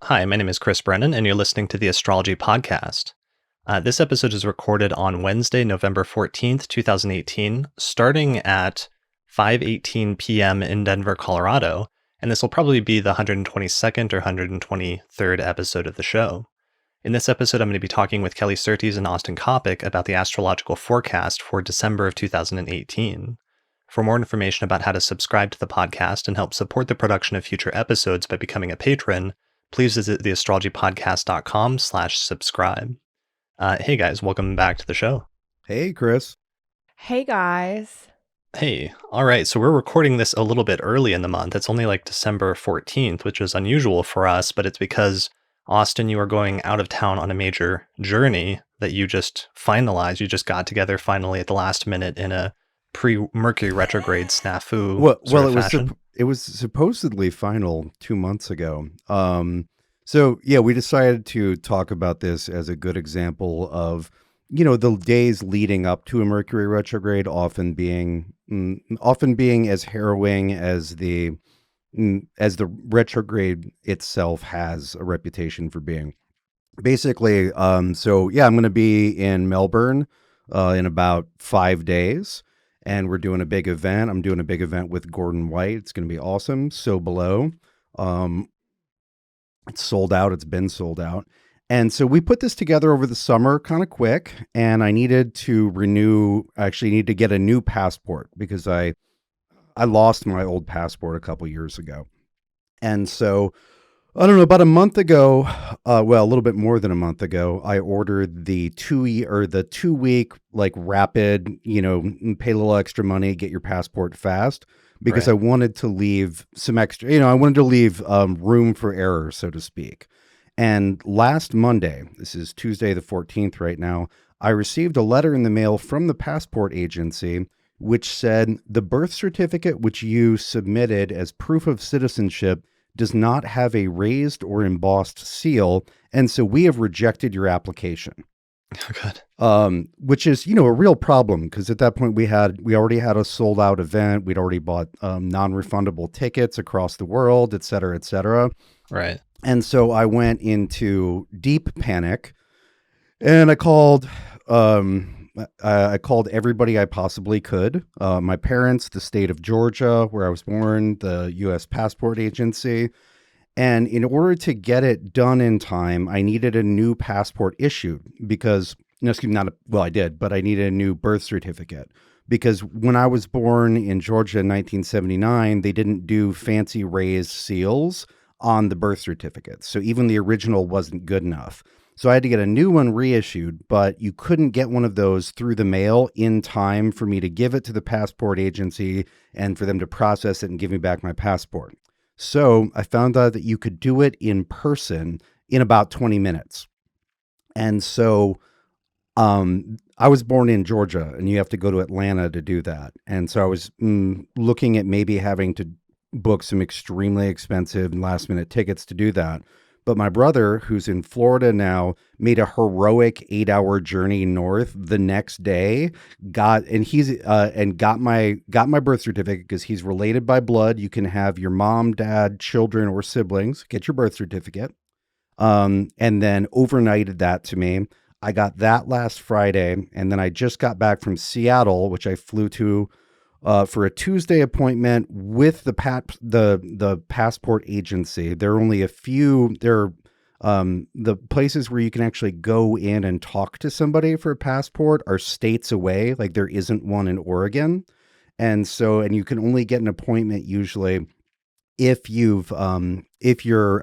Hi, my name is Chris Brennan, and you're listening to the Astrology Podcast. This episode is recorded on Wednesday, November 14th, 2018, starting at 5:18 p.m. in Denver, Colorado, and this will probably be the 122nd or 123rd episode of the show. In this episode, I'm going to be talking with Kelly Surtees and Austin Coppock about the astrological forecast for December of 2018. For more information about how to subscribe to the podcast and help support the production of future episodes by becoming a patron, please visit theastrologypodcast.com/subscribe. Hey guys, welcome back to the show. Hey, Chris. Hey guys. Hey, all right, so we're recording this a little bit early in the month. It's only like December 14th, which is unusual for us, but it's because, Austin, you are going out of town on a major journey that you just finalized. You just got together finally at the last minute in a pre-Mercury retrograde snafu fashion. It was supposedly final 2 months ago. So yeah, we decided to talk about this as a good example of, the days leading up to a Mercury retrograde often being as harrowing as the retrograde itself has a reputation for being. Basically, so yeah, I'm going to be in Melbourne in about 5 days. And we're doing a big event. I'm doing a big event with Gordon White. It's going to be awesome. So Below. It's sold out. It's been sold out. And so we put this together over the summer kind of quick. And I needed to need to get a new passport because I lost my old passport a couple years ago. And so, I don't know, about a month ago, a little bit more than a month ago, I ordered the 2 week, like rapid, pay a little extra money, get your passport fast, because Right. I wanted to leave some extra, I wanted to leave room for error, so to speak. And last Monday, this is Tuesday the 14th right now, I received a letter in the mail from the passport agency, which said the birth certificate which you submitted as proof of citizenship does not have a raised or embossed seal, and so we have rejected your application. Oh, God. Which is, a real problem, because at that point we already had a sold out event. We'd already bought non-refundable tickets across the world, et cetera, et cetera. Right. And so I went into deep panic, and I called everybody I possibly could. My parents, the state of Georgia, where I was born, the U.S. Passport Agency. And in order to get it done in time, I needed a new passport issued because, I did, but I needed a new birth certificate. Because when I was born in Georgia in 1979, they didn't do fancy raised seals on the birth certificate. So even the original wasn't good enough. So I had to get a new one reissued, but you couldn't get one of those through the mail in time for me to give it to the passport agency and for them to process it and give me back my passport. So I found out that you could do it in person in about 20 minutes. And so I was born in Georgia, and you have to go to Atlanta to do that. And so I was looking at maybe having to book some extremely expensive and last-minute tickets to do that. But my brother, who's in Florida now, made a heroic 8-hour journey north the next day. Got my birth certificate because he's related by blood. You can have your mom, dad, children, or siblings get your birth certificate, and then overnighted that to me. I got that last Friday, and then I just got back from Seattle, which I flew to for a Tuesday appointment with the passport agency. There are only a few. The places where you can actually go in and talk to somebody for a passport are states away. Like there isn't one in Oregon, and you can only get an appointment usually if you're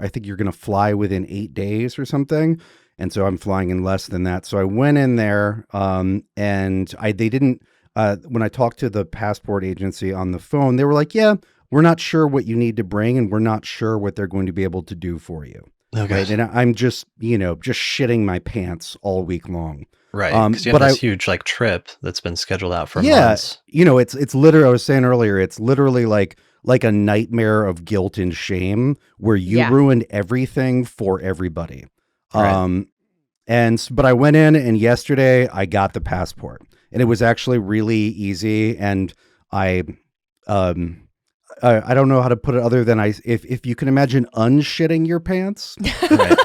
I think you're going to fly within 8 days or something. And so I'm flying in less than that. So I went in there, and they didn't. When I talked to the passport agency on the phone, they were like, yeah, we're not sure what you need to bring, and we're not sure what they're going to be able to do for you. Okay. Right? And I'm just shitting my pants all week long. Right. Because you have this huge trip that's been scheduled out for months. It's literally, I was saying earlier, it's literally like a nightmare of guilt and shame where you ruined everything for everybody. Right. But I went in, and yesterday I got the passport. And it was actually really easy, and I I don't know how to put it other than if you can imagine unshitting your pants. Right.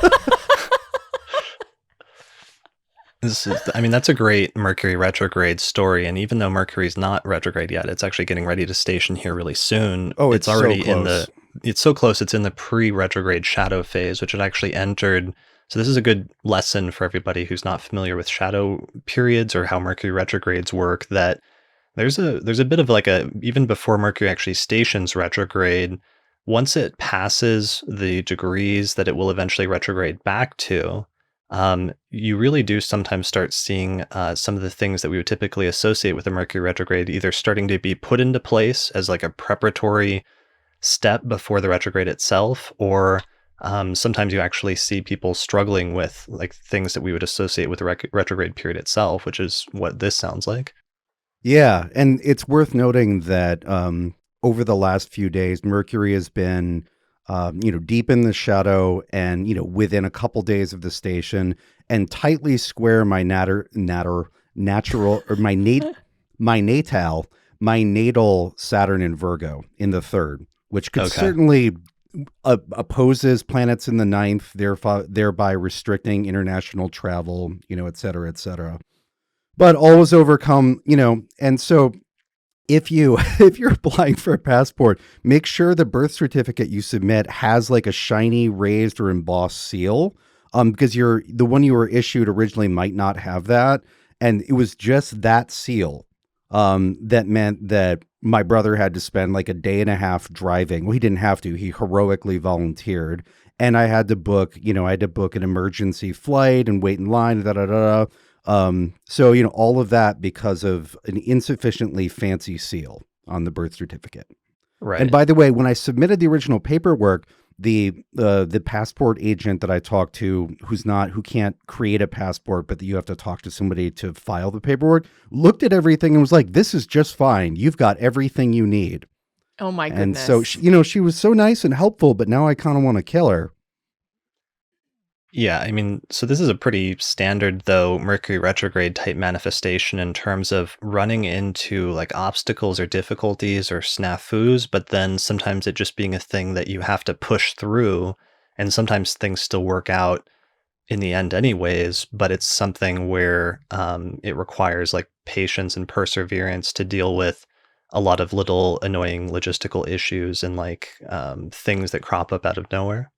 That's a great Mercury retrograde story. And even though Mercury's not retrograde yet, it's actually getting ready to station here really soon. Oh, it's so already close. It's so close. It's in the pre-retrograde shadow phase, which it actually entered. So this is a good lesson for everybody who's not familiar with shadow periods or how Mercury retrogrades work, that there's a bit of like even before Mercury actually stations retrograde, once it passes the degrees that it will eventually retrograde back to, you really do sometimes start seeing some of the things that we would typically associate with a Mercury retrograde either starting to be put into place as like a preparatory step before the retrograde itself, or sometimes you actually see people struggling with like things that we would associate with the retrograde period itself, which is what this sounds like. Yeah, and it's worth noting that over the last few days, Mercury has been, deep in the shadow, and within a couple days of the station, and tightly square my natural or my natal Saturn in Virgo in the third, which could certainly opposes planets in the ninth, thereby restricting international travel, et cetera, et cetera. But always overcome, and so if you're applying for a passport, make sure the birth certificate you submit has like a shiny raised or embossed seal, because the one you were issued originally might not have that, and it was just that seal that meant that my brother had to spend like a day and a half driving. Well, he didn't have to; he heroically volunteered, and I had to book an emergency flight and wait in line. So, all of that because of an insufficiently fancy seal on the birth certificate. Right. And by the way, when I submitted the original paperwork, the passport agent that I talked to, who can't create a passport, but that you have to talk to somebody to file the paperwork, looked at everything and was like, "This is just fine. You've got everything you need." Oh my goodness. And so, she was so nice and helpful, but now I kind of want to kill her. Yeah, so this is a pretty standard, though, Mercury retrograde type manifestation in terms of running into like obstacles or difficulties or snafus, but then sometimes it just being a thing that you have to push through, and sometimes things still work out in the end anyways, but it's something where it requires like patience and perseverance to deal with a lot of little annoying logistical issues and like things that crop up out of nowhere.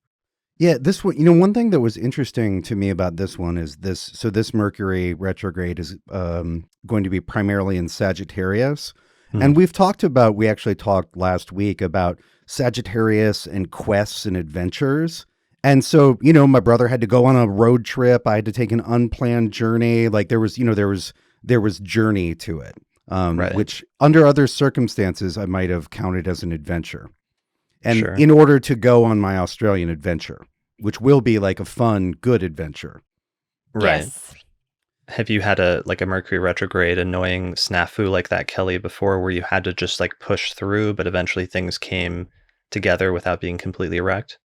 Yeah, this one, one thing that was interesting to me about this one is this. So this Mercury retrograde is going to be primarily in Sagittarius. And we actually talked last week about Sagittarius and quests and adventures. And so, my brother had to go on a road trip. I had to take an unplanned journey. Like there was journey to it, Right. which under other circumstances, I might have counted as an adventure. And Sure. in order to go on my Australian adventure, which will be like a fun, good adventure. Right. Yes. Have you had a Mercury retrograde annoying snafu like that, Kelly, before, where you had to just like push through, but eventually things came together without being completely wrecked?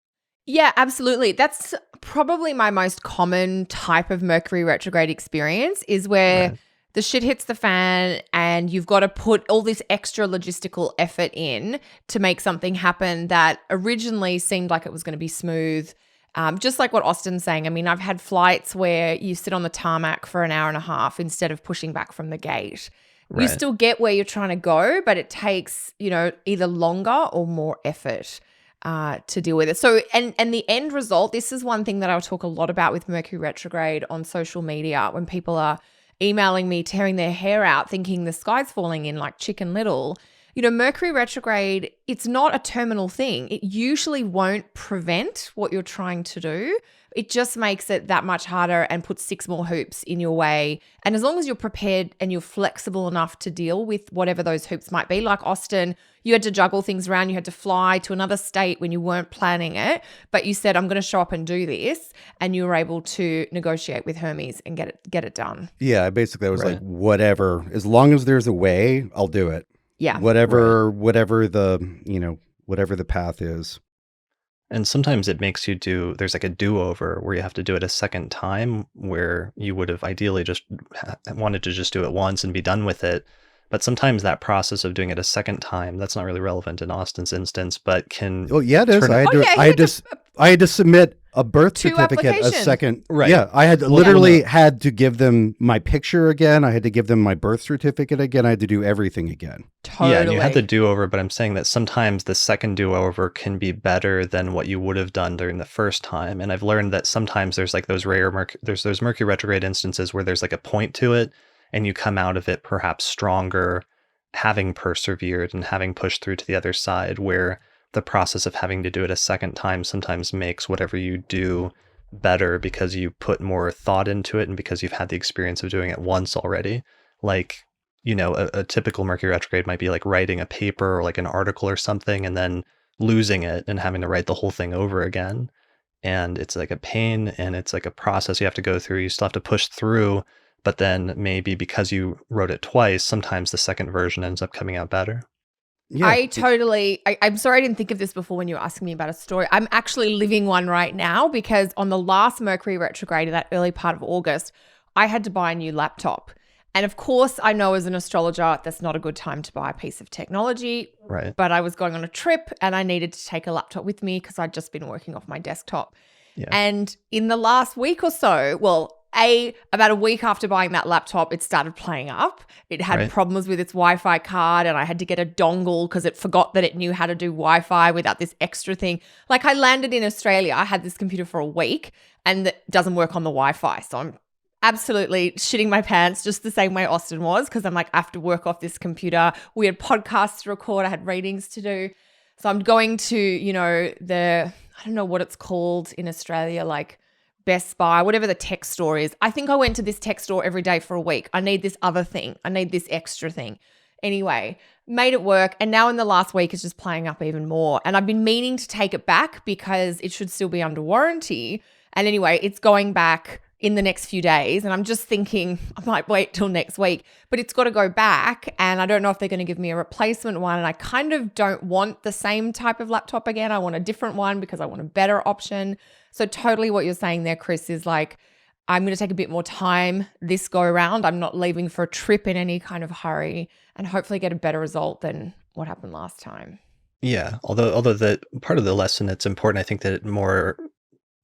Yeah, absolutely. That's probably my most common type of Mercury retrograde experience, is where Right. the shit hits the fan and you've got to put all this extra logistical effort in to make something happen that originally seemed like it was going to be smooth. Just like what Austin's saying. I've had flights where you sit on the tarmac for an hour and a half instead of pushing back from the gate. You Right. still get where you're trying to go, but it takes, either longer or more effort to deal with it. So, and the end result, this is one thing that I'll talk a lot about with Mercury retrograde on social media, when people are emailing me, tearing their hair out, thinking the sky's falling in like Chicken Little. Mercury retrograde, it's not a terminal thing. It usually won't prevent what you're trying to do. It just makes it that much harder and puts 6 more hoops in your way. And as long as you're prepared and you're flexible enough to deal with whatever those hoops might be, like Austin, you had to juggle things around. You had to fly to another state when you weren't planning it, but you said, I'm going to show up and do this. And you were able to negotiate with Hermes and get it done. Yeah, basically I was Right. like, whatever, as long as there's a way, I'll do it. Yeah. Whatever the path is. And sometimes it makes you there's like a do-over where you have to do it a second time, where you would have ideally just wanted to just do it once and be done with it. But sometimes that process of doing it a second time, that's not really relevant in Austin's instance, but can Oh yeah, it is. turn I it- had to. yeah, I had to. I had to submit a birth Two certificate a applications. second. Right. Yeah, I had Well, literally no. had to give them my picture again. I had to give them my birth certificate again. I had to do everything again. Totally. Yeah, and you had the do-over, but I'm saying that sometimes the second do-over can be better than what you would have done during the first time. And I've learned that sometimes there's like those there's those Mercury retrograde instances where there's like a point to it, and you come out of it perhaps stronger, having persevered and having pushed through to the other side, where the process of having to do it a second time sometimes makes whatever you do better because you put more thought into it and because you've had the experience of doing it once already. Like, a typical Mercury retrograde might be like writing a paper or like an article or something and then losing it and having to write the whole thing over again. And it's like a pain and it's like a process you have to go through. You still have to push through, but then maybe because you wrote it twice, sometimes the second version ends up coming out better. Yeah. I'm sorry I didn't think of this before when you were asking me about a story. I'm actually living one right now because on the last Mercury retrograde in that early part of August, I had to buy a new laptop. And of course, I know as an astrologer, that's not a good time to buy a piece of technology. Right. But I was going on a trip and I needed to take a laptop with me because I'd just been working off my desktop. Yeah. And in the last week or so, about a week after buying that laptop, it started playing up. It had Right. problems with its Wi-Fi card and I had to get a dongle because it forgot that it knew how to do Wi-Fi without this extra thing. Like I landed in Australia, I had this computer for a week and it doesn't work on the Wi-Fi. So I'm absolutely shitting my pants just the same way Austin was because I'm like, I have to work off this computer. We had podcasts to record. I had readings to do. So I'm going to, I don't know what it's called in Australia, like Best Buy, whatever the tech store is. I think I went to this tech store every day for a week. I need this other thing. I need this extra thing. Anyway, made it work. And now in the last week, it's just playing up even more. And I've been meaning to take it back because it should still be under warranty. And anyway, it's going back in the next few days. And I'm just thinking I might wait till next week, but it's got to go back. And I don't know if they're going to give me a replacement one. And I kind of don't want the same type of laptop again. I want a different one because I want a better option. So totally what you're saying there, Chris, is like, I'm going to take a bit more time this go around. I'm not leaving for a trip in any kind of hurry and hopefully get a better result than what happened last time. Yeah, although the part of the lesson that's important, I think that more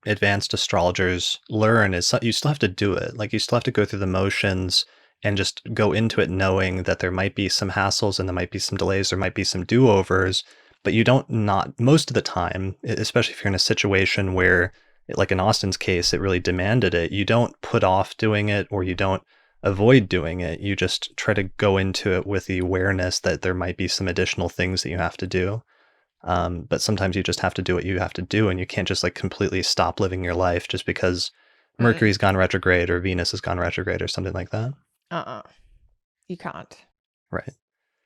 advanced astrologers learn is you still have to do it. Like you still have to go through the motions and just go into it knowing that there might be some hassles and there might be some delays, there might be some do-overs, but you don't not most of the time, especially if you're in a situation where, like in Austin's case, it really demanded it. You don't put off doing it or you don't avoid doing it. You just try to go into it with the awareness that there might be some additional things that you have to do. But sometimes you just have to do what you have to do, and you can't just like completely stop living your life just because Mercury's gone retrograde or Venus has gone retrograde or something like that. You can't. Right.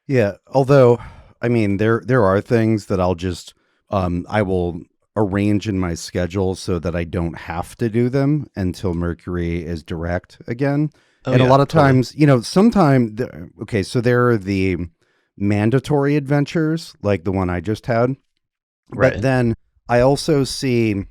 Yeah. Although, I mean, there are things that I'll just I will arrange in my schedule so that I don't have to do them until Mercury is direct again. Oh, and yeah, a lot of totally. times, okay, so there are the mandatory adventures like the one I just had. Right. But then I also see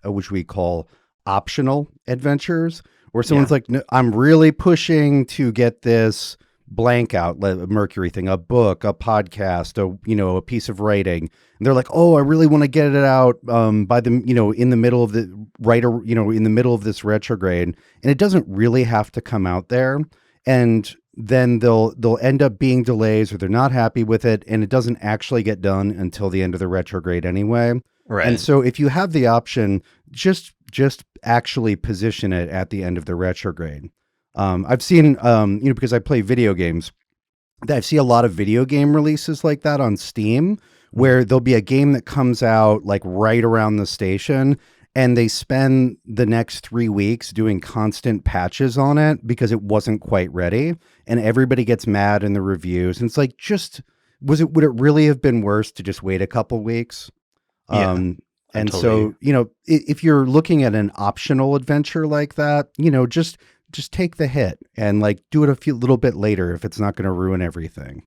which we call optional adventures, where someone's like, no, I'm really pushing to get this blank out, like a Mercury thing, a book, a podcast, a piece of writing. And they're like, oh, I really want to get it out by the, in the middle of the in the middle of this retrograde. And it doesn't really have to come out there. And then they'll end up being delays or they're not happy with it. And it doesn't actually get done until the end of the retrograde anyway. Right. And so if you have the option, just actually position it at the end of the retrograde. I've seen, because I play video games, I see a lot of video game releases like that on Steam, where there'll be a game that comes out like right around the station, and they spend the next 3 weeks doing constant patches on it because it wasn't quite ready, and everybody gets mad in the reviews. And it's like, would it really have been worse to just wait a couple weeks? Yeah. And totally. so, if you're looking at an optional adventure like that, just take the hit and like do it a little bit later if it's not going to ruin everything.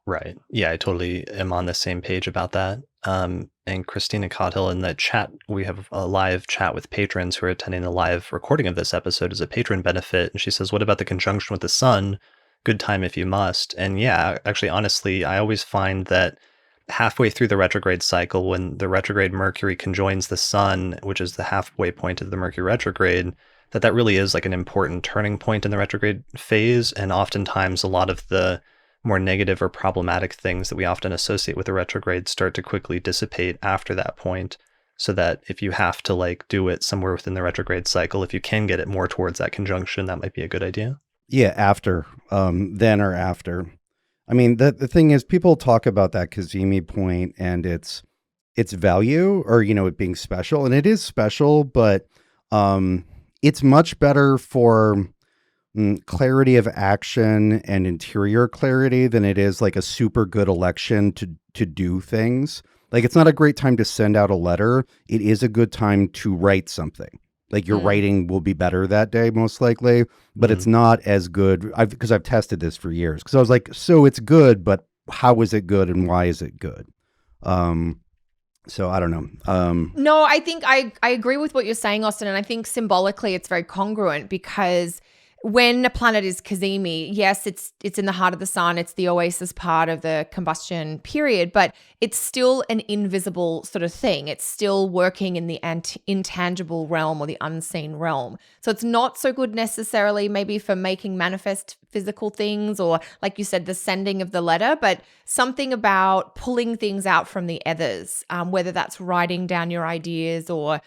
Right. Yeah, I totally am on the same page about that. And Christina Cothill in the chat, we have a live chat with patrons who are attending the live recording of this episode as a patron benefit. And she says, what about the conjunction with the sun? good time if you must. And yeah, actually, honestly, I always find that halfway through the retrograde cycle, when the retrograde Mercury conjoins the sun, which is the halfway point of the Mercury retrograde, that really is like an important turning point in the retrograde phase. And oftentimes a lot of the more negative or problematic things that we often associate with the retrograde start to quickly dissipate after that point. So that if you have to like do it somewhere within the retrograde cycle, if you can get it more towards that conjunction, that might be a good idea. Yeah, after, then or after. I mean, the thing is, people talk about that Cazimi point and its value, or it being special, and it is special, but it's much better for clarity of action and interior clarity than it is like a super good election to do things. Like, it's not a great time to send out a letter. It is a good time to write something. Like, your writing will be better that day, most likely, but it's not as good. Because I've tested this for years. Because I was like, so it's good, but how is it good and why is it good? So I don't know. No, I think I agree with what you're saying, Austin. And I think symbolically it's very congruent, because when a planet is Cazimi, yes, it's in the heart of the sun. It's the oasis part of the combustion period, but it's still an invisible sort of thing. It's still working in the intangible realm or the unseen realm. So it's not so good necessarily maybe for making manifest physical things, or like you said, the sending of the letter, but something about pulling things out from the ethers, whether that's writing down your ideas or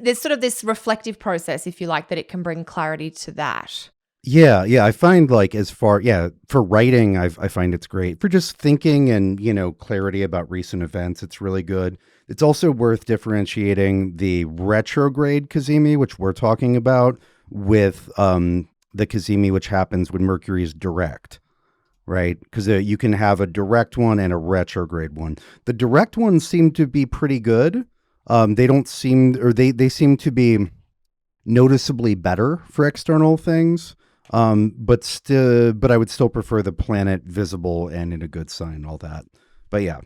there's sort of this reflective process, if you like, that it can bring clarity to that. Yeah. I find like for writing, I find it's great. For just thinking and, clarity about recent events, it's really good. It's also worth differentiating the retrograde Cazimi, which we're talking about, with the Cazimi, which happens when Mercury is direct, right? Because you can have a direct one and a retrograde one. The direct ones seem to be pretty good. They don't seem, or they seem to be noticeably better for external things. But I would still prefer the planet visible and in a good sign, all that. But yeah.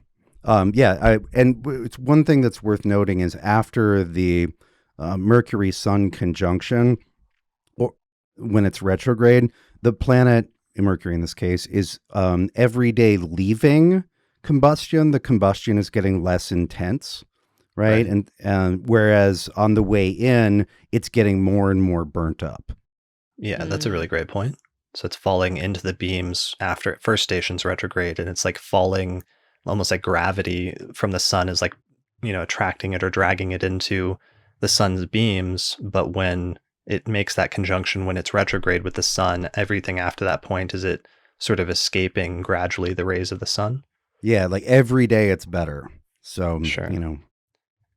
It's one thing that's worth noting is after the Mercury Sun conjunction, or when it's retrograde, the planet, Mercury in this case, is every day leaving combustion. The combustion is getting less intense. Right. And whereas on the way in, it's getting more and more burnt up. Yeah, that's a really great point. So it's falling into the beams after it first stations retrograde, and it's like falling almost like gravity from the sun is like, attracting it or dragging it into the sun's beams. But when it makes that conjunction, when it's retrograde with the sun, everything after that point is it sort of escaping gradually the rays of the sun. Yeah, like every day it's better. So, sure.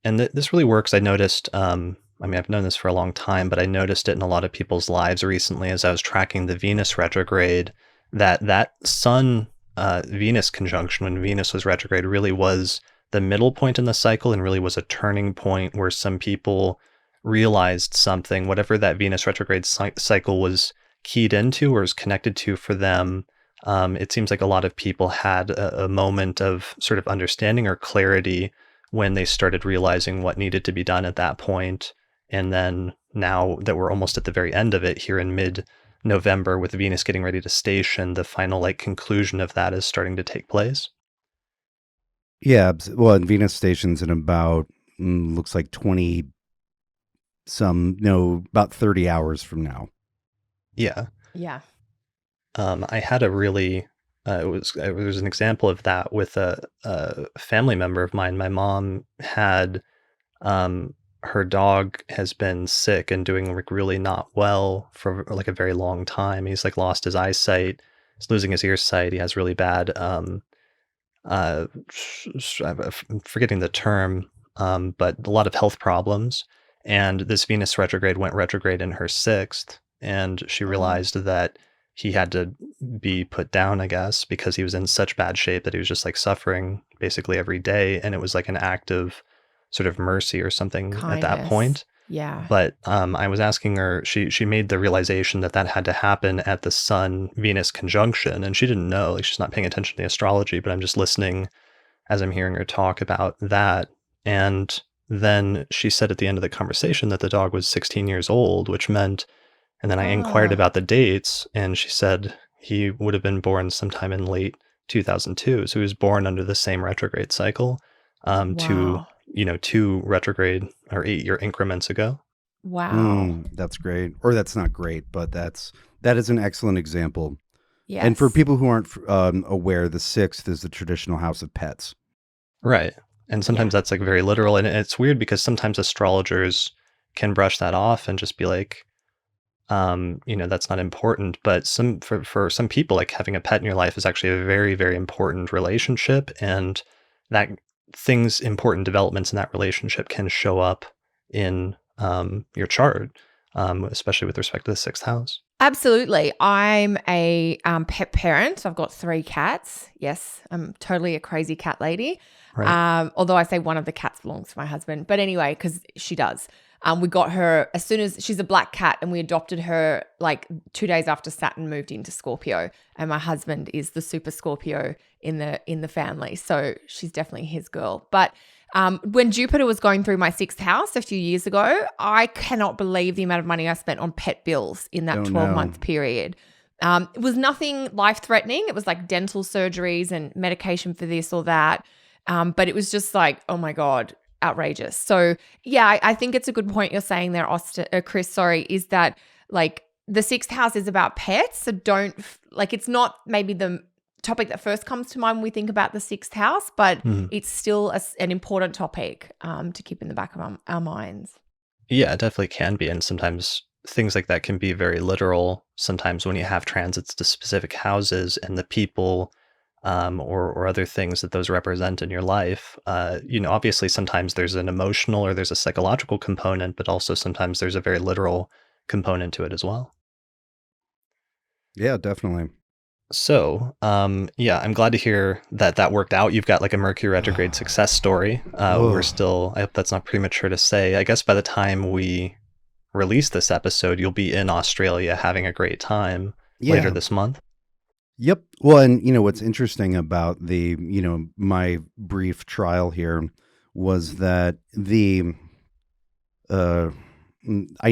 And this really works. I noticed, I've known this for a long time, but I noticed it in a lot of people's lives recently as I was tracking the Venus retrograde, that Sun Venus conjunction when Venus was retrograde really was the middle point in the cycle and really was a turning point where some people realized something, whatever that Venus retrograde cycle was keyed into or is connected to for them. It seems like a lot of people had a moment of sort of understanding or clarity when they started realizing what needed to be done at that point. And then now that we're almost at the very end of it here in mid-November with Venus getting ready to station, the final conclusion of that is starting to take place. Yeah. Well, and Venus stations in about, looks like about 30 hours from now. Yeah. Yeah. I had a really... it was an example of that with a family member of mine. My mom had her dog has been sick and doing really not well for a very long time. He's lost his eyesight, he's losing his ear sight. He has really bad I'm forgetting the term, but a lot of health problems. And this Venus retrograde went retrograde in her 6th, and she realized that he had to be put down, I guess, because he was in such bad shape that he was just suffering basically every day. And it was an act of sort of mercy or something Kindness. At that point. Yeah. But I was asking her, she made the realization that had to happen at the Sun Venus conjunction. And she didn't know, she's not paying attention to the astrology, but I'm just listening as I'm hearing her talk about that. And then she said at the end of the conversation that the dog was 16 years old, which meant And then I inquired about the dates, and she said he would have been born sometime in late 2002. So he was born under the same retrograde cycle, Wow. two retrograde or 8-year increments ago. Wow. That's great. Or that's not great, but that is an excellent example. Yes. And for people who aren't aware, the 6th is the traditional house of pets. Right. And sometimes that's like very literal. And it's weird because sometimes astrologers can brush that off and just be like, that's not important. But for some people, like having a pet in your life is actually a very, very important relationship. And that important developments in that relationship can show up in your chart, especially with respect to the 6th house. Absolutely. I'm a pet parent. I've got 3 cats. Yes, I'm totally a crazy cat lady. Right. Although I say one of the cats belongs to my husband. But anyway, because she does. We got her as soon as she's a black cat, and we adopted her like 2 days after Saturn moved into Scorpio. And my husband is the super Scorpio in the family. So she's definitely his girl. But when Jupiter was going through my 6th house a few years ago, I cannot believe the amount of money I spent on pet bills in that 12-month period. It was nothing life-threatening. It was like dental surgeries and medication for this or that. But it was just like, oh my God, outrageous. So yeah, I think it's a good point you're saying there, Chris, is that like the 6th house is about pets. So it's not maybe the topic that first comes to mind when we think about the 6th house, but it's still an important topic to keep in the back of our minds. Yeah, it definitely can be. And sometimes things like that can be very literal. Sometimes when you have transits to specific houses and the people or other things that those represent in your life, obviously sometimes there's an emotional or there's a psychological component, but also sometimes there's a very literal component to it as well. Yeah, definitely. So, I'm glad to hear that worked out. You've got like a Mercury retrograde success story. I hope that's not premature to say. I guess by the time we release this episode, you'll be in Australia having a great time later this month. Yep. Well, and what's interesting about the, my brief trial here was that I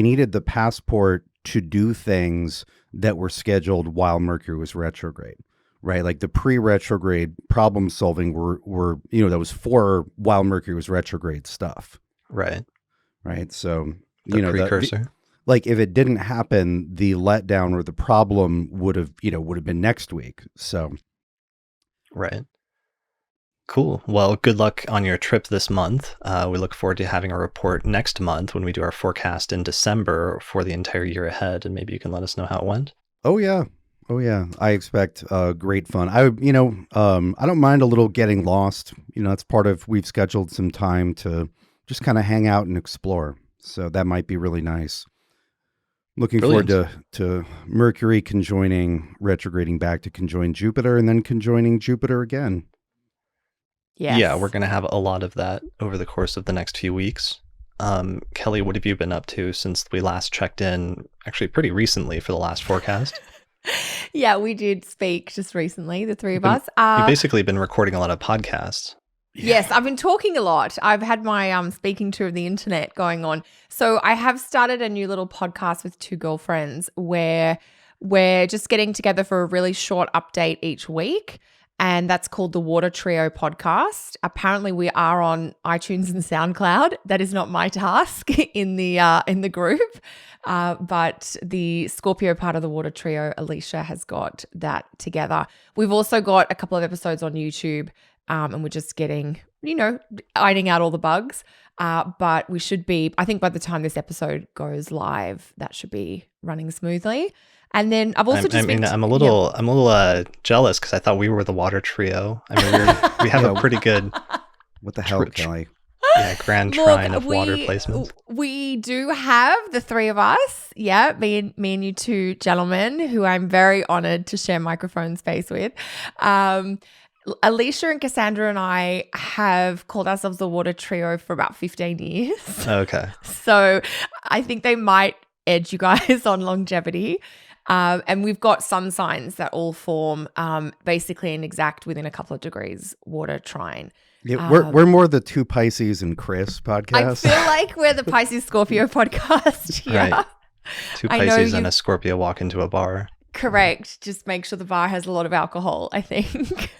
needed the passport to do things that were scheduled while Mercury was retrograde, right? Like the pre-retrograde problem solving were that was for while Mercury was retrograde stuff. Right. Right. So, the precursor. Like if it didn't happen, the letdown or the problem would have been next week. So. Right. Cool. Well, good luck on your trip this month. We look forward to having a report next month when we do our forecast in December for the entire year ahead, and maybe you can let us know how it went. Oh yeah. I expect great fun. I don't mind a little getting lost. It's part of, we've scheduled some time to just kind of hang out and explore. So that might be really nice. Looking forward to Mercury retrograding back to conjoin Jupiter and then conjoining Jupiter again. Yes. Yeah, we're going to have a lot of that over the course of the next few weeks. Kelly, what have you been up to since we last checked in, actually pretty recently for the last forecast? Yeah, we did speak just recently, the 3 of us. You've basically been recording a lot of podcasts. Yes, I've been talking a lot. I've had my speaking tour of the internet going on. So I have started a new little podcast with 2 girlfriends where we're just getting together for a really short update each week. And that's called the Water Trio podcast. Apparently we are on iTunes and SoundCloud. That is not my task in the group. But the Scorpio part of the Water Trio, Alicia, has got that together. We've also got a couple of episodes on YouTube, and we're just getting, ironing out all the bugs. But we should be, I think by the time this episode goes live, that should be running smoothly. And then I've also I'm a little jealous because I thought we were the Water Trio. I mean, we have a pretty good. What the hell, Kelly? Yeah, grand trine of water placements. We do have the 3 of us. Yeah, me and you 2 gentlemen who I'm very honored to share microphone space with. Alicia and Cassandra and I have called ourselves the Water Trio for about 15 years. Okay. So I think they might edge you guys on longevity. And we've got sun signs that all form basically an exact within a couple of degrees water trine. Yeah, we're more the 2 Pisces and Chris podcast. I feel like we're the Pisces Scorpio podcast. Yeah. Right. Two I know Pisces and you- a Scorpio walk into a bar. Correct. Just make sure the bar has a lot of alcohol, I think.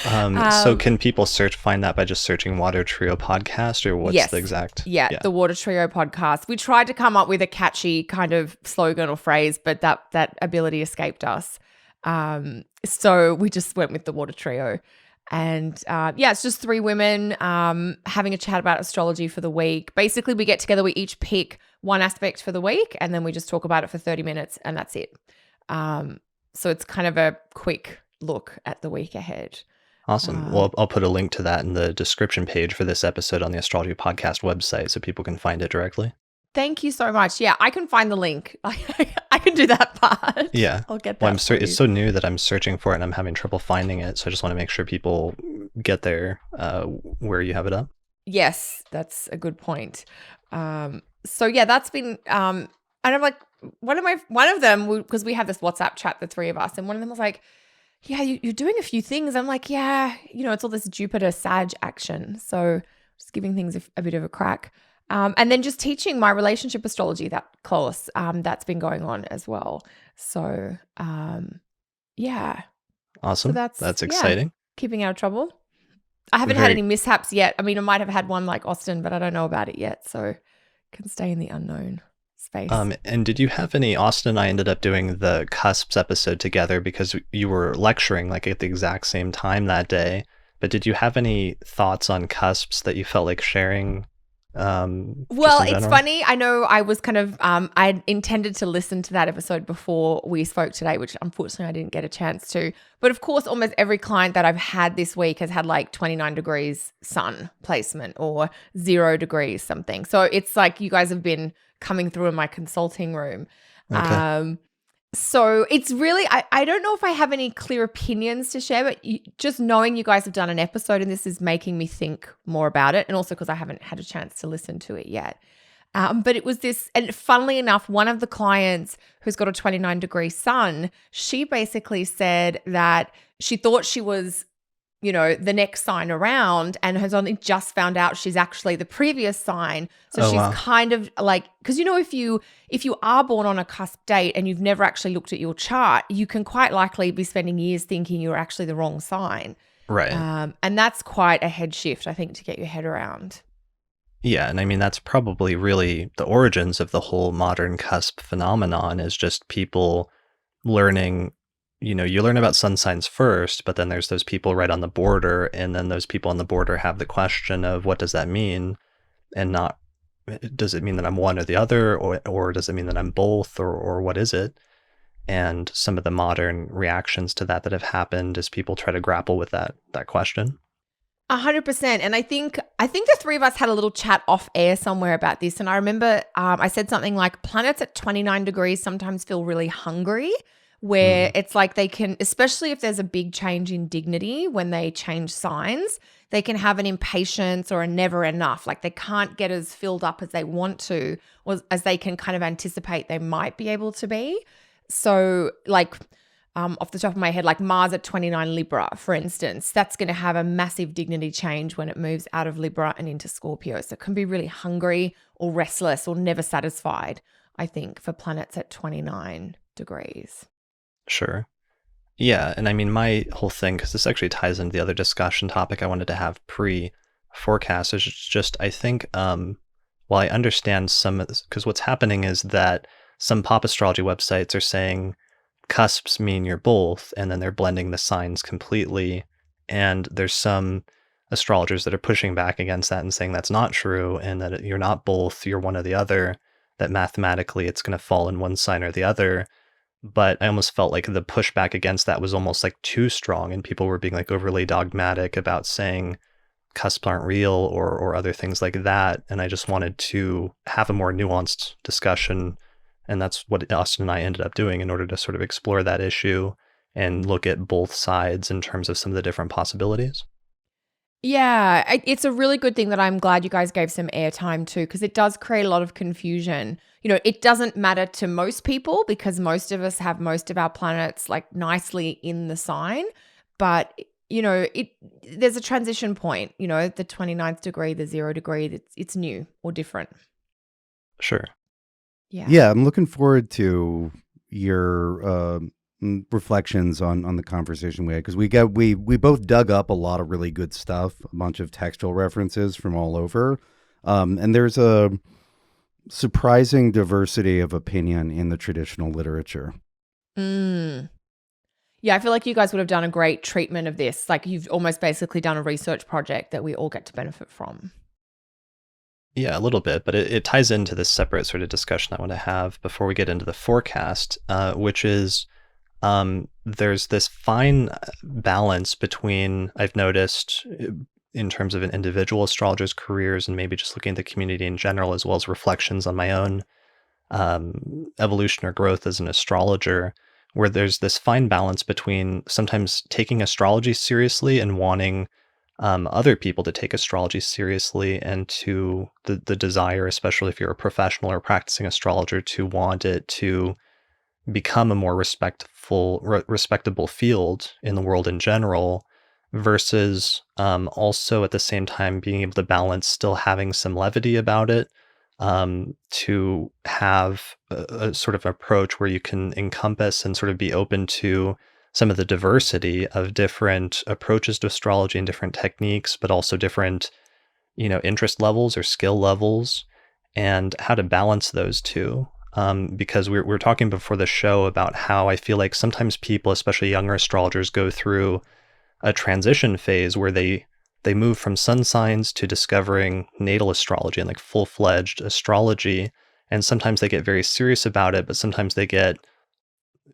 So can people find that by just searching Water Trio podcast, or what's Yes. the exact? Yeah, the Water Trio podcast. We tried to come up with a catchy kind of slogan or phrase, but that ability escaped us. So we just went with the Water Trio. And it's just three women having a chat about astrology for the week. Basically, we get together, we each pick one aspect for the week, and then we just talk about it for 30 minutes, and that's it. So it's kind of a quick look at the week ahead. Awesome. Well, I'll put a link to that in the description page for this episode on the Astrology Podcast website so people can find it directly. Thank you so much. Yeah, I can find the link. I can do that part. Yeah. I'll get that. Well, it's so new that I'm searching for it and I'm having trouble finding it. So I just want to make sure people get there where you have it up. Yes, that's a good point. So yeah, that's been and I'm like one of them, because we have this WhatsApp chat, the three of us, and one of them was like, yeah, you're doing a few things. I'm like, yeah, it's all this Jupiter Sag action. So just giving things a bit of a crack. And then just teaching my relationship astrology, that course, that's been going on as well. So, yeah. Awesome. So that's exciting. Keeping out of trouble. I haven't had any mishaps yet. I mean, I might have had one like Austin, but I don't know about it yet. So can stay in the unknown space. And did you have any, Austin and I ended up doing the Cusps episode together because you were lecturing like at the exact same time that day. But did you have any thoughts on Cusps that you felt like sharing? Well, it's funny. I know I was kind of, I intended to listen to that episode before we spoke today, which unfortunately I didn't get a chance to. But of course, almost every client that I've had this week has had like 29 degrees sun placement or 0 degrees something. So it's like you guys have been coming through in my consulting room. Okay. So it's really, I don't know if I have any clear opinions to share, but just knowing you guys have done an episode and this is making me think more about it. And also because I haven't had a chance to listen to it yet. But it was this, and funnily enough, one of the clients who's got a 29-degree sun, she basically said that she thought she was, the next sign around and has only just found out she's actually the previous sign. So she's kind of like, because if you are born on a cusp date and you've never actually looked at your chart, you can quite likely be spending years thinking you're actually the wrong sign. Right. And that's quite a head shift, I think, to get your head around. Yeah, and I mean, that's probably really the origins of the whole modern cusp phenomenon, is just people learning. You learn about sun signs first, but then there's those people right on the border, and then those people on the border have the question of what does that mean, and not does it mean that I'm one or the other, or does it mean that I'm both, or what is it? And some of the modern reactions to that have happened as people try to grapple with that question. 100%. And I think the three of us had a little chat off air somewhere about this. And I remember I said something like planets at 29 degrees sometimes feel really hungry, where it's like they can, especially if there's a big change in dignity when they change signs, they can have an impatience or a never enough. Like they can't get as filled up as they want to, or as they can kind of anticipate they might be able to be. So like off the top of my head, like Mars at 29 Libra, for instance, that's going to have a massive dignity change when it moves out of Libra and into Scorpio. So it can be really hungry or restless or never satisfied, I think, for planets at 29 degrees. Sure. Yeah, and I mean, my whole thing, because this actually ties into the other discussion topic I wanted to have pre-forecast, is just, I think, while I understand some of this, because what's happening is that some pop astrology websites are saying cusps mean you're both, and then they're blending the signs completely, and there's some astrologers that are pushing back against that and saying that's not true, and that you're not both, you're one or the other, that mathematically it's going to fall in one sign or the other. But I almost felt like the pushback against that was almost like too strong, and people were being like overly dogmatic about saying cusps aren't real or other things like that. And I just wanted to have a more nuanced discussion, and that's what Austin and I ended up doing in order to sort of explore that issue and look at both sides in terms of some of the different possibilities. Yeah, it's a really good thing that I'm glad you guys gave some airtime to, because it does create a lot of confusion. It doesn't matter to most people because most of us have most of our planets like nicely in the sign. But, there's a transition point, the 29th degree, the 0 degree, it's new or different. Sure. Yeah, I'm looking forward to your reflections on the conversation we had, because we both dug up a lot of really good stuff, a bunch of textual references from all over, and there's a surprising diversity of opinion in the traditional literature. Yeah, I feel like you guys would have done a great treatment of this. Like, you've almost basically done a research project that we all get to benefit from. Yeah, a little bit, but it ties into this separate sort of discussion I want to have before we get into the forecast, which is there's this fine balance between, I've noticed, in terms of an individual astrologer's careers and maybe just looking at the community in general, as well as reflections on my own evolution or growth as an astrologer, where there's this fine balance between sometimes taking astrology seriously and wanting other people to take astrology seriously, and to the desire, especially if you're a professional or practicing astrologer, to want it to become a more respectable field in the world in general, versus also at the same time being able to balance still having some levity about it, to have a sort of approach where you can encompass and sort of be open to some of the diversity of different approaches to astrology and different techniques, but also different, interest levels or skill levels, and how to balance those two. Because we're talking before the show about how I feel like sometimes people, especially younger astrologers, go through a transition phase where they move from sun signs to discovering natal astrology and like full-fledged astrology. And sometimes they get very serious about it, but sometimes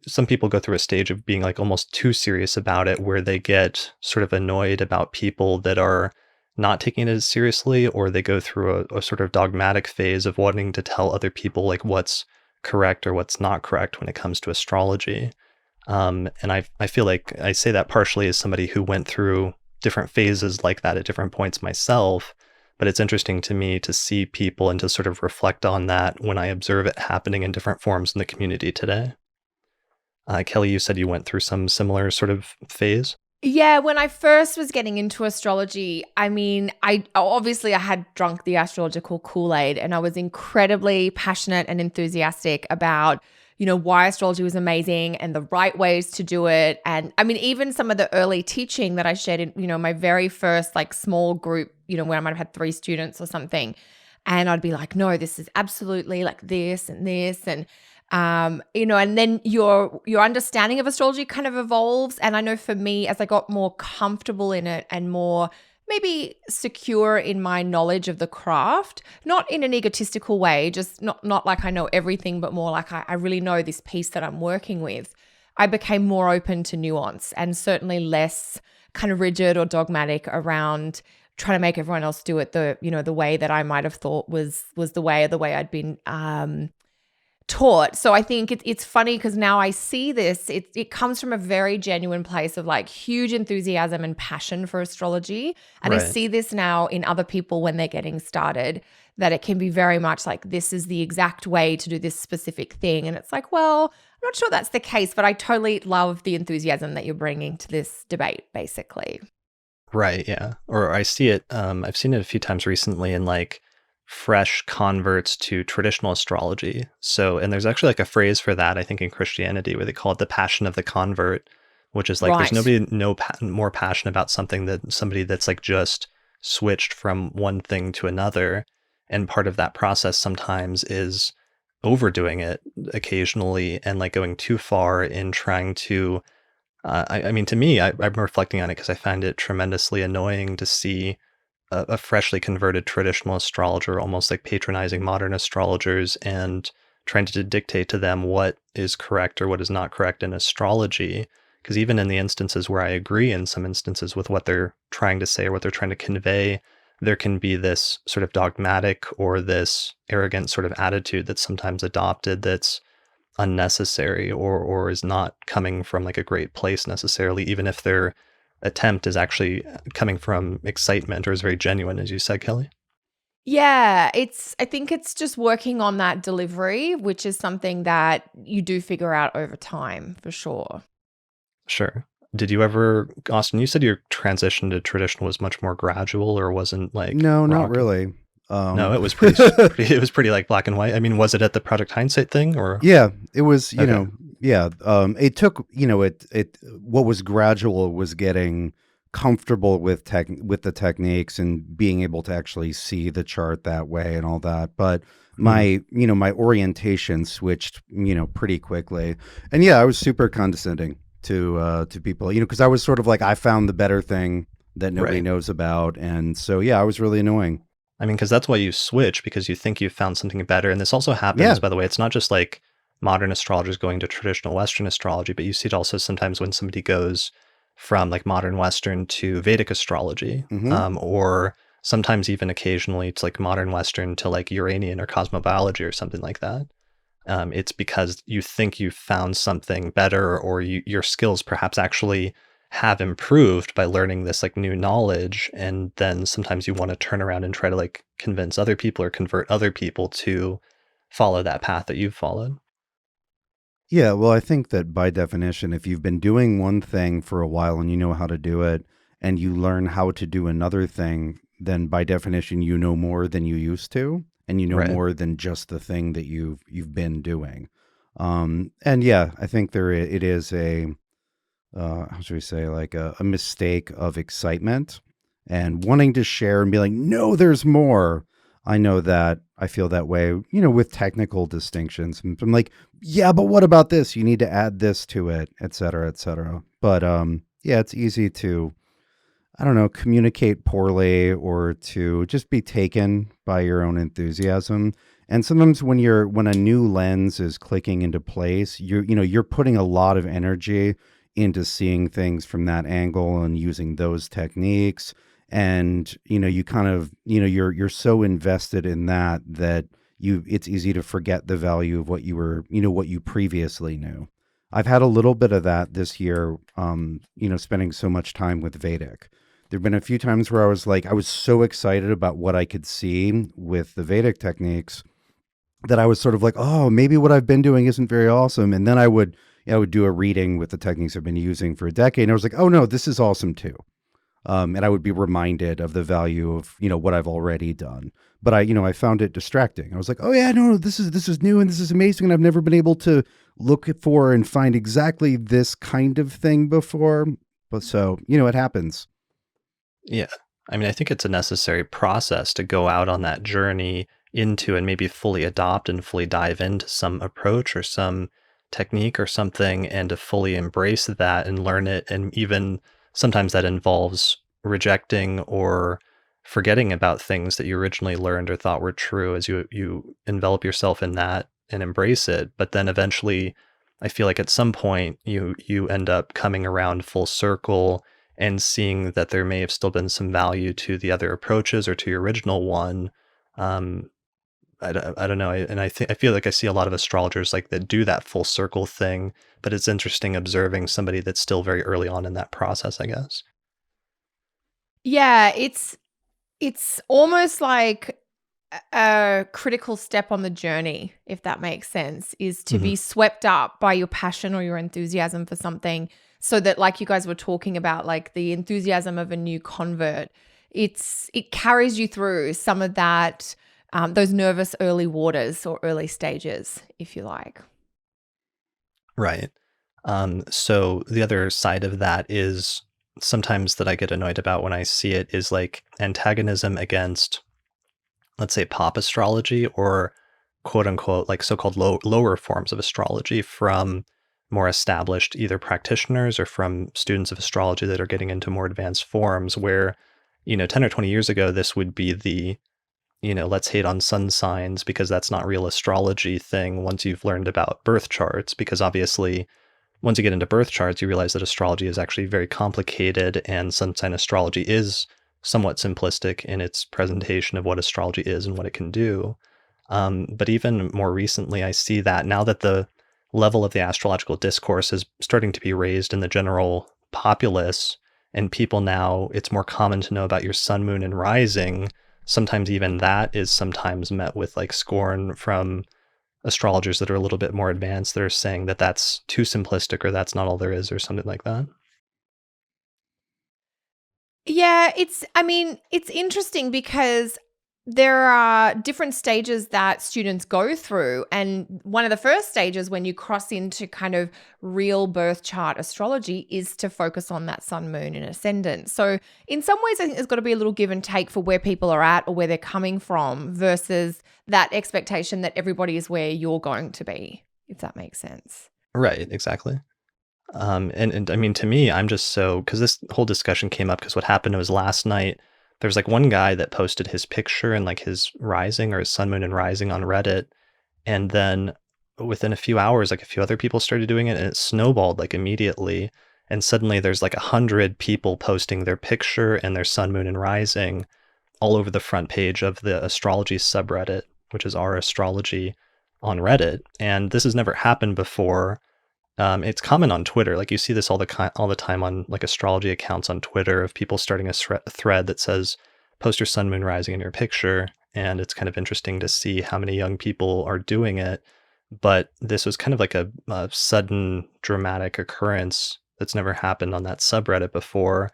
some people go through a stage of being like almost too serious about it, where they get sort of annoyed about people that are not taking it as seriously, or they go through a sort of dogmatic phase of wanting to tell other people like what's correct or what's not correct when it comes to astrology. And I feel like I say that partially as somebody who went through different phases like that at different points myself, but it's interesting to me to see people and to sort of reflect on that when I observe it happening in different forms in the community today. Kelly, you said you went through some similar sort of phase. Yeah, when I first was getting into astrology, I mean, I had drunk the astrological Kool-Aid, and I was incredibly passionate and enthusiastic about, why astrology was amazing and the right ways to do it. And I mean, even some of the early teaching that I shared in, my very first like small group, where I might have had 3 students or something. And I'd be like, no, this is absolutely like this and this. And and then your understanding of astrology kind of evolves. And I know for me, as I got more comfortable in it and more maybe secure in my knowledge of the craft, not in an egotistical way, just not like I know everything, but more like I really know this piece that I'm working with, I became more open to nuance and certainly less kind of rigid or dogmatic around trying to make everyone else do it the way that I might have thought was the way I'd been taught. So I think it's funny because now I see this, it comes from a very genuine place of like huge enthusiasm and passion for astrology. And Right. I see this now in other people when they're getting started, that it can be very much like, this is the exact way to do this specific thing. And it's like, well, I'm not sure that's the case, but I totally love the enthusiasm that you're bringing to this debate, basically. Right, yeah. Or I see it, I've seen it a few times recently in like fresh converts to traditional astrology. So, and there's actually like a phrase for that, I think, in Christianity, where they call it the passion of the convert, which is like there's Right. nobody more passionate about something than somebody that's like just switched from one thing to another. And part of that process sometimes is overdoing it occasionally and like going too far in trying to I mean, to me, I'm reflecting on it because I find it tremendously annoying to see a freshly converted traditional astrologer almost like patronizing modern astrologers and trying to dictate to them what is correct or what is not correct in astrology. Because even in the instances where I agree in some instances with what they're trying to say or what they're trying to convey, there can be this sort of dogmatic or this arrogant sort of attitude that's sometimes adopted that's unnecessary or is not coming from like a great place necessarily, even if their attempt is actually coming from excitement or is very genuine, as you said, Kelly. Yeah, I think it's just working on that delivery, which is something that you do figure out over time, for sure. Sure. Did you ever, Austin, you said your transition to traditional was much more gradual or wasn't like No, not rocky? really. No, it was pretty. It was pretty like black and white. I mean, was it at the Project Hindsight thing or? Yeah, it was. Okay. It took. What was gradual was getting comfortable with the techniques and being able to actually see the chart that way and all that. But my orientation switched, pretty quickly. And yeah, I was super condescending to people, because I was sort of like, I found the better thing that nobody Right. knows about. And so, yeah, I was really annoying. I mean, because that's why you switch, because you think you've found something better. And this also happens, Yeah. by the way. It's not just like modern astrologers going to traditional Western astrology, but you see it also sometimes when somebody goes from like modern Western to Vedic astrology, Hmm. or sometimes even occasionally to like modern Western to like Uranian or cosmobiology or something like that. It's because you think you've found something better, or your skills perhaps actually have improved by learning this like new knowledge, and then sometimes you want to turn around and try to like convince other people or convert other people to follow that path that you've followed. Yeah, well, I think that by definition, if you've been doing one thing for a while and you know how to do it, and you learn how to do another thing, then by definition, you know more than you used to, and you know Right. more than just the thing that you've been doing. And yeah, I think it is a how should we say, like a mistake of excitement and wanting to share and be like, no, there's more. I know that I feel that way, with technical distinctions. And I'm like, yeah, but what about this? You need to add this to it, et cetera, et cetera. But yeah, it's easy to, I don't know, communicate poorly or to just be taken by your own enthusiasm. And sometimes when a new lens is clicking into place, you're putting a lot of energy into seeing things from that angle and using those techniques. And you kind of, you're so invested in that it's easy to forget the value of what you previously knew. I've had a little bit of that this year, spending so much time with Vedic. There've been a few times where I was so excited about what I could see with the Vedic techniques that I was sort of like, oh, maybe what I've been doing isn't very awesome. And then I would do a reading with the techniques I've been using for a decade. And I was like, oh no, this is awesome too. And I would be reminded of the value of, what I've already done. But I found it distracting. I was like, oh yeah, no, this is new and this is amazing. And I've never been able to look for and find exactly this kind of thing before. But so, it happens. Yeah. I mean, I think it's a necessary process to go out on that journey into and maybe fully adopt and fully dive into some approach or some technique or something, and to fully embrace that and learn it. And even sometimes that involves rejecting or forgetting about things that you originally learned or thought were true as you envelop yourself in that and embrace it. But then eventually, I feel like at some point you end up coming around full circle and seeing that there may have still been some value to the other approaches or to your original one. Um, I don't know. I feel like I see a lot of astrologers like that do that full circle thing, but it's interesting observing somebody that's still very early on in that process, I guess. Yeah, it's almost like a critical step on the journey, if that makes sense, is to Hmm. be swept up by your passion or your enthusiasm for something, so that, like you guys were talking about, like the enthusiasm of a new convert, it carries you through some of that, those nervous early waters or early stages, if you like. Right. So the other side of that is sometimes that I get annoyed about when I see it is like antagonism against, let's say, pop astrology or quote unquote like so-called lower forms of astrology from more established either practitioners or from students of astrology that are getting into more advanced forms where 10 or 20 years ago this would be the let's hate on sun signs because that's not real astrology thing once you've learned about birth charts, because obviously once you get into birth charts, you realize that astrology is actually very complicated, and sun sign astrology is somewhat simplistic in its presentation of what astrology is and what it can do. But even more recently, I see that now that the level of the astrological discourse is starting to be raised in the general populace, and people now, it's more common to know about your sun, moon, and rising. Sometimes even that is sometimes met with like scorn from astrologers that are a little bit more advanced that are saying that that's too simplistic or that's not all there is or something like that. Yeah, I mean, it's interesting because There are different stages that students go through. And one of the first stages when you cross into kind of real birth chart astrology is to focus on that sun, moon, and ascendant. So in some ways, I think there's got to be a little give and take for where people are at or where they're coming from versus that expectation that everybody is where you're going to be, if that makes sense. Right, exactly. And I mean, to me, I'm just so, because this whole discussion came up because what happened was last night, there's like one guy that posted his picture and like his rising or his sun, moon, and rising on Reddit. And then within a few hours, like a few other people started doing it and it snowballed like immediately. And suddenly there's like 100 people posting their picture and their sun, moon, and rising all over the front page of the astrology subreddit, which is our astrology on Reddit. And this has never happened before. It's common on Twitter. Like you see this all the time on like astrology accounts on Twitter of people starting a thread that says, post your sun, moon, rising in your picture. And it's kind of interesting to see how many young people are doing it. But this was kind of like a sudden dramatic occurrence that's never happened on that subreddit before.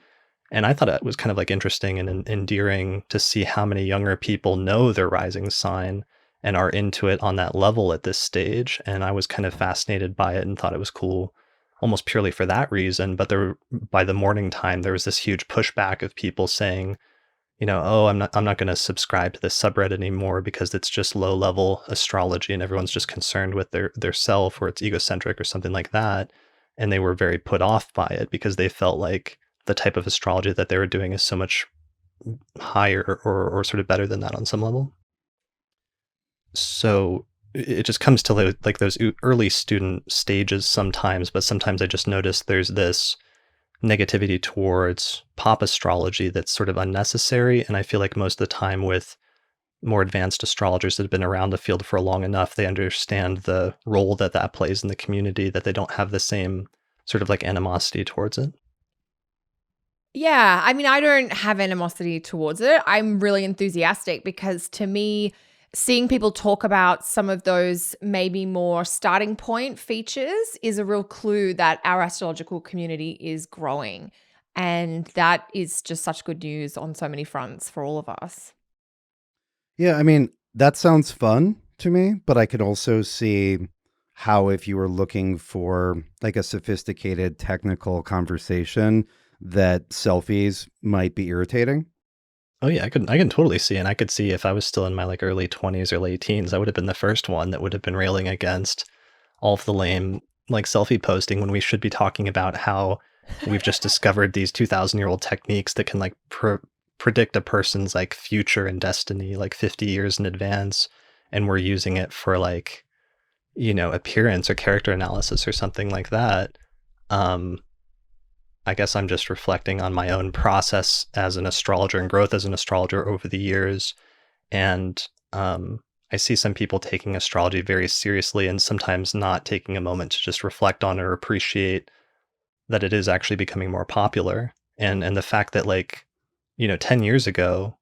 And I thought it was kind of like interesting and endearing to see how many younger people know their rising sign and are into it on that level at this stage. And I was kind of fascinated by it and thought it was cool almost purely for that reason. But by the morning time, there was this huge pushback of people saying, oh, I'm not going to subscribe to this subreddit anymore because it's just low level astrology and everyone's just concerned with their self or it's egocentric or something like that. And they were very put off by it because they felt like the type of astrology that they were doing is so much higher or sort of better than that on some level. So it just comes to like those early student stages sometimes, but sometimes I just notice there's this negativity towards pop astrology that's sort of unnecessary. And I feel like most of the time with more advanced astrologers that have been around the field for long enough, they understand the role that plays in the community, that they don't have the same sort of like animosity towards it. Yeah, I mean, I don't have animosity towards it. I'm really enthusiastic because to me, seeing people talk about some of those maybe more starting point features is a real clue that our astrological community is growing. And that is just such good news on so many fronts for all of us. Yeah, I mean, that sounds fun to me, but I could also see how if you were looking for like a sophisticated technical conversation, that selfies might be irritating. Oh yeah, I can totally see, and I could see if I was still in my like early 20s or late teens, I would have been the first one that would have been railing against all of the lame like selfie posting when we should be talking about how we've just discovered these 2,000-year-old techniques that can like predict a person's like future and destiny like 50 years in advance, and we're using it for like appearance or character analysis or something like that. I guess I'm just reflecting on my own process as an astrologer and growth as an astrologer over the years. And I see some people taking astrology very seriously and sometimes not taking a moment to just reflect on or appreciate that it is actually becoming more popular. And the fact that 10 years ago,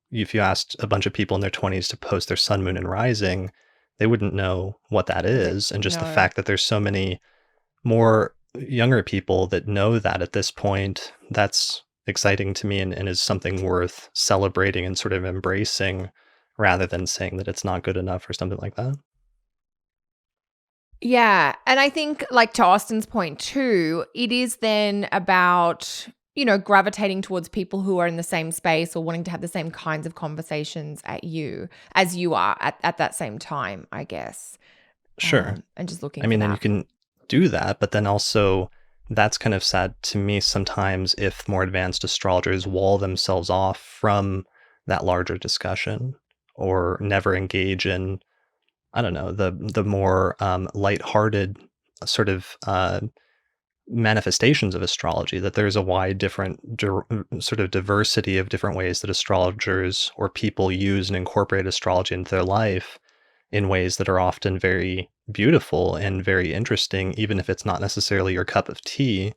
if you asked a bunch of people in their 20s to post their sun, moon, and rising, they wouldn't know what that is. And just the fact that there's so many more younger people that know that at this point, that's exciting to me and is something worth celebrating and sort of embracing rather than saying that it's not good enough or something like that. Yeah. And I think, like to Austin's point too, it is then about, gravitating towards people who are in the same space or wanting to have the same kinds of conversations as you are at that same time, I guess. Sure. And just looking I mean, for and that. you can do that, but then also that's kind of sad to me sometimes if more advanced astrologers wall themselves off from that larger discussion or never engage in, I don't know, the more lighthearted sort of manifestations of astrology, that there's a wide different sort of diversity of different ways that astrologers or people use and incorporate astrology into their life in ways that are often very beautiful and very interesting, even if it's not necessarily your cup of tea.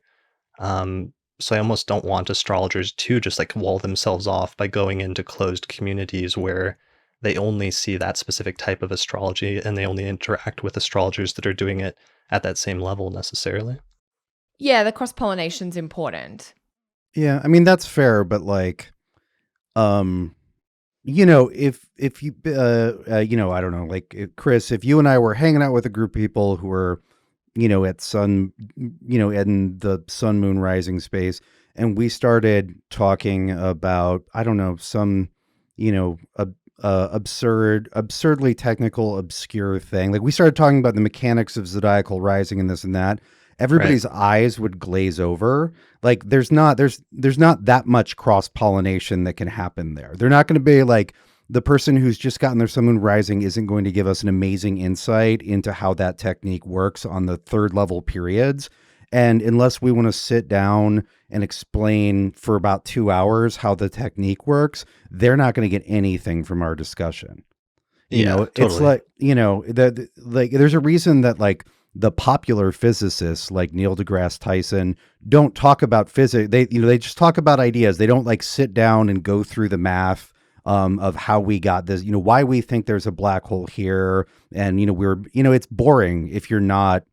So I almost don't want astrologers to just like wall themselves off by going into closed communities where they only see that specific type of astrology and they only interact with astrologers that are doing it at that same level necessarily. Yeah, the cross-pollination's important. Yeah, I mean that's fair, but like if you, I don't know, like Chris, if you and I were hanging out with a group of people who were, at in the sun moon rising space, and we started talking about, I don't know, some, absurdly technical, obscure thing. Like we started talking about the mechanics of zodiacal rising and this and that. Everybody's eyes would glaze over. Like there's not that much cross pollination that can happen there. They're not going to be like, the person who's just gotten their sun moon rising isn't going to give us an amazing insight into how that technique works on the third level periods. And unless we want to sit down and explain for about 2 hours how the technique works, they're not going to get anything from our discussion. Totally. It's like, there's a reason that like the popular physicists like Neil deGrasse Tyson don't talk about physics. They just talk about ideas. They don't like sit down and go through the math of how we got this, why we think there's a black hole here. And, it's boring if you're not,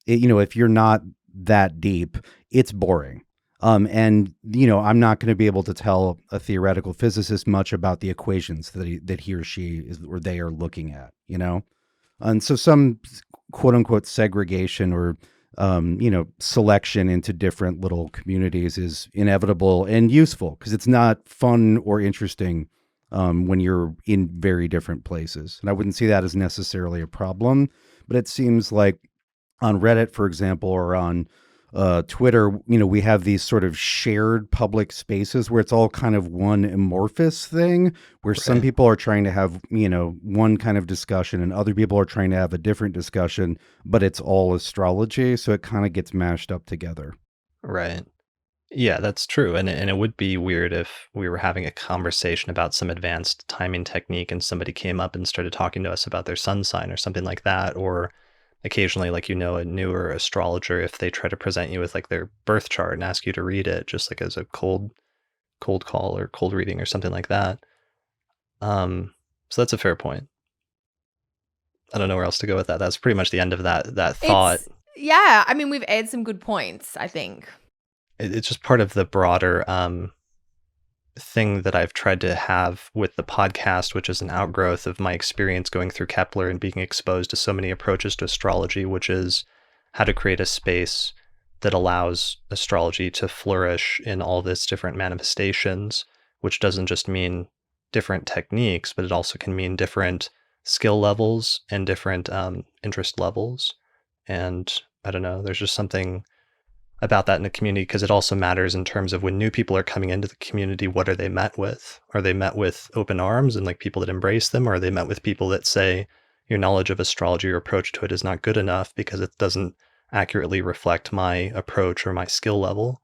if you're not that deep, it's boring. And I'm not going to be able to tell a theoretical physicist much about the equations that he or she is, or they are looking at, And so some quote unquote segregation or, selection into different little communities is inevitable and useful because it's not fun or interesting when you're in very different places. And I wouldn't see that as necessarily a problem, but it seems like on Reddit, for example, or on Twitter, we have these sort of shared public spaces where it's all kind of one amorphous thing where some people are trying to have, one kind of discussion and other people are trying to have a different discussion, but it's all astrology. So it kind of gets mashed up together. Right. Yeah, that's true. And it would be weird if we were having a conversation about some advanced timing technique and somebody came up and started talking to us about their sun sign or something like that. Or occasionally, like, a newer astrologer, if they try to present you with like their birth chart and ask you to read it just like as a cold call or cold reading or something like that. So that's a fair point. I don't know where else to go with that. That's pretty much the end of that thought. Yeah, I mean, we've aired some good points, I think. It's just part of the broader thing that I've tried to have with the podcast, which is an outgrowth of my experience going through Kepler and being exposed to so many approaches to astrology, which is how to create a space that allows astrology to flourish in all this different manifestations, which doesn't just mean different techniques, but it also can mean different skill levels and different interest levels. And I don't know, there's just something about that in the community, because it also matters in terms of when new people are coming into the community, what are they met with? Are they met with open arms and like people that embrace them? Or are they met with people that say your knowledge of astrology or approach to it is not good enough because it doesn't accurately reflect my approach or my skill level?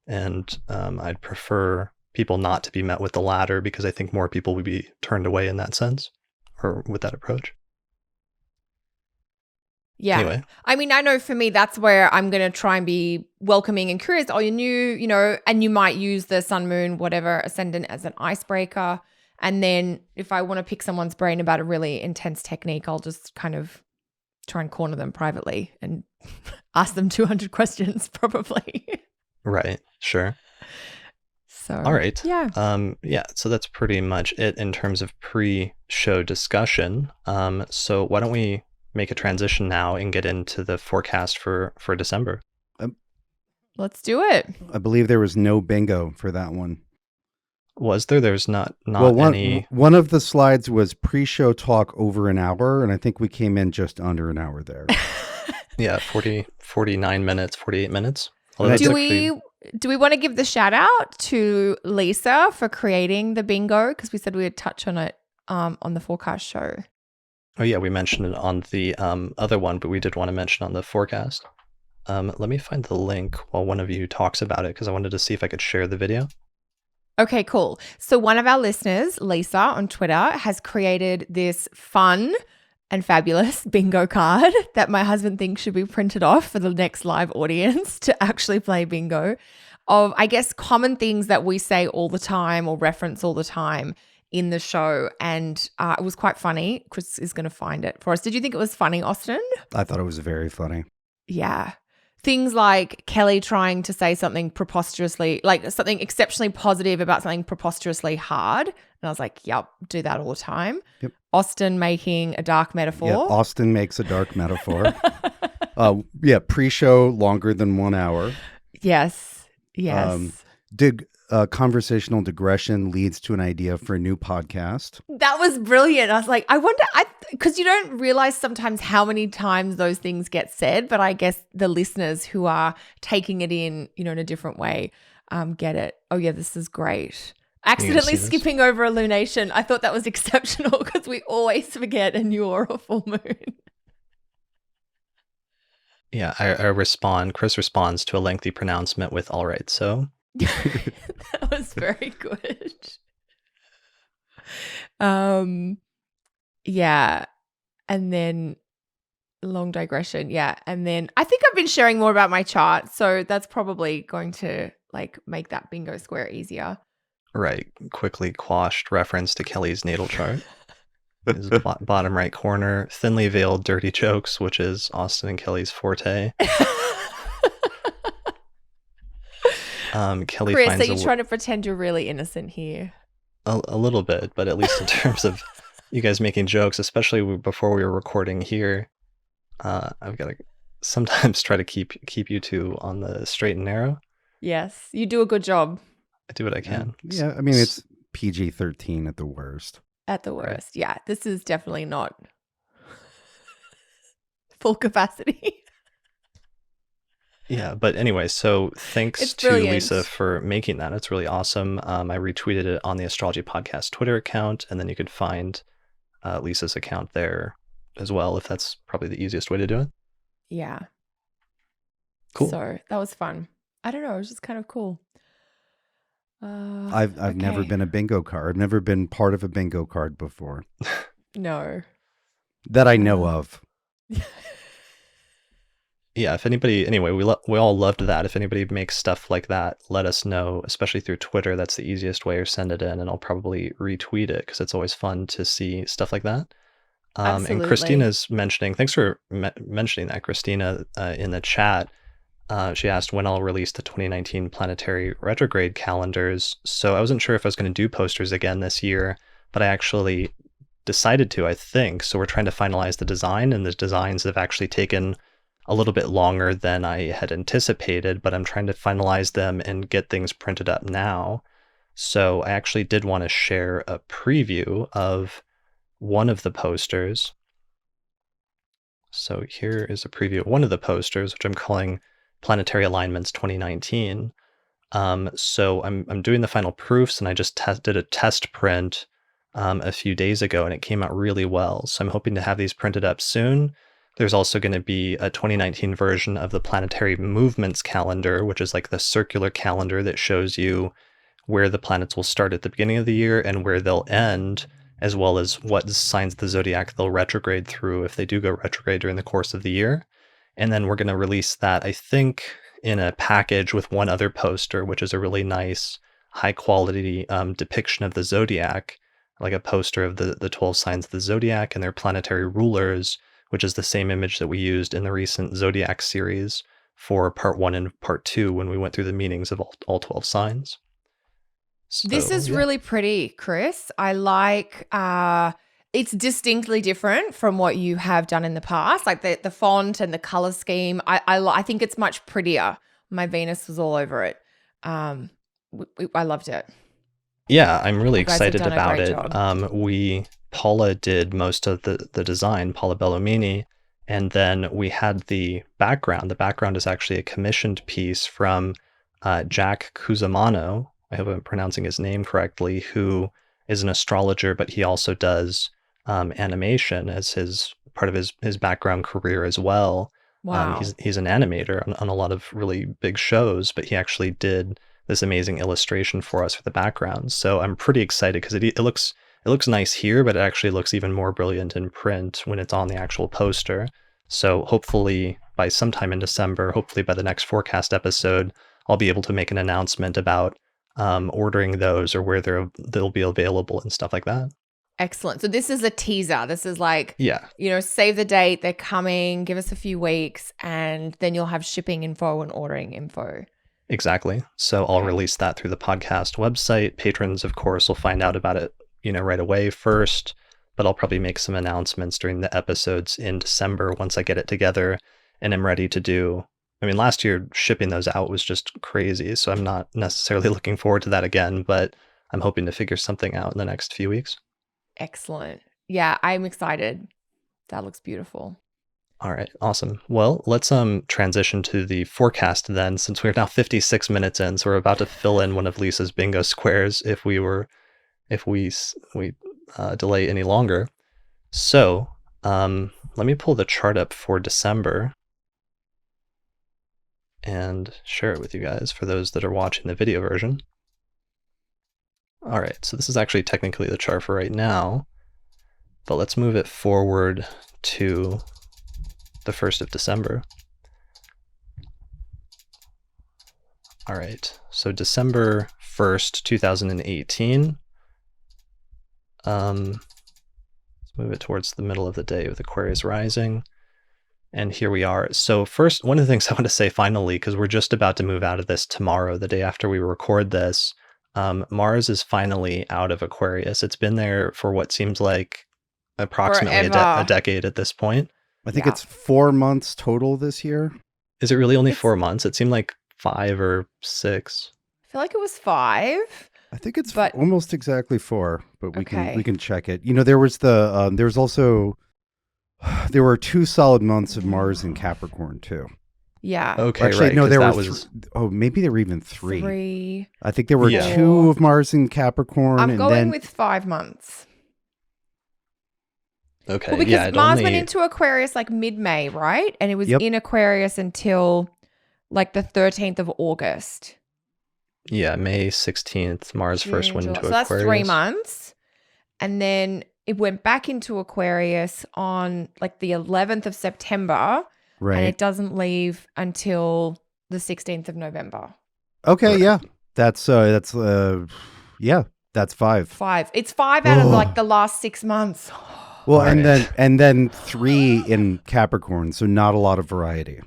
And I'd prefer people not to be met with the latter, because I think more people would be turned away in that sense or with that approach. Yeah. Anyway. I mean, I know for me, that's where I'm going to try and be welcoming and curious. Oh, you're new, and you might use the sun, moon, whatever, ascendant as an icebreaker. And then if I want to pick someone's brain about a really intense technique, I'll just kind of try and corner them privately and ask them 200 questions probably. Right. Sure. So, all right. Yeah. So that's pretty much it in terms of pre-show discussion. So why don't we make a transition now and get into the forecast for December? Let's do it. I believe there was no bingo for that one. Was there? There's not any. One of the slides was pre-show talk over an hour, and I think we came in just under an hour there. Yeah, 49 minutes, 48 minutes. Do we want to give the shout out to Lisa for creating the bingo? Because we said we would touch on it on the forecast show. Oh yeah, we mentioned it on the other one, but we did want to mention on the forecast. Let me find the link while one of you talks about it, because I wanted to see if I could share the video. Okay, cool. So one of our listeners, Lisa on Twitter, has created this fun and fabulous bingo card that my husband thinks should be printed off for the next live audience to actually play bingo of, I guess, common things that we say all the time or reference all the time in the show. And it was quite funny. Chris is going to find it for us. Did you think it was funny, Austin? I thought it was very funny. Yeah. things like Kelly trying to say something preposterously, like something exceptionally positive about something preposterously hard. And I was like, yep, do that all the time. Yep. Austin making a dark metaphor. Yeah, Austin makes a dark metaphor. Pre-show longer than 1 hour. Yes. Conversational digression leads to an idea for a new podcast. That was brilliant. I was like, I wonder, because you don't realize sometimes how many times those things get said, but I guess the listeners who are taking it in, in a different way, get it. Oh yeah, this is great. Accidentally skipping over a lunation. I thought that was exceptional because we always forget a new or a full moon. Yeah, Chris responds to a lengthy pronouncement with "all right, so." That was very good. Yeah. And then long digression. Yeah. And then I think I've been sharing more about my chart. So that's probably going to make that bingo square easier. Right. Quickly quashed reference to Kelly's natal chart. His bottom right corner, thinly veiled dirty jokes, which is Austin and Kelly's forte. Kelly Chris, finds are you trying to pretend you're really innocent here? A little bit, but at least in terms of you guys making jokes, especially before we were recording here, I've got to sometimes try to keep you two on the straight and narrow. Yes, you do a good job. I do what I can. Yeah, I mean, it's PG-13 at the worst. At the worst, yeah. This is definitely not full capacity. Yeah, but anyway, so thanks to Lisa for making that. It's really awesome. I retweeted it on the Astrology Podcast Twitter account, and then you could find Lisa's account there as well, if that's probably the easiest way to do it. Yeah. Cool. So that was fun. I don't know. It was just kind of cool. I've never been a bingo card. I've never been part of a bingo card before. No. That I know of. Yeah, if anybody, anyway, we all loved that. If anybody makes stuff like that, let us know, especially through Twitter. That's the easiest way, or send it in, and I'll probably retweet it because it's always fun to see stuff like that. And Christina's mentioning, thanks for mentioning that, Christina, in the chat. She asked when I'll release the 2019 planetary retrograde calendars. So I wasn't sure if I was going to do posters again this year, but I actually decided to, I think. So we're trying to finalize the design, and the designs have actually taken a little bit longer than I had anticipated, but I'm trying to finalize them and get things printed up now. So I actually did want to share a preview of one of the posters. So here is a preview of one of the posters, which I'm calling Planetary Alignments 2019. So I'm doing the final proofs, and I just did a test print a few days ago, and it came out really well. So I'm hoping to have these printed up soon. There's also going to be a 2019 version of the Planetary Movements calendar, which is like the circular calendar that shows you where the planets will start at the beginning of the year and where they'll end, as well as what signs of the zodiac they'll retrograde through if they do go retrograde during the course of the year. And then we're going to release that, I think, in a package with one other poster, which is a really nice, high-quality depiction of the zodiac, like a poster of the 12 signs of the zodiac and their planetary rulers, which is the same image that we used in the recent Zodiac series for part 1 and part 2 when we went through the meanings of all 12 signs. So, this is really pretty, Chris. I like it's distinctly different from what you have done in the past, like the font and the color scheme. I think it's much prettier. My Venus was all over it. I loved it. Yeah, I'm really excited about it. Paula did most of the design, Paula Bellomini, and then we had the background. The background is actually a commissioned piece from Jack Cusimano, I hope I'm pronouncing his name correctly, who is an astrologer, but he also does animation as part of his background career as well. Wow. He's an animator on a lot of really big shows, but he actually did this amazing illustration for us for the background. So I'm pretty excited because it looks nice here, but it actually looks even more brilliant in print when it's on the actual poster. So hopefully by sometime in December, hopefully by the next forecast episode, I'll be able to make an announcement about ordering those or where they'll be available and stuff like that. Excellent. So this is a teaser. This is like, Yeah, save the date. They're coming. Give us a few weeks, and then you'll have shipping info and ordering info. exactly. So I'll release that through the podcast website. Patrons, of course, will find out about it, right away first, but I'll probably make some announcements during the episodes in December once I get it together and I'm ready to do. I mean, last year shipping those out was just crazy, so I'm not necessarily looking forward to that again, but I'm hoping to figure something out in the next few weeks. Excellent. Yeah, I'm excited. That looks beautiful. All right, awesome. Well, let's transition to the forecast then, since we're now 56 minutes in, so we're about to fill in one of Lisa's bingo squares if we delay any longer. So, let me pull the chart up for December and share it with you guys for those that are watching the video version. All right, so this is actually technically the chart for right now, but let's move it forward to the 1st of December. All right, so December 1st, 2018. Let's move it towards the middle of the day with Aquarius rising. And here we are. So first, one of the things I want to say finally, because we're just about to move out of this tomorrow, the day after we record this, Mars is finally out of Aquarius. It's been there for what seems like approximately a decade at this point. I think it's 4 months total this year. Is it really only 4 months? It seemed like 5 or 6. I feel like it was 5. I think it's almost exactly 4, but we can check it. There were 2 solid months of Mars in Capricorn too. Yeah. Okay. Actually, right, no, there was. Maybe there were even 3. 3. I think there were 2 of Mars in Capricorn. I'm going with 5 months. Okay. Well, because Mars went into Aquarius like mid-May, right? And it was in Aquarius until like the 13th of August. Yeah, May 16th, Mars first went into Aquarius. So that's 3 months. And then it went back into Aquarius on like the 11th of September. Right. And it doesn't leave until the 16th of November. Okay, yeah. That's 5. 5. It's 5 out of like the last 6 months. Well, and then 3 in Capricorn, so not a lot of variety.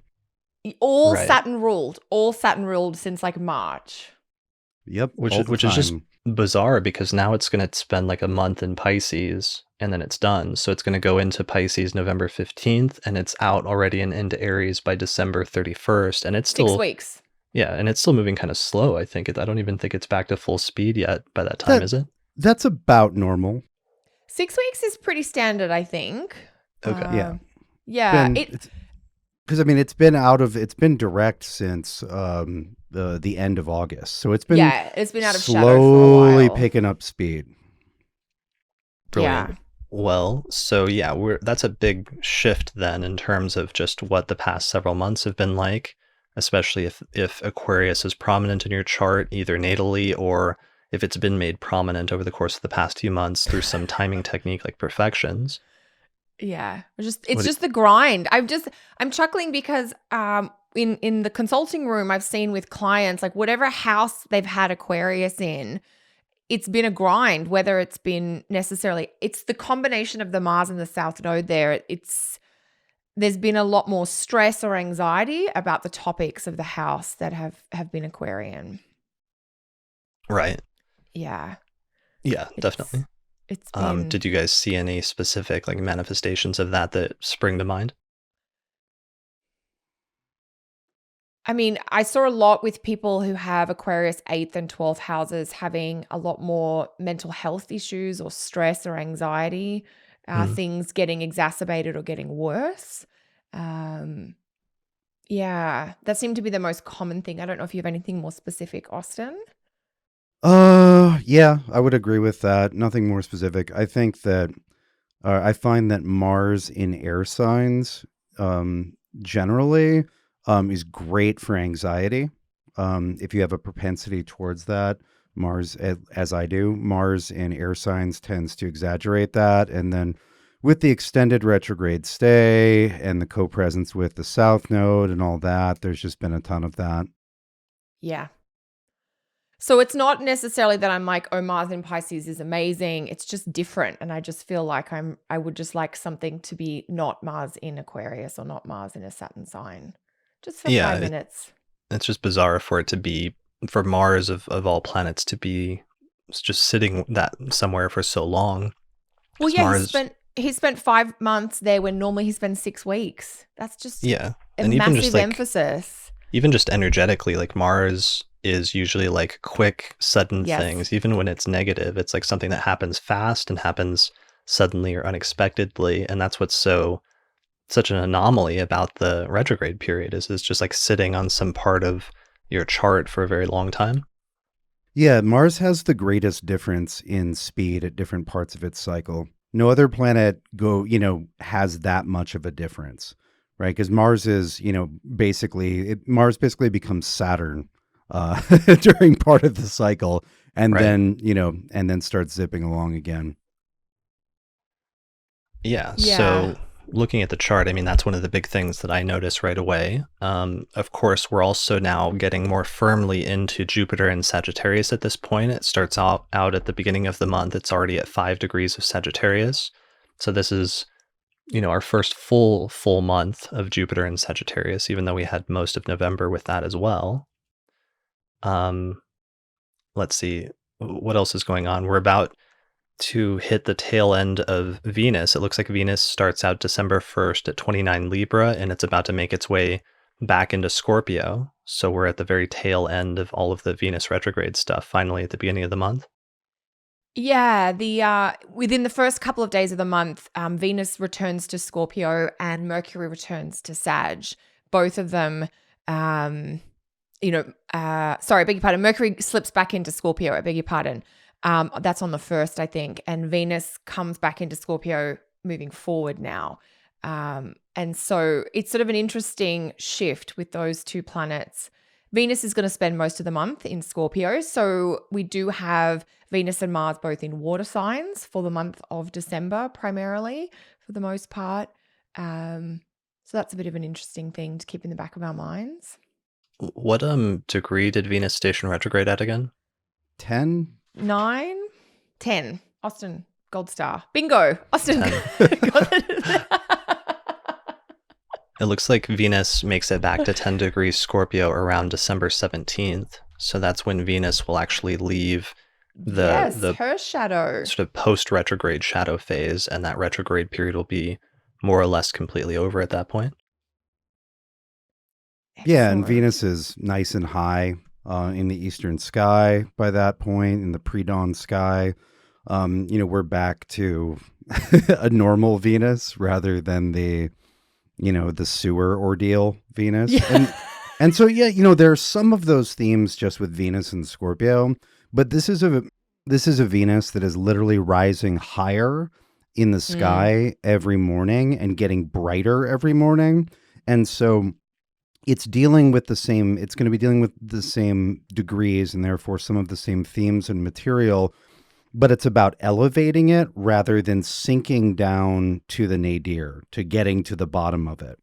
All Saturn ruled since like March. Yep. Which is just bizarre because now it's going to spend like a month in Pisces and then it's done. So it's going to go into Pisces November 15th and it's out already and into Aries by December 31st. And it's still 6 weeks. Yeah. And it's still moving kind of slow. I don't even think it's back to full speed yet by that time, is it? That's about normal. 6 weeks is pretty standard, I think. Okay. Yeah. Because it's been direct since the end of August, so it's been out of shadow slowly picking up speed. Brilliant. Yeah. Well, so that's a big shift then in terms of just what the past several months have been like, especially if Aquarius is prominent in your chart, either natally or if it's been made prominent over the course of the past few months through some timing technique like perfections. Yeah. It's just the grind. I'm chuckling because in the consulting room I've seen with clients, like whatever house they've had Aquarius in, it's been a grind, whether it's been it's the combination of the Mars and the South Node there. There's been a lot more stress or anxiety about the topics of the house that have been Aquarian. Right. Yeah. Yeah, definitely. It's been... Did you guys see any specific like manifestations of that spring to mind? I mean, I saw a lot with people who have Aquarius 8th and 12th houses having a lot more mental health issues or stress or anxiety, things getting exacerbated or getting worse. Yeah, that seemed to be the most common thing. I don't know if you have anything more specific, Austin. Yeah, I would agree with that. Nothing more specific. I think that I find that Mars in air signs generally is great for anxiety. If you have a propensity towards that, Mars, as I do, Mars in air signs tends to exaggerate that. And then with the extended retrograde stay and the co-presence with the South Node and all that, there's just been a ton of that. Yeah. So it's not necessarily that I'm like, oh, Mars in Pisces is amazing. It's just different. And I just feel like I would just like something to be not Mars in Aquarius or not Mars in a Saturn sign. Just for Yeah, 5 minutes. it's just bizarre for it to be, for Mars of all planets to be just sitting that somewhere for so long. Well, 'Cause yeah, Mars, he spent 5 months there when normally he spends 6 weeks. That's just yeah. a And even just massive like, emphasis. even just energetically, like Mars is usually like quick, sudden Yes. things. Even when it's negative, it's like something that happens fast and happens suddenly or unexpectedly. And that's what's such an anomaly about the retrograde period is it's just like sitting on some part of your chart for a very long time. Yeah, Mars has the greatest difference in speed at different parts of its cycle. No other planet has that much of a difference, right? Because Mars is, Mars basically becomes Saturn during part of the cycle, and Right. then starts zipping along again. Yeah. Yeah. So looking at the chart, I mean, that's one of the big things that I notice right away. Of course, we're also now getting more firmly into Jupiter and Sagittarius at this point. It starts out at the beginning of the month. It's already at 5 degrees of Sagittarius. So this is, our first full month of Jupiter and Sagittarius, even though we had most of November with that as well. Let's see, what else is going on? We're about to hit the tail end of Venus. It looks like Venus starts out December 1st at 29 Libra, and it's about to make its way back into Scorpio. So we're at the very tail end of all of the Venus retrograde stuff, finally at the beginning of the month. Yeah, within the first couple of days of the month, Venus returns to Scorpio and Mercury returns to Sag. Both of them, sorry, I beg your pardon. Mercury slips back into Scorpio. I beg your pardon. That's on the 1st, I think, and Venus comes back into Scorpio moving forward now. And so it's sort of an interesting shift with those two planets. Venus is going to spend most of the month in Scorpio. So we do have Venus and Mars both in water signs for the month of December, primarily, for the most part. So that's a bit of an interesting thing to keep in the back of our minds. What degree did Venus station retrograde at again? 10? 9? 10. Austin, gold star. Bingo. Austin. It looks like Venus makes it back to 10 degrees Scorpio around December 17th. So that's when Venus will actually leave the her shadow. sort of post-retrograde shadow phase, and that retrograde period will be more or less completely over at that point. Yeah, and Excellent. Venus is nice and high in the eastern sky by that point, in the pre-dawn sky. We're back to a normal Venus rather than the sewer ordeal Venus. Yeah. And so, there's some of those themes just with Venus and Scorpio, but this is a Venus that is literally rising higher in the sky every morning and getting brighter every morning. And so it's going to be dealing with the same degrees and therefore some of the same themes and material, but it's about elevating it rather than sinking down to the nadir, to getting to the bottom of it.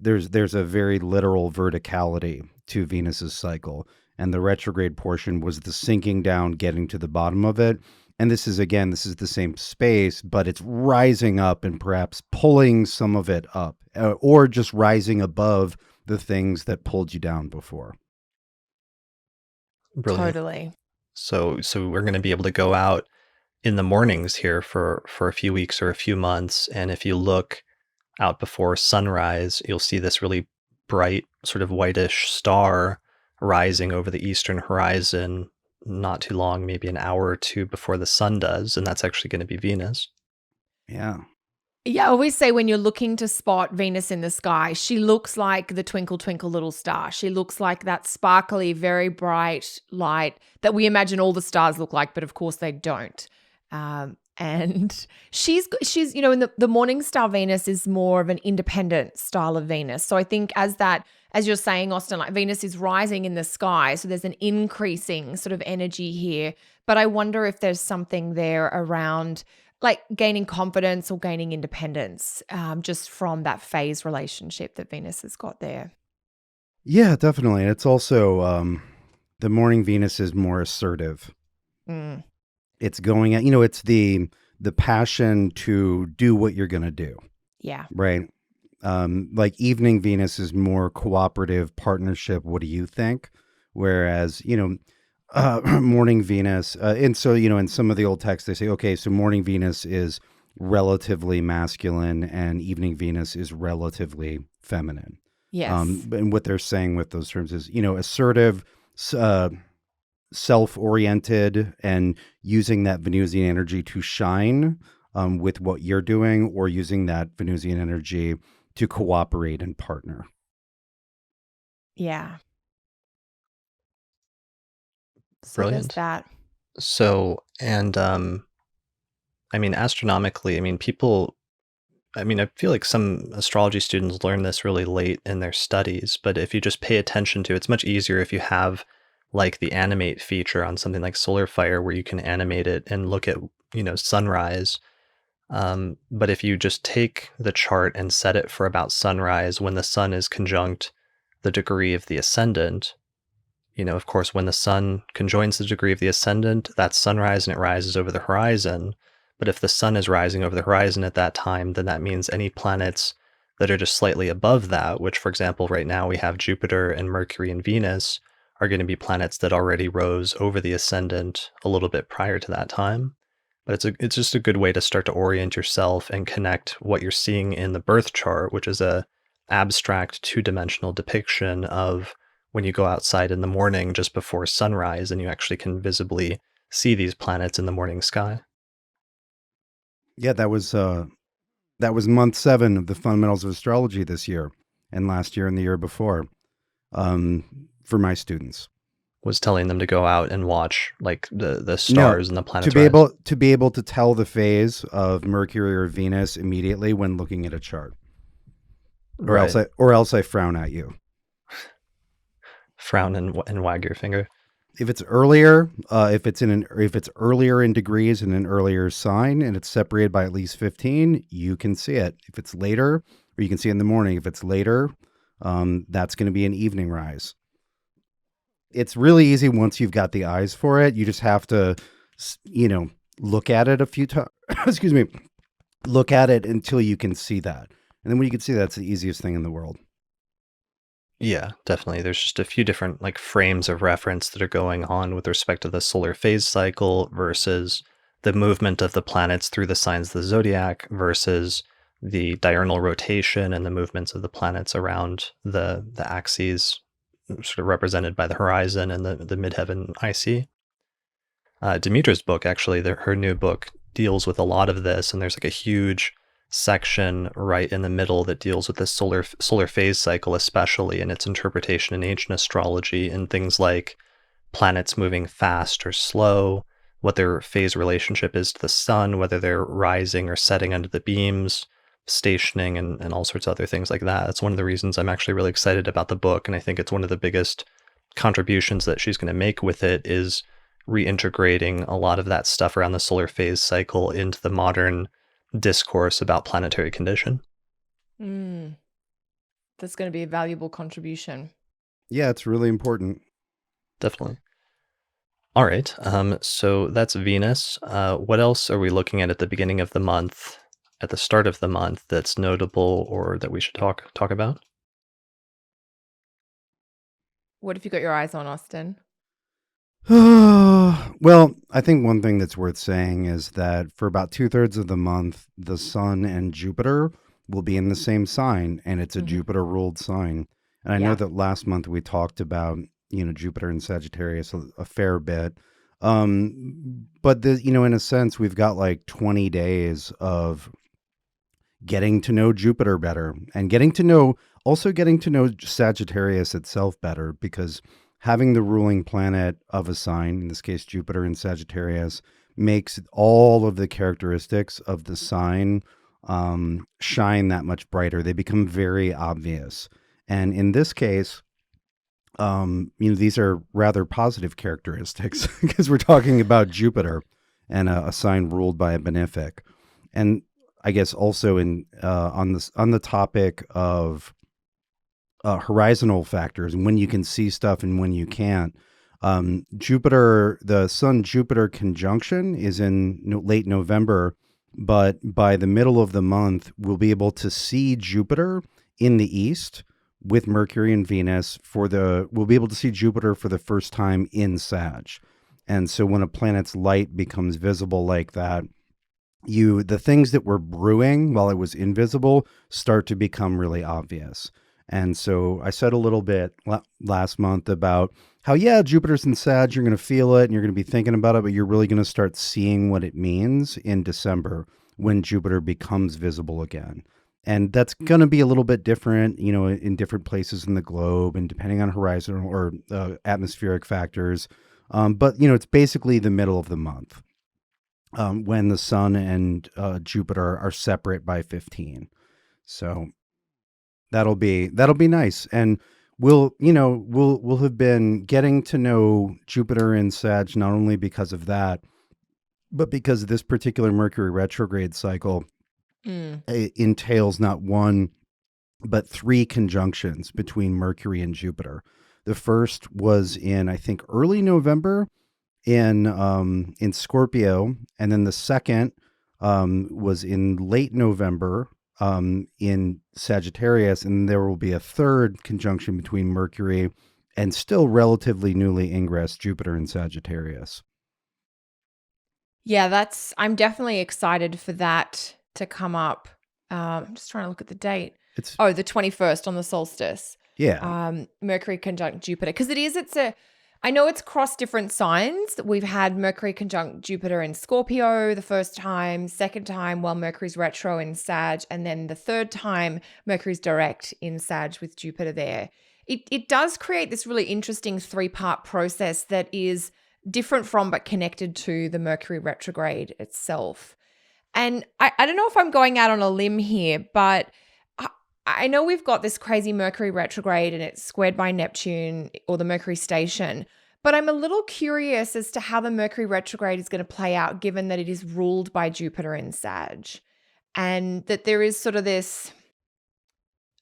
There's a very literal verticality to Venus's cycle, and the retrograde portion was the sinking down, getting to the bottom of it. And this is the same space, but it's rising up and perhaps pulling some of it up, or just rising above the things that pulled you down before. Brilliant. Totally. So we're going to be able to go out in the mornings here for a few weeks or a few months. And if you look out before sunrise, you'll see this really bright sort of whitish star rising over the eastern horizon not too long, maybe an hour or two before the sun does. And that's actually going to be Venus. Yeah. Yeah, I always say when you're looking to spot Venus in the sky, she looks like the twinkle, twinkle little star. She looks like that sparkly, very bright light that we imagine all the stars look like, but of course they don't. And she's in the morning star Venus is more of an independent style of Venus. So I think as you're saying, Austin, like Venus is rising in the sky, so there's an increasing sort of energy here. But I wonder if there's something there around like gaining confidence or gaining independence just from that phase relationship that Venus has got there. Yeah, definitely. And it's also The morning Venus is more assertive. Mm. It's going at, it's the passion to do what you're going to do. Yeah. Right. Like evening Venus is more cooperative partnership. What do you think? Whereas, morning Venus, and so, in some of the old texts, they say, okay, so morning Venus is relatively masculine and evening Venus is relatively feminine. Yes. And what they're saying with those terms is, assertive, self-oriented, and using that Venusian energy to shine with what you're doing, or using that Venusian energy to cooperate and partner. Yeah. So there's Brilliant. that. So, and I mean, astronomically, I mean, I feel like some astrology students learn this really late in their studies, but if you just pay attention to it, it's much easier if you have like the animate feature on something like Solar Fire where you can animate it and look at, sunrise. But if you just take the chart and set it for about sunrise when the sun is conjunct the degree of the ascendant, of course, when the sun conjoins the degree of the ascendant, that's sunrise and it rises over the horizon. But if the sun is rising over the horizon at that time, then that means any planets that are just slightly above that, which, for example, right now we have Jupiter and Mercury and Venus, are going to be planets that already rose over the ascendant a little bit prior to that time. But it's just a good way to start to orient yourself and connect what you're seeing in the birth chart, which is a abstract two-dimensional depiction of when you go outside in the morning just before sunrise and you actually can visibly see these planets in the morning sky. Yeah, that was month 7 of the Fundamentals of Astrology this year, and last year and the year before, for my students. Was telling them to go out and watch like the stars and the planets. To be able to tell the phase of Mercury or Venus immediately when looking at a chart, or else I frown at you. Frown and wag your finger. If it's earlier, if it's earlier in degrees in an earlier sign and it's separated by at least 15, you can see it. If it's later, or you can see it in the morning. If it's later, that's going to be an evening rise. It's really easy once you've got the eyes for it. You just have to, look at it a few times. Excuse me. Look at it until you can see that. And then when you can see that, it's the easiest thing in the world. Yeah, definitely. There's just a few different like frames of reference that are going on with respect to the solar phase cycle versus the movement of the planets through the signs of the zodiac versus the diurnal rotation and the movements of the planets around the axes, sort of represented by the horizon and the midheaven IC. Demetra's book, actually, her new book deals with a lot of this, and there's like a huge section right in the middle that deals with the solar phase cycle, especially in its interpretation in ancient astrology, and things like planets moving fast or slow, what their phase relationship is to the sun, whether they're rising or setting under the beams, stationing, and all sorts of other things like that. That's one of the reasons I'm actually really excited about the book, and I think it's one of the biggest contributions that she's going to make with it is reintegrating a lot of that stuff around the solar phase cycle into the modern discourse about planetary condition. That's going to be a valuable contribution. Yeah, it's really important. Definitely. All right. So that's Venus. What else are we looking at the beginning of the month, at the start of the month, that's notable or that we should talk about? What have you got your eyes on, Austin? Well, I think one thing that's worth saying is that for about 2/3 of the month, the sun and Jupiter will be in the same sign, and it's a Jupiter ruled sign. And I know that last month we talked about, Jupiter and Sagittarius a fair bit. But in a sense, we've got like 20 days of getting to know Jupiter better and getting to know Sagittarius itself better, because having the ruling planet of a sign, in this case Jupiter in Sagittarius, makes all of the characteristics of the sign shine that much brighter. They become very obvious. And in this case, these are rather positive characteristics because we're talking about Jupiter and a sign ruled by a benefic. And I guess also on the topic of horizontal factors and when you can see stuff and when you can't, Jupiter, the Sun-Jupiter conjunction is in late November, but by the middle of the month, we'll be able to see Jupiter in the east with Mercury and Venus we'll be able to see Jupiter for the first time in Sag. And so when a planet's light becomes visible like that, the things that were brewing while it was invisible start to become really obvious. And so I said a little bit last month about how, Jupiter's in Sag, you're going to feel it and you're going to be thinking about it, but you're really going to start seeing what it means in December when Jupiter becomes visible again. And that's going to be a little bit different, in different places in the globe and depending on horizon or atmospheric factors. But, it's basically the middle of the month when the Sun and Jupiter are separate by 15. So that'll be nice. And we'll have been getting to know Jupiter in Sag not only because of that, but because this particular Mercury retrograde cycle entails not one, but 3 conjunctions between Mercury and Jupiter. The first was in, I think, early November in Scorpio, and then the second was in late November in Sagittarius, and there will be a third conjunction between Mercury and still relatively newly ingress Jupiter in Sagittarius. Yeah, I'm definitely excited for that to come up. I'm just trying to look at the date. The 21st on the solstice. Yeah. Mercury conjunct Jupiter. Because I know it's crossed different signs. We've had Mercury conjunct Jupiter in Scorpio the first time, second time while Mercury's retro in Sag, and then the third time Mercury's direct in Sag with Jupiter there. It does create this really interesting 3-part process that is different from but connected to the Mercury retrograde itself. And I don't know if I'm going out on a limb here, but I know we've got this crazy Mercury retrograde and it's squared by Neptune or the Mercury station, but I'm a little curious as to how the Mercury retrograde is going to play out given that it is ruled by Jupiter in Sag and that there is sort of this,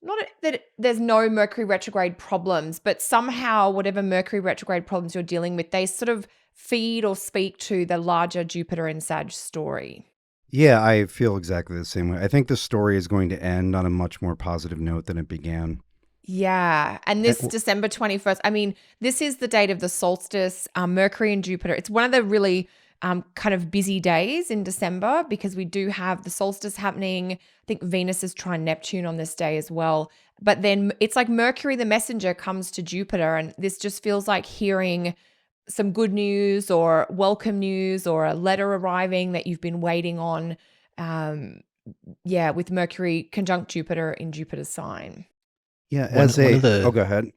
not that there's no Mercury retrograde problems, but somehow whatever Mercury retrograde problems you're dealing with, they sort of feed or speak to the larger Jupiter in Sag story. Yeah, I feel exactly the same way. I think the story is going to end on a much more positive note than it began. Yeah. And this December 21st, I mean, this is the date of the solstice, Mercury and Jupiter. It's one of the really kind of busy days in December because we do have the solstice happening. I think Venus is trine Neptune on this day as well. But then it's like Mercury, the messenger, comes to Jupiter. And this just feels like hearing some good news or welcome news or a letter arriving that you've been waiting on. With Mercury conjunct Jupiter in Jupiter's sign. Yeah, go ahead.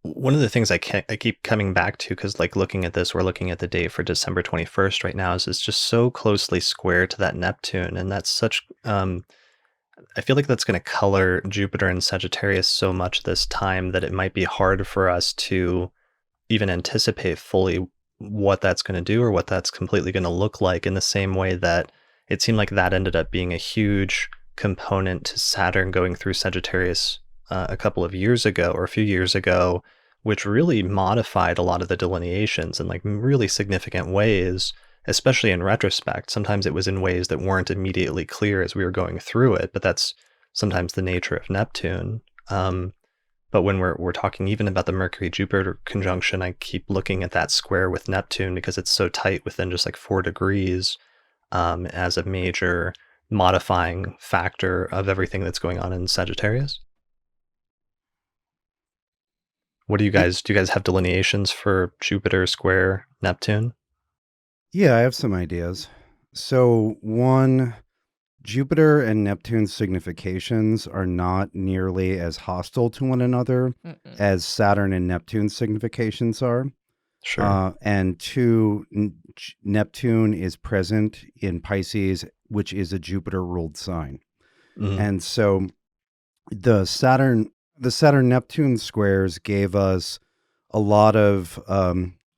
One of the things I keep coming back to, because like looking at this, we're looking at the date for December 21st right now, is it's just so closely square to that Neptune. And that's such, I feel like that's going to color Jupiter and Sagittarius so much this time that it might be hard for us to even anticipate fully what that's going to do or what that's completely going to look like, in the same way that it seemed like that ended up being a huge component to Saturn going through Sagittarius a couple of years ago or a few years ago, which really modified a lot of the delineations in like really significant ways, especially in retrospect. Sometimes it was in ways that weren't immediately clear as we were going through it, but that's sometimes the nature of Neptune. But when we're talking even about the Mercury-Jupiter conjunction, I keep looking at that square with Neptune because it's so tight within just like 4 degrees as a major modifying factor of everything that's going on in Sagittarius. Do you guys have delineations for Jupiter square Neptune? Yeah, I have some ideas. So one, Jupiter and Neptune's significations are not nearly as hostile to one another as Saturn and Neptune's significations are. Sure. And two, Neptune is present in Pisces, which is a Jupiter-ruled sign. Mm-hmm. And so the Saturn-Neptune squares gave us a lot of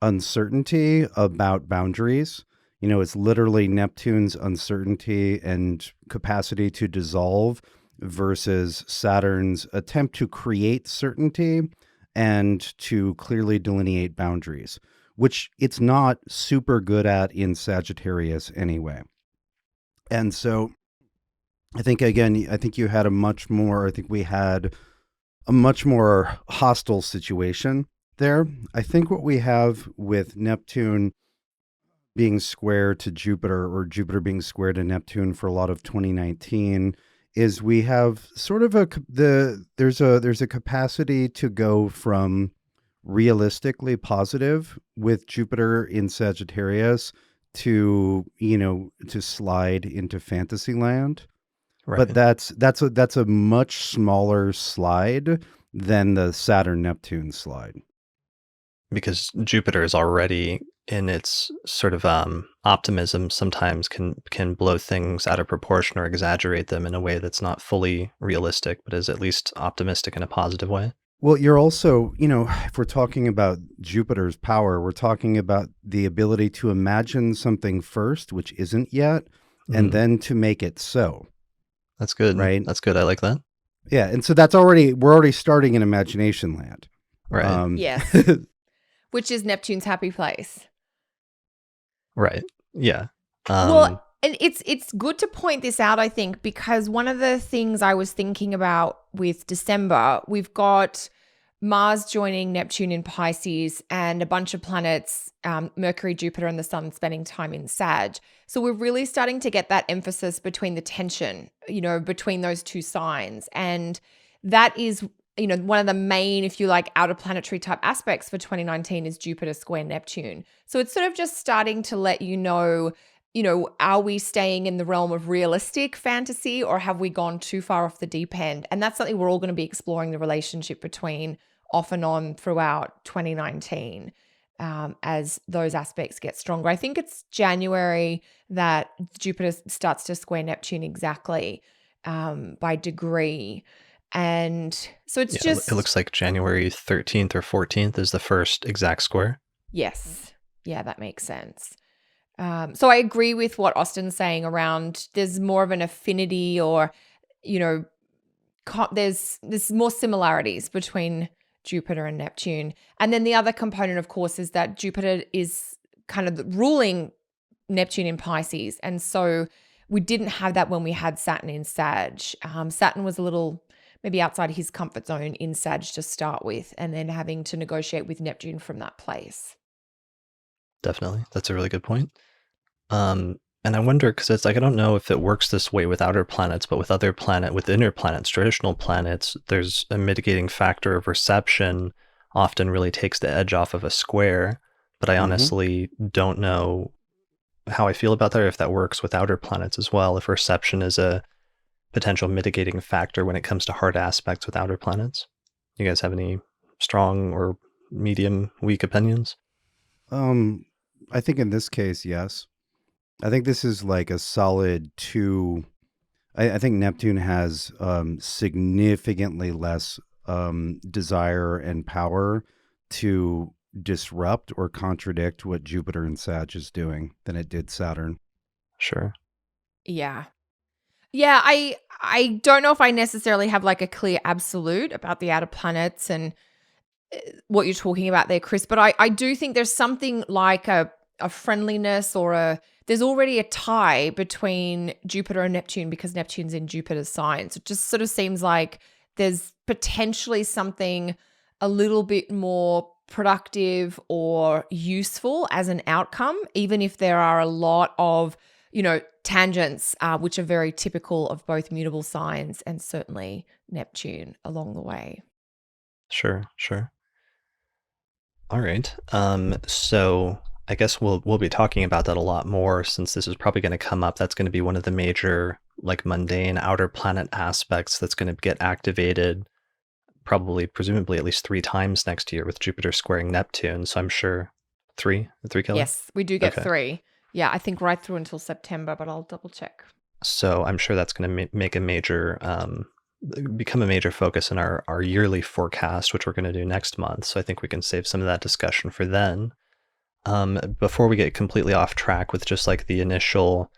uncertainty about boundaries. You know, it's literally Neptune's uncertainty and capacity to dissolve versus Saturn's attempt to create certainty and to clearly delineate boundaries. which it's not super good at in Sagittarius anyway. And so I think, again, I think we had a much more hostile situation there. I think what we have with Neptune being square to Jupiter, or Jupiter being square to Neptune for a lot of 2019, is we have sort of there's a capacity to go from realistically positive with Jupiter in Sagittarius to slide into fantasy land. Right. But that's a much smaller slide than the Saturn-Neptune slide. Because Jupiter is already in its sort of optimism, sometimes can blow things out of proportion or exaggerate them in a way that's not fully realistic, but is at least optimistic in a positive way. Well, you're also, if we're talking about Jupiter's power, we're talking about the ability to imagine something first, which isn't yet, and then to make it so. That's good. Right? That's good. I like that. Yeah, and so we're already starting in imagination land. Right. Yes. Which is Neptune's happy place. Right. Yeah. Well, and it's good to point this out, I think, because one of the things I was thinking about with December, we've got Mars joining Neptune in Pisces and a bunch of planets, Mercury, Jupiter, and the Sun spending time in Sag. So we're really starting to get that emphasis between the tension, between those two signs. And that is, one of the main, if you like, outer planetary type aspects for 2019 is Jupiter square Neptune. So it's sort of just starting to let you know, are we staying in the realm of realistic fantasy, or have we gone too far off the deep end? And that's something we're all going to be exploring, the relationship between off and on throughout 2019 as those aspects get stronger. I think it's January that Jupiter starts to square Neptune exactly by degree. And so it's just... It looks like January 13th or 14th is the first exact square. Yes. Yeah, that makes sense. So I agree with what Austin's saying around there's more of an affinity, or, there's more similarities between Jupiter and Neptune. And then the other component, of course, is that Jupiter is kind of ruling Neptune in Pisces. And so we didn't have that when we had Saturn in Sag. Saturn was a little maybe outside his comfort zone in Sag to start with, and then having to negotiate with Neptune from that place. Definitely. That's a really good point. And I wonder, because it's like, I don't know if it works this way with outer planets, but with with inner planets, traditional planets, there's a mitigating factor of reception often really takes the edge off of a square. But I honestly don't know how I feel about that, or if that works with outer planets as well, if reception is a potential mitigating factor when it comes to hard aspects with outer planets. You guys have any strong or medium weak opinions? I think in this case, yes. I think this is like a solid 2. I think Neptune has significantly less desire and power to disrupt or contradict what Jupiter and Sag is doing than it did Saturn. Sure. Yeah. Yeah, I don't know if I necessarily have like a clear absolute about the outer planets and what you're talking about there, Chris, but I do think there's something like a friendliness, or there's already a tie between Jupiter and Neptune because Neptune's in Jupiter's sign. So it just sort of seems like there's potentially something a little bit more productive or useful as an outcome, even if there are a lot of, tangents, which are very typical of both mutable signs and certainly Neptune along the way. Sure. All right. So I guess we'll be talking about that a lot more, since this is probably going to come up. That's going to be one of the major, like, mundane outer planet aspects that's going to get activated presumably at least 3 times next year with Jupiter squaring Neptune. So I'm sure 3, Kelly? Yes, we do get Okay. 3. Yeah, I think right through until September, but I'll double check. So I'm sure that's going to make a major, become a major focus in our yearly forecast, which we're going to do next month. So I think we can save some of that discussion for then. Before we get completely off track with just like the initial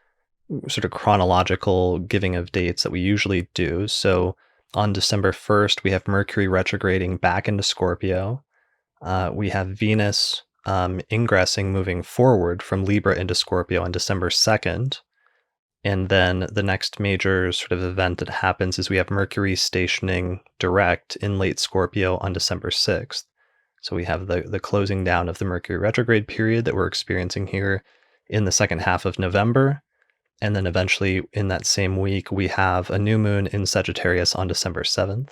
sort of chronological giving of dates that we usually do. So on December 1st, we have Mercury retrograding back into Scorpio. We have Venus ingressing, moving forward from Libra into Scorpio on December 2nd. And then the next major sort of event that happens is we have Mercury stationing direct in late Scorpio on December 6th. So we have the closing down of the Mercury retrograde period that we're experiencing here in the second half of November. And then eventually in that same week, we have a new moon in Sagittarius on December 7th.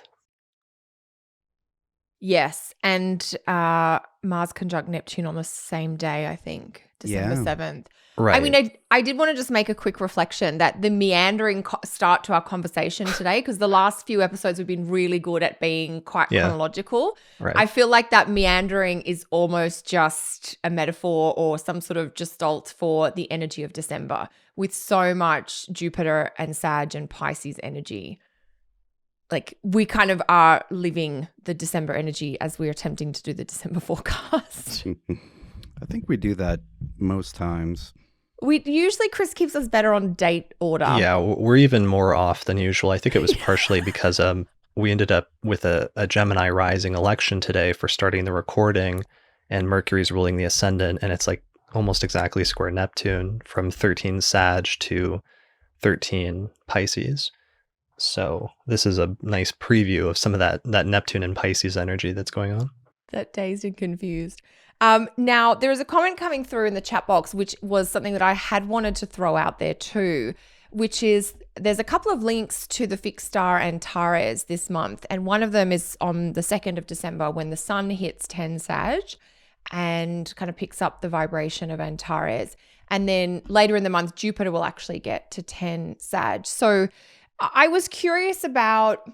Yes. And Mars conjunct Neptune on the same day, I think, December 7th. Right. I mean, I did want to just make a quick reflection that the meandering start to our conversation today, because the last few episodes we've been really good at being quite chronological. Right. I feel like that meandering is almost just a metaphor or some sort of gestalt for the energy of December, with so much Jupiter and Sag and Pisces energy. Like, we kind of are living the December energy as we're attempting to do the December forecast. I think we do that most times. We usually, Chris keeps us better on date order. Yeah, we're even more off than usual. I think it was partially because we ended up with a Gemini rising election today for starting the recording, and Mercury's ruling the ascendant, and it's like almost exactly square Neptune from 13 Sag to 13 Pisces. So this is a nice preview of some of that Neptune and Pisces energy that's going on. That dazed and confused. Now, there is a comment coming through in the chat box, which was something that I had wanted to throw out there too, which is there's a couple of links to the fixed star Antares this month. And one of them is on the 2nd of December when the sun hits 10 Sag and kind of picks up the vibration of Antares. And then later in the month, Jupiter will actually get to 10 Sag. So I was curious about,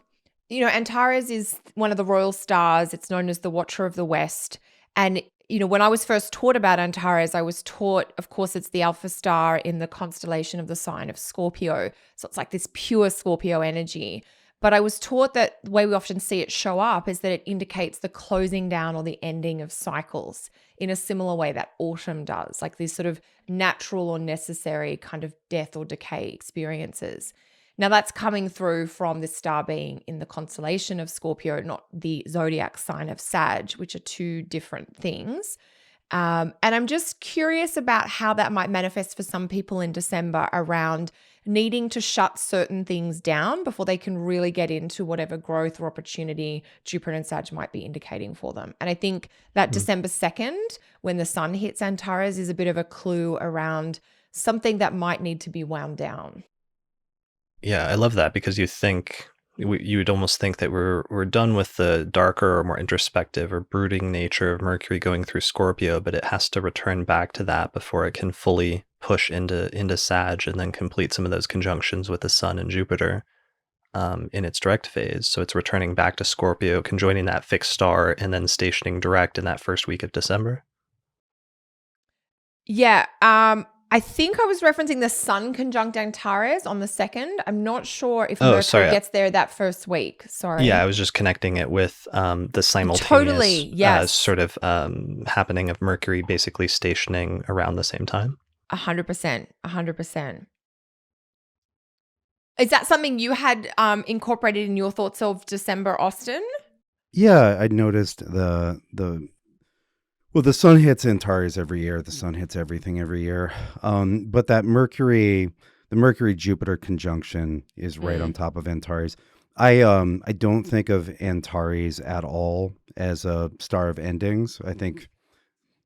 Antares is one of the royal stars. It's known as the Watcher of the West. And when I was first taught about Antares, I was taught, of course, it's the alpha star in the constellation of the sign of Scorpio. So it's like this pure Scorpio energy. But I was taught that the way we often see it show up is that it indicates the closing down or the ending of cycles in a similar way that autumn does, like these sort of natural or necessary kind of death or decay experiences. Now, that's coming through from the star being in the constellation of Scorpio, not the zodiac sign of Sag, which are two different things. And I'm just curious about how that might manifest for some people in December around needing to shut certain things down before they can really get into whatever growth or opportunity Jupiter and Sag might be indicating for them. And I think that December 2nd, when the sun hits Antares, is a bit of a clue around something that might need to be wound down. Yeah, I love that because you would almost think that we're done with the darker or more introspective or brooding nature of Mercury going through Scorpio, but it has to return back to that before it can fully push into Sag and then complete some of those conjunctions with the Sun and Jupiter in its direct phase. So it's returning back to Scorpio, conjoining that fixed star, and then stationing direct in that first week of December. Yeah, I think I was referencing the Sun conjunct Antares on the 2nd. I'm not sure if Mercury gets there that first week. Sorry. Yeah, I was just connecting it with the simultaneous sort of happening of Mercury basically stationing around the same time. 100%. Is that something you had incorporated in your thoughts of December, Austin? Yeah, I noticed the sun hits Antares every year. The sun hits everything every year. But that the Mercury-Jupiter conjunction is right on top of Antares. I don't think of Antares at all as a star of endings. I think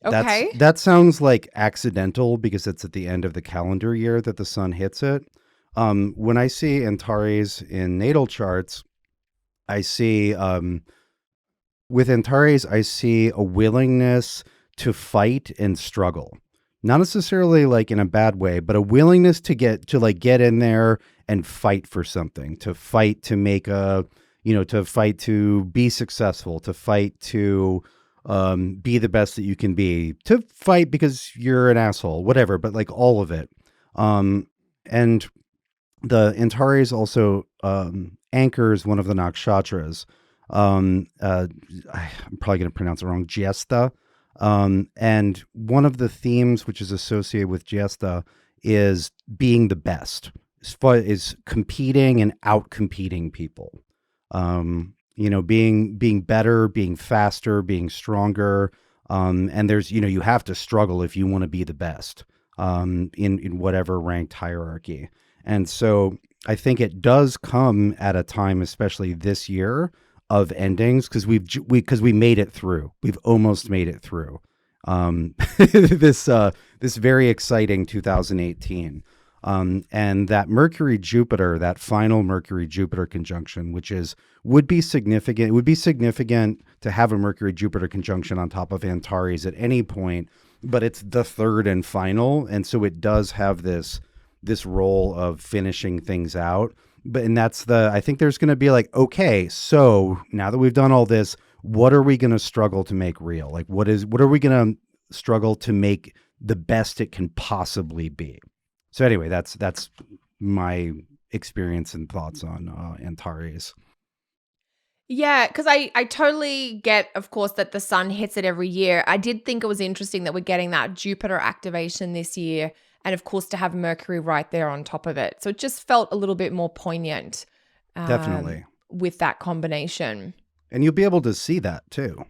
that sounds like accidental because it's at the end of the calendar year that the sun hits it. When I see Antares in natal charts, I see... with Antares, I see a willingness to fight and struggle. Not necessarily like in a bad way, but a willingness to get in there and fight for something, to fight to make to fight to be successful, to fight to be the best that you can be, to fight because you're an asshole, whatever, but like all of it. And the Antares also anchors one of the nakshatras. I'm probably going to pronounce it wrong, Giesta. And one of the themes which is associated with Giesta is being the best, is competing and out-competing people. Being better, being faster, being stronger, And there's, you have to struggle if you want to be the best in whatever ranked hierarchy. And so I think it does come at a time, especially this year, of endings, because we made it through. We've almost made it through this very exciting 2018. And that Mercury-Jupiter, that final Mercury-Jupiter conjunction, would be significant. It would be significant to have a Mercury-Jupiter conjunction on top of Antares at any point, but it's the third and final. And so it does have this role of finishing things out. And I think there's going to be like, okay, so now that we've done all this, what are we going to struggle to make real? Like, what are we going to struggle to make the best it can possibly be? So anyway, that's my experience and thoughts on Antares. Yeah, because I totally get, of course, that the sun hits it every year. I did think it was interesting that we're getting that Jupiter activation this year, and of course to have Mercury right there on top of it. So it just felt a little bit more poignant. Definitely. With that combination. And you'll be able to see that too.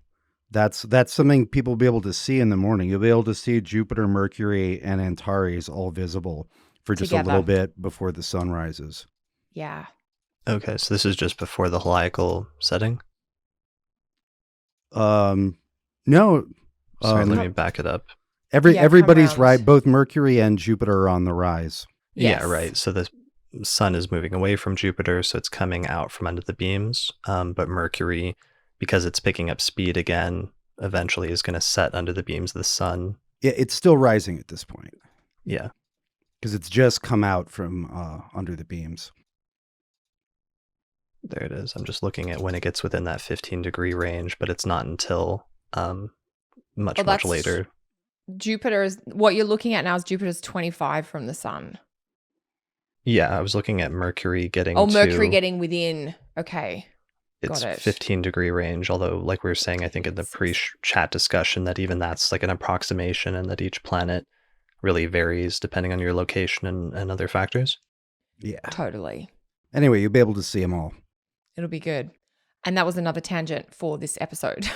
That's something people will be able to see in the morning. You'll be able to see Jupiter, Mercury, and Antares all visible for just together. A little bit before the sun rises. Yeah. Okay, so this is just before the heliacal setting? No. Sorry, let me back it up. Everybody's right. Both Mercury and Jupiter are on the rise. Yes. Yeah, right. So the sun is moving away from Jupiter, so it's coming out from under the beams. But Mercury, because it's picking up speed again, eventually is going to set under the beams of the sun. Yeah, it's still rising at this point. Yeah. Because it's just come out from under the beams. There it is. I'm just looking at when it gets within that 15-degree range, but it's not until much later. What you're looking at now is Jupiter's 25 from the sun. Yeah, I was looking at Mercury getting Mercury getting within. Okay. It's 15-degree range, although like we were saying, I think in the pre-chat discussion that even that's like an approximation and that each planet really varies depending on your location and other factors. Yeah. Totally. Anyway, you'll be able to see them all. It'll be good. And that was another tangent for this episode.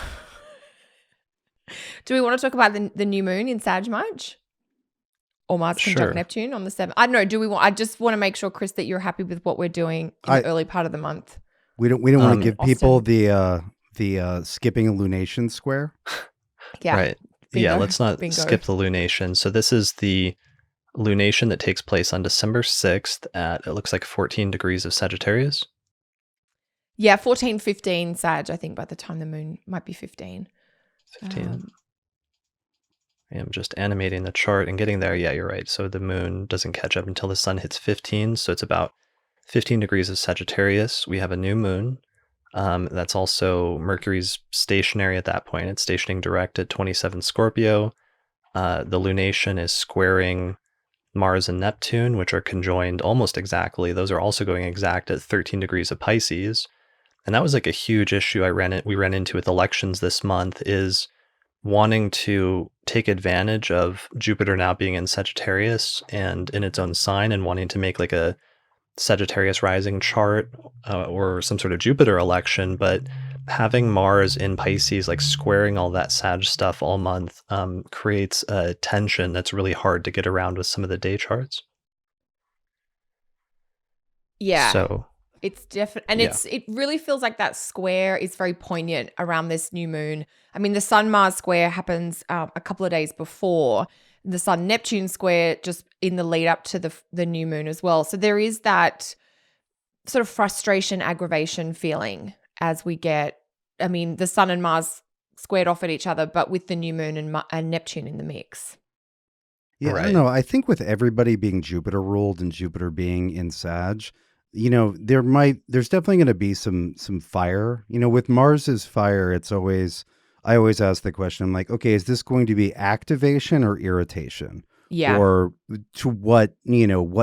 Do we want to talk about the new moon in Sag much? Or Mars conjunct Neptune on the 7th? I don't know. I just want to make sure, Chris, that you're happy with what we're doing in the early part of the month. We don't want to give people the skipping a lunation square. Yeah. Right. Bingo. Yeah, let's not skip the lunation. So this is the lunation that takes place on December 6th at, it looks like 14 degrees of Sagittarius. Yeah, 14, 15 Sag, I think, by the time the moon might be 15. 15. I'm just animating the chart and getting there. Yeah, you're right. So the moon doesn't catch up until the sun hits 15. So it's about 15 degrees of Sagittarius. We have a new moon. That's also Mercury's stationary at that point. It's stationing direct at 27 Scorpio. The lunation is squaring Mars and Neptune, which are conjoined almost exactly. Those are also going exact at 13 degrees of Pisces. And that was like a huge issue we ran into with elections this month, is wanting to take advantage of Jupiter now being in Sagittarius and in its own sign, and wanting to make like a Sagittarius rising chart or some sort of Jupiter election, but having Mars in Pisces, like squaring all that Sag stuff all month, creates a tension that's really hard to get around with some of the day charts. Yeah. So it's definitely, and it really feels like that square is very poignant around this new moon. I mean, the Sun-Mars square happens a couple of days before the Sun-Neptune square, just in the lead up to the new moon as well. So there is that sort of frustration, aggravation feeling as we get, I mean, the Sun and Mars squared off at each other, but with the new moon and Neptune in the mix. Yeah, right. I don't know. I think with everybody being Jupiter ruled and Jupiter being in Sag, there's definitely going to be some fire. With Mars's fire, I always ask the question, I'm like, okay, is this going to be activation or irritation? Yeah. Or to what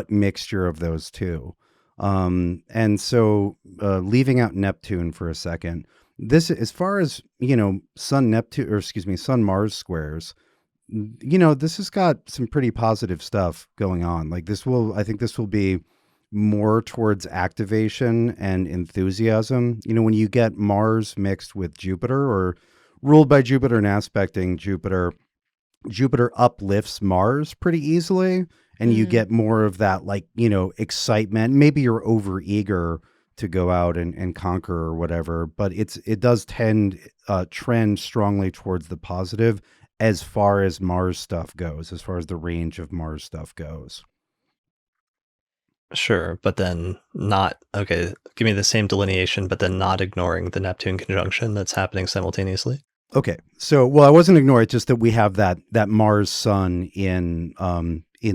mixture of those two? And so leaving out Neptune for a second, this, as far as, Sun Mars squares, this has got some pretty positive stuff going on. Like I think this will be more towards activation and enthusiasm. When you get Mars mixed with Jupiter, or ruled by Jupiter and aspecting Jupiter, Jupiter uplifts Mars pretty easily, and you get more of that, like, excitement. Maybe you're overeager to go out and conquer or whatever, but it does trend strongly towards the positive as far as Mars stuff goes, as far as the range of Mars stuff goes. Sure, but then not, okay, give me the same delineation, but then not ignoring the Neptune conjunction that's happening simultaneously. Okay, so I wasn't ignoring it, just that we have that Mars Sun in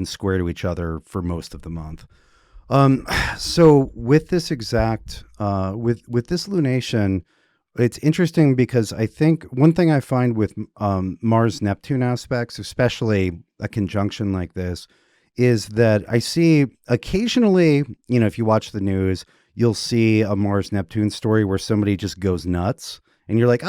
square to each other for most of the month. So with this exact with this lunation, it's interesting because I think one thing I find with Mars Neptune aspects, especially a conjunction like this, is that I see occasionally, if you watch the news, you'll see a Mars Neptune story where somebody just goes nuts. And you're like,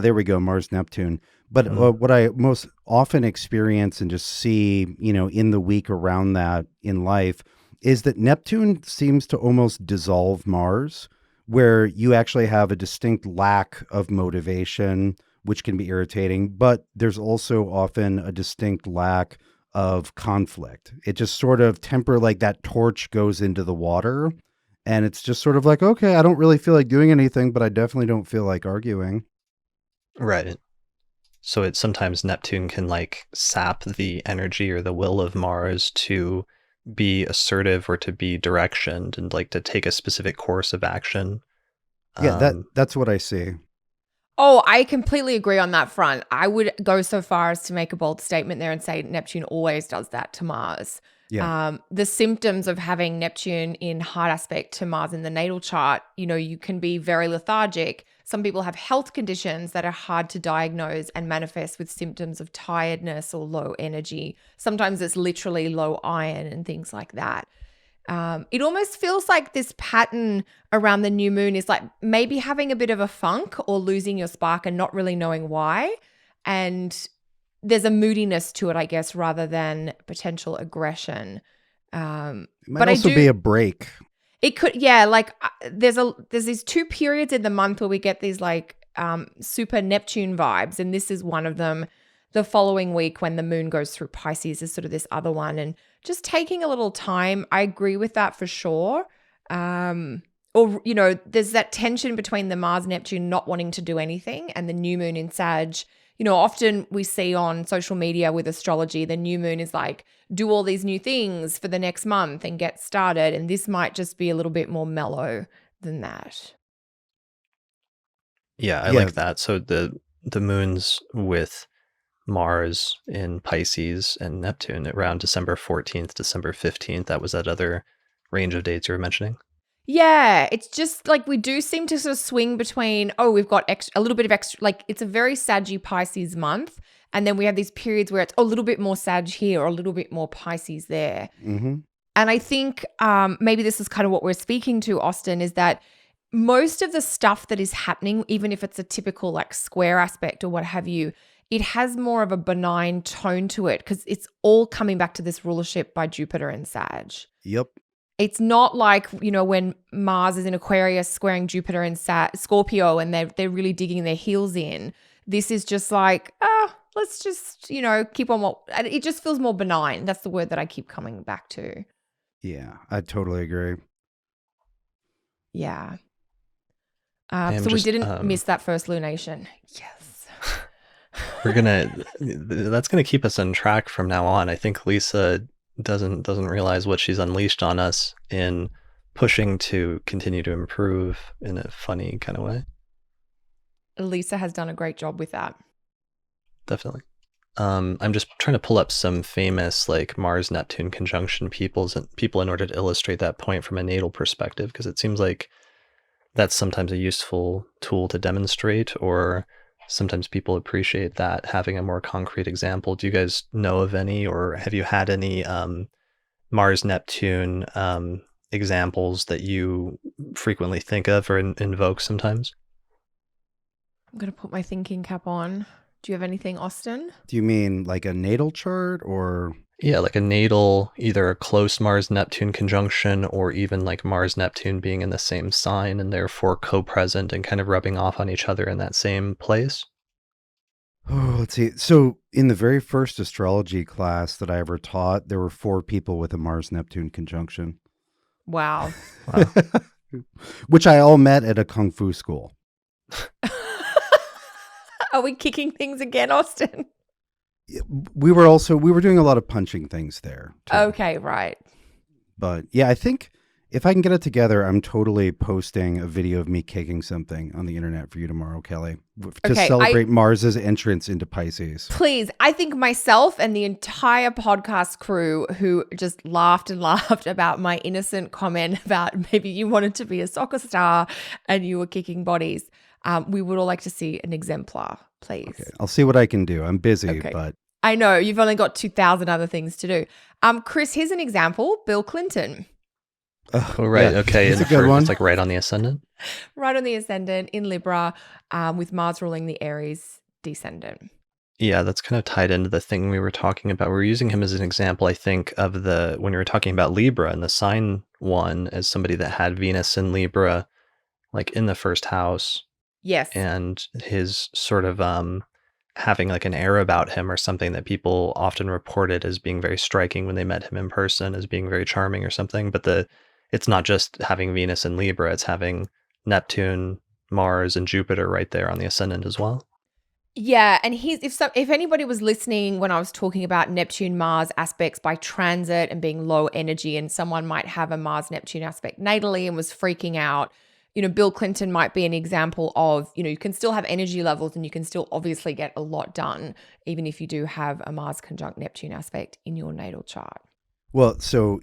there we go, Mars, Neptune. But what I most often experience and just see, in the week around that in life is that Neptune seems to almost dissolve Mars, where you actually have a distinct lack of motivation, which can be irritating. But there's also often a distinct lack of conflict. It just sort of like that torch goes into the water. And it's just sort of like, okay, I don't really feel like doing anything, but I definitely don't feel like arguing. Right. So it's sometimes Neptune can like sap the energy or the will of Mars to be assertive or to be directioned and like to take a specific course of action. Yeah, that's what I see. Oh, I completely agree on that front. I would go so far as to make a bold statement there and say Neptune always does that to Mars. Yeah. The symptoms of having Neptune in hard aspect to Mars in the natal chart, you can be very lethargic. Some people have health conditions that are hard to diagnose and manifest with symptoms of tiredness or low energy. Sometimes it's literally low iron and things like that. It almost feels like this pattern around the new moon is like maybe having a bit of a funk or losing your spark and not really knowing why. And there's a moodiness to it, I guess, rather than potential aggression. It might also be a break. It could, yeah. Like there's these 2 periods in the month where we get these like super Neptune vibes, and this is one of them. The following week when the moon goes through Pisces is sort of this other one, and just taking a little time. I agree with that for sure. Or, there's that tension between the Mars-Neptune not wanting to do anything and the new moon in Sag. Often we see on social media with astrology, the new moon is like, do all these new things for the next month and get started. And this might just be a little bit more mellow than that. Yeah, I like that. So the moons with Mars in Pisces and Neptune around December 14th, December 15th, that was that other range of dates you were mentioning. Yeah, it's just like we do seem to sort of swing between, we've got a little bit of extra, like it's a very Saggy Pisces month. And then we have these periods where it's a little bit more Sag here or a little bit more Pisces there. Mm-hmm. And I think maybe this is kind of what we're speaking to, Austin, is that most of the stuff that is happening, even if it's a typical like square aspect or what have you, it has more of a benign tone to it because it's all coming back to this rulership by Jupiter and Sag. Yep. It's not like, when Mars is in Aquarius squaring Jupiter and Scorpio and they're really digging their heels in. This is just like, let's just, keep on it just feels more benign. That's the word that I keep coming back to. Yeah, I totally agree. Yeah. So we didn't miss that first lunation. Yes. That's gonna keep us on track from now on. I think Lisa doesn't realize what she's unleashed on us in pushing to continue to improve in a funny kind of way. Lisa has done a great job with that. Definitely. I'm just trying to pull up some famous like Mars-Neptune conjunction people in order to illustrate that point from a natal perspective, because it seems like that's sometimes a useful tool to demonstrate, or sometimes people appreciate that, having a more concrete example. Do you guys know of any, or have you had any Mars-Neptune examples that you frequently think of or invoke sometimes? I'm going to put my thinking cap on. Do you have anything, Austin? Do you mean like a natal chart or? Yeah, like a natal, either a close Mars-Neptune conjunction or even like Mars-Neptune being in the same sign and therefore co-present and kind of rubbing off on each other in that same place. Oh, let's see. So in the very first astrology class that I ever taught, there were 4 people with a Mars-Neptune conjunction. Wow. Wow. Which I all met at a kung fu school. Are we kicking things again, Austin? We were doing a lot of punching things there too. Okay, right. But yeah, I think if I can get it together, I'm totally posting a video of me kicking something on the internet for you tomorrow, Kelly, to Okay, celebrate Mars's entrance into Pisces. Please, I think myself and the entire podcast crew who just laughed and laughed about my innocent comment about maybe you wanted to be a soccer star and you were kicking bodies. We would all like to see an exemplar, please. Okay, I'll see what I can do. I'm busy, Okay. but I know you've only got 2,000 other things to do. Chris, here's an example. Bill Clinton. Oh, right. Yeah, Okay. it's a And good one. It's like right on the ascendant. Right on the ascendant in Libra, with Mars ruling the Aries descendant. Yeah, that's kind of tied into the thing we were talking about. We're using him as an example, I think, of when we were talking about Libra and the sign one as somebody that had Venus in Libra, like in the first house, Yes. and his sort of having like an air about him or something that people often reported as being very striking when they met him in person, as being very charming or something. But it's not just having Venus in Libra, it's having Neptune, Mars, and Jupiter right there on the ascendant as well. Yeah, and if anybody was listening when I was talking about Neptune Mars aspects by transit and being low energy, and someone might have a Mars Neptune aspect natally and was freaking out, Bill Clinton might be an example of, you can still have energy levels and you can still obviously get a lot done, even if you do have a Mars conjunct Neptune aspect in your natal chart. well, so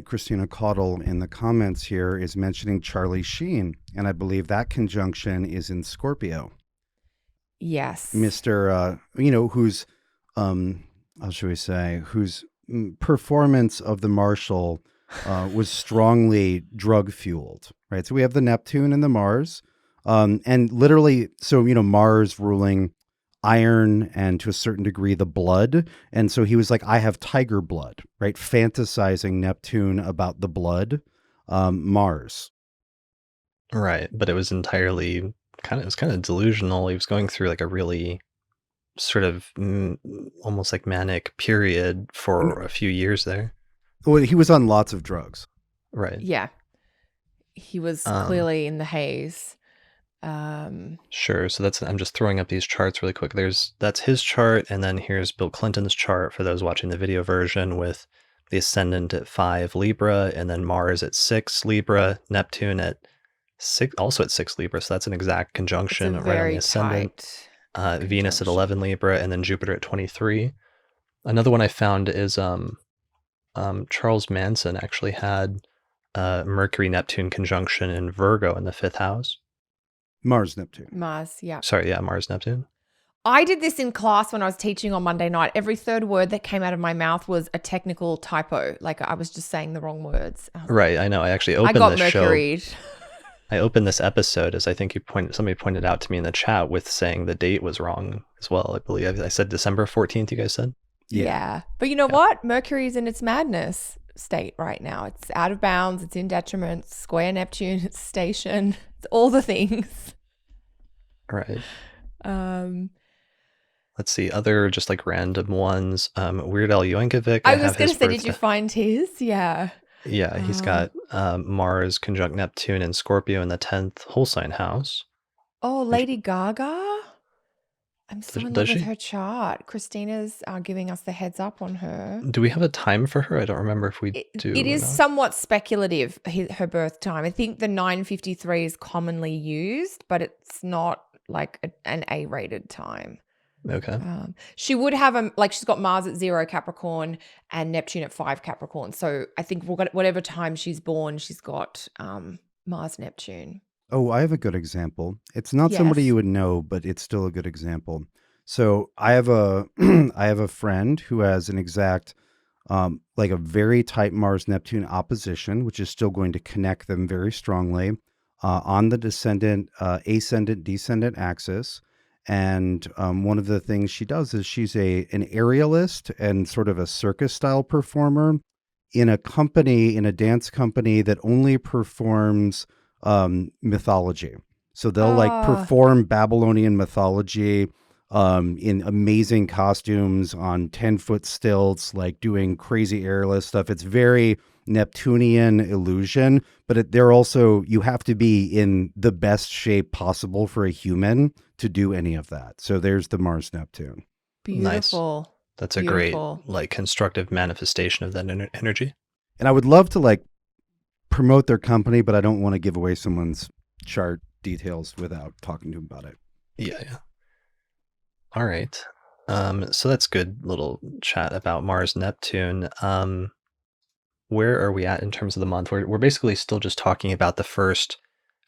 Christina Caudle in the comments here is mentioning Charlie Sheen, and I believe that conjunction is in Scorpio. Yes. Mr. Whose, how should we say, whose performance of the Marshal was strongly drug fueled, right? So we have the Neptune and the Mars, and literally, so, Mars ruling iron and to a certain degree the blood. And so he was like, I have tiger blood, right? Fantasizing Neptune about the blood, Mars. Right. But it was entirely kind of delusional. He was going through like a really sort of almost like manic period for a few years there. Well, he was on lots of drugs. Right. Yeah. He was clearly in the haze. Sure. So I'm just throwing up these charts really quick. That's his chart, and then here's Bill Clinton's chart for those watching the video version, with the ascendant at 5 Libra, and then Mars at 6 Libra, Neptune at 6, also at 6 Libra. So that's an exact conjunction It's a right on very the ascendant. tight Venus at conjunction. 11 Libra, and then Jupiter at 23. Another one I found is Charles Manson actually had Mercury Neptune conjunction in Virgo in the 5th house. Mars-Neptune. Mars, yeah. Sorry, yeah, Mars-Neptune. I did this in class when I was teaching on Monday night. Every third word that came out of my mouth was a technical typo. Like I was just saying the wrong words. Right, I know. I actually I opened got this Mercury. show. I opened this episode, as I think somebody pointed out to me in the chat, with saying the date was wrong as well. I believe I said December 14th, you guys said? Yeah. But you know what? Mercury's in its madness state right now. It's out of bounds. It's in detriment. It's square Neptune. It's station. It's all the things. Right. Let's see, other just like random ones. Weird Al Yankovic. I was going to say, did you find his? Yeah. Yeah, he's got Mars conjunct Neptune and Scorpio in the 10th whole sign house. Oh, Lady Gaga? I'm so in Does love with she? her chart. Christina's giving us the heads up on her. Do we have a time for her? I don't remember if we do. It or is not. somewhat speculative, her birth time. I think the 9:53 is commonly used, but it's not like an A-rated time. Okay. She would have she's got Mars at 0 Capricorn and Neptune at 5 Capricorn. So I think whatever time she's born, she's got Mars Neptune. Oh, I have a good example. It's not somebody Yes. you would know, but it's still a good example. So I have a I have a friend who has an exact like a very tight Mars-Neptune opposition, which is still going to connect them very strongly on the ascendant, descendant axis. And one of the things she does is she's an aerialist and sort of a circus style performer in a dance company that only performs mythology. So they'll like perform Babylonian mythology in amazing costumes on 10-foot stilts, like doing crazy airless stuff. It's very Neptunian illusion, but they're also, you have to be in the best shape possible for a human to do any of that. So there's the Mars-Neptune. Beautiful. That's a Beautiful. great, like, constructive manifestation of that energy. And I would love to like promote their company, but I don't want to give away someone's chart details without talking to them about it. Yeah. All right. So that's good little chat about Mars-Neptune. Where are we at in terms of the month? We're basically still just talking about the first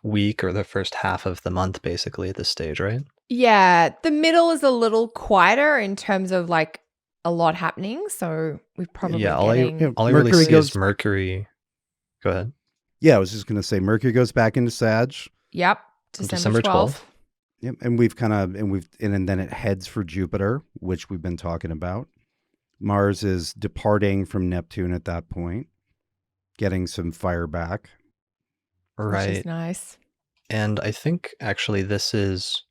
week or the first half of the month, basically, at this stage, right? Yeah, the middle is a little quieter in terms of like a lot happening. So we're probably all getting. I really Mercury see is Mercury. Go ahead. Yeah, I was just going to say Mercury goes back into Sag. Yep, December 12th. Yep, and then it heads for Jupiter, which we've been talking about. Mars is departing from Neptune at that point, getting some fire back. Right. Which is nice. And I think actually this is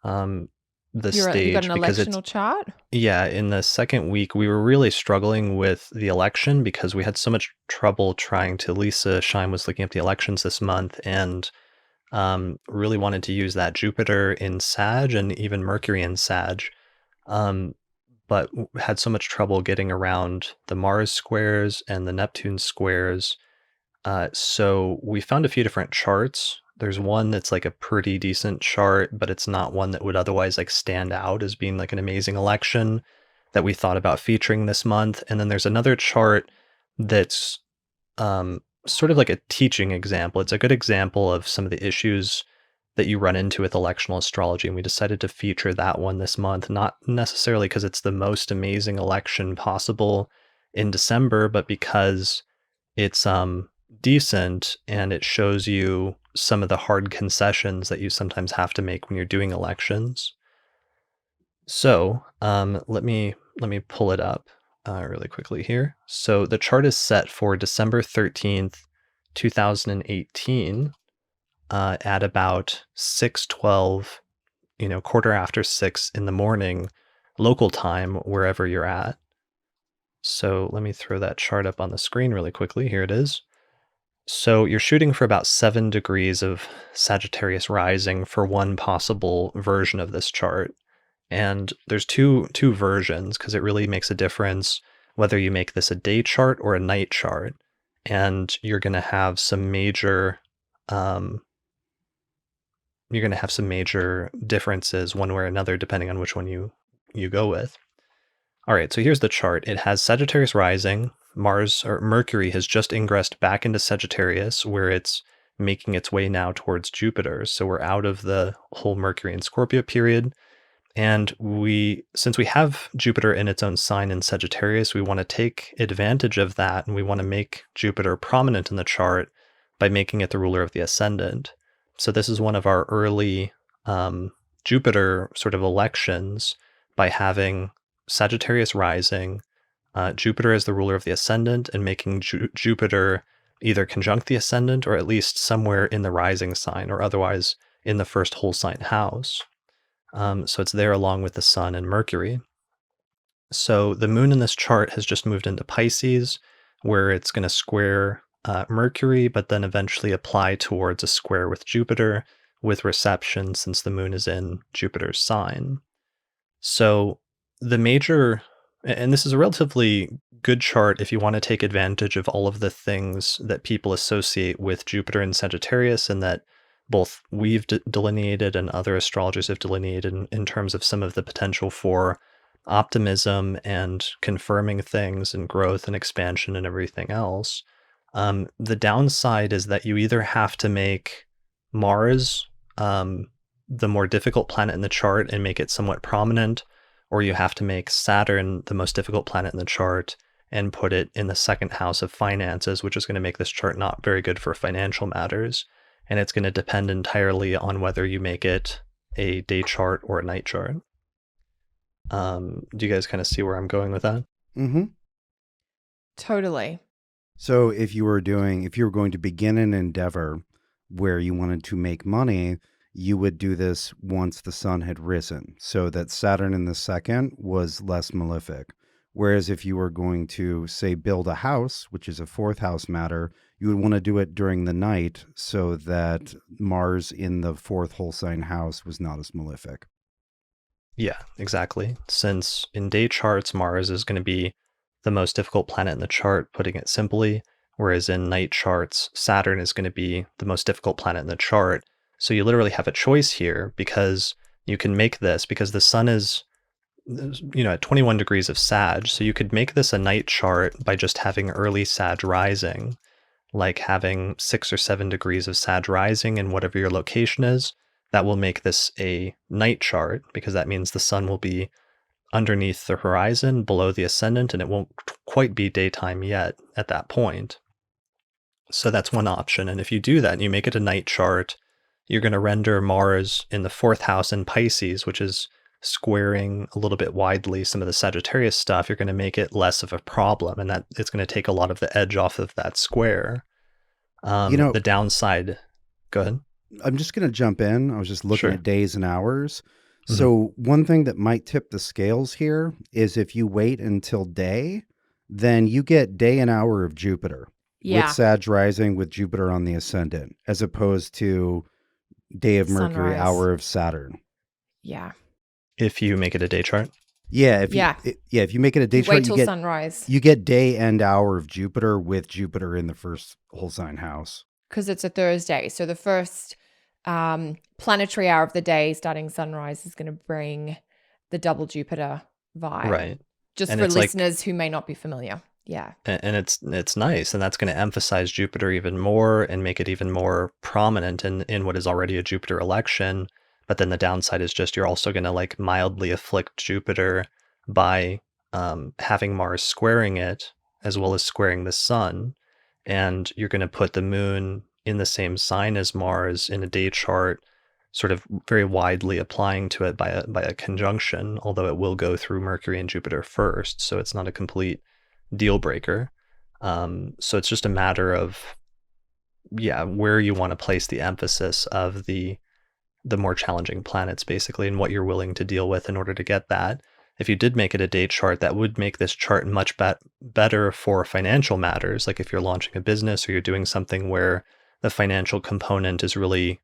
the stage, you got an because electional chart? Yeah, in the second week, we were really struggling with the election because we had so much trouble trying to. Lisa Schein was looking up the elections this month and really wanted to use that Jupiter in Sag and even Mercury in Sag, but had so much trouble getting around the Mars squares and the Neptune squares. So we found a few different charts. There's one that's like a pretty decent chart, but it's not one that would otherwise like stand out as being like an amazing election that we thought about featuring this month. And then there's another chart that's sort of like a teaching example. It's a good example of some of the issues that you run into with electional astrology. And we decided to feature that one this month, not necessarily because it's the most amazing election possible in December, but because it's decent and it shows you some of the hard concessions that you sometimes have to make when you're doing elections. So let me pull it up really quickly here. So the chart is set for December 13th, 2018 at about 6:12, quarter after 6 in the morning, local time, wherever you're at. So let me throw that chart up on the screen really quickly. Here it is. So you're shooting for about 7 degrees of Sagittarius rising for one possible version of this chart. And there's two versions because it really makes a difference whether you make this a day chart or a night chart. And you're going to have some major differences one way or another depending on which one you go with. All right, so here's the chart. It has Sagittarius rising. Mercury has just ingressed back into Sagittarius, where it's making its way now towards Jupiter. So we're out of the whole Mercury and Scorpio period. And since we have Jupiter in its own sign in Sagittarius, we want to take advantage of that, and we want to make Jupiter prominent in the chart by making it the ruler of the ascendant. So this is one of our early Jupiter sort of elections by having Sagittarius rising, Jupiter as the ruler of the ascendant, and making Jupiter either conjunct the ascendant or at least somewhere in the rising sign, or otherwise in the first whole sign house. So it's there along with the Sun and Mercury. So the moon in this chart has just moved into Pisces, where it's going to square Mercury, but then eventually apply towards a square with Jupiter, with reception since the moon is in Jupiter's sign. So and this is a relatively good chart if you want to take advantage of all of the things that people associate with Jupiter and Sagittarius, and that both we've delineated and other astrologers have delineated in terms of some of the potential for optimism and confirming things and growth and expansion and everything else. The downside is that you either have to make Mars the more difficult planet in the chart and make it somewhat prominent, or you have to make Saturn the most difficult planet in the chart and put it in the second house of finances, which is going to make this chart not very good for financial matters. And it's going to depend entirely on whether you make it a day chart or a night chart. Do you guys kind of see where I'm going with that? Mm-hmm. Totally. So if you were going to begin an endeavor where you wanted to make money, you would do this once the sun had risen, so that Saturn in the second was less malefic. Whereas if you were going to, say, build a house, which is a fourth house matter, you would want to do it during the night so that Mars in the fourth whole sign house was not as malefic. Yeah, exactly. Since in day charts, Mars is going to be the most difficult planet in the chart, putting it simply, whereas in night charts, Saturn is going to be the most difficult planet in the chart. So you literally have a choice here because you can make this, because the sun is, at 21 degrees of Sag. So you could make this a night chart by just having early Sag rising, like having 6 or 7 degrees of Sag rising in whatever your location is. That will make this a night chart because that means the sun will be underneath the horizon below the ascendant and it won't quite be daytime yet at that point. So that's one option. And if you do that and you make it a night chart, you're going to render Mars in the fourth house in Pisces, which is squaring a little bit widely some of the Sagittarius stuff. You're going to make it less of a problem, and that it's going to take a lot of the edge off of that square. The downside, go ahead. I'm just going to jump in. I was just looking at days and hours. Mm-hmm. So one thing that might tip the scales here is if you wait until day, then you get day and hour of Jupiter with Sag rising with Jupiter on the ascendant, as opposed to day of Mercury, hour of Saturn. Yeah. If you make it a day chart? Yeah. If you make it a day chart, wait till sunrise. You get day and hour of Jupiter with Jupiter in the first whole sign house. Because it's a Thursday. So the first planetary hour of the day starting sunrise is going to bring the double Jupiter vibe. Right. Just for listeners who may not be familiar. Yeah. And it's nice. And that's going to emphasize Jupiter even more and make it even more prominent in what is already a Jupiter election. But then the downside is just you're also going to mildly afflict Jupiter by having Mars squaring it as well as squaring the sun. And you're going to put the moon in the same sign as Mars in a day chart, sort of very widely applying to it by a conjunction, although it will go through Mercury and Jupiter first. So it's not a complete deal breaker. So it's just a matter of, where you want to place the emphasis of the more challenging planets, basically, and what you're willing to deal with in order to get that. If you did make it a day chart, that would make this chart much better for financial matters. Like if you're launching a business or you're doing something where the financial component is really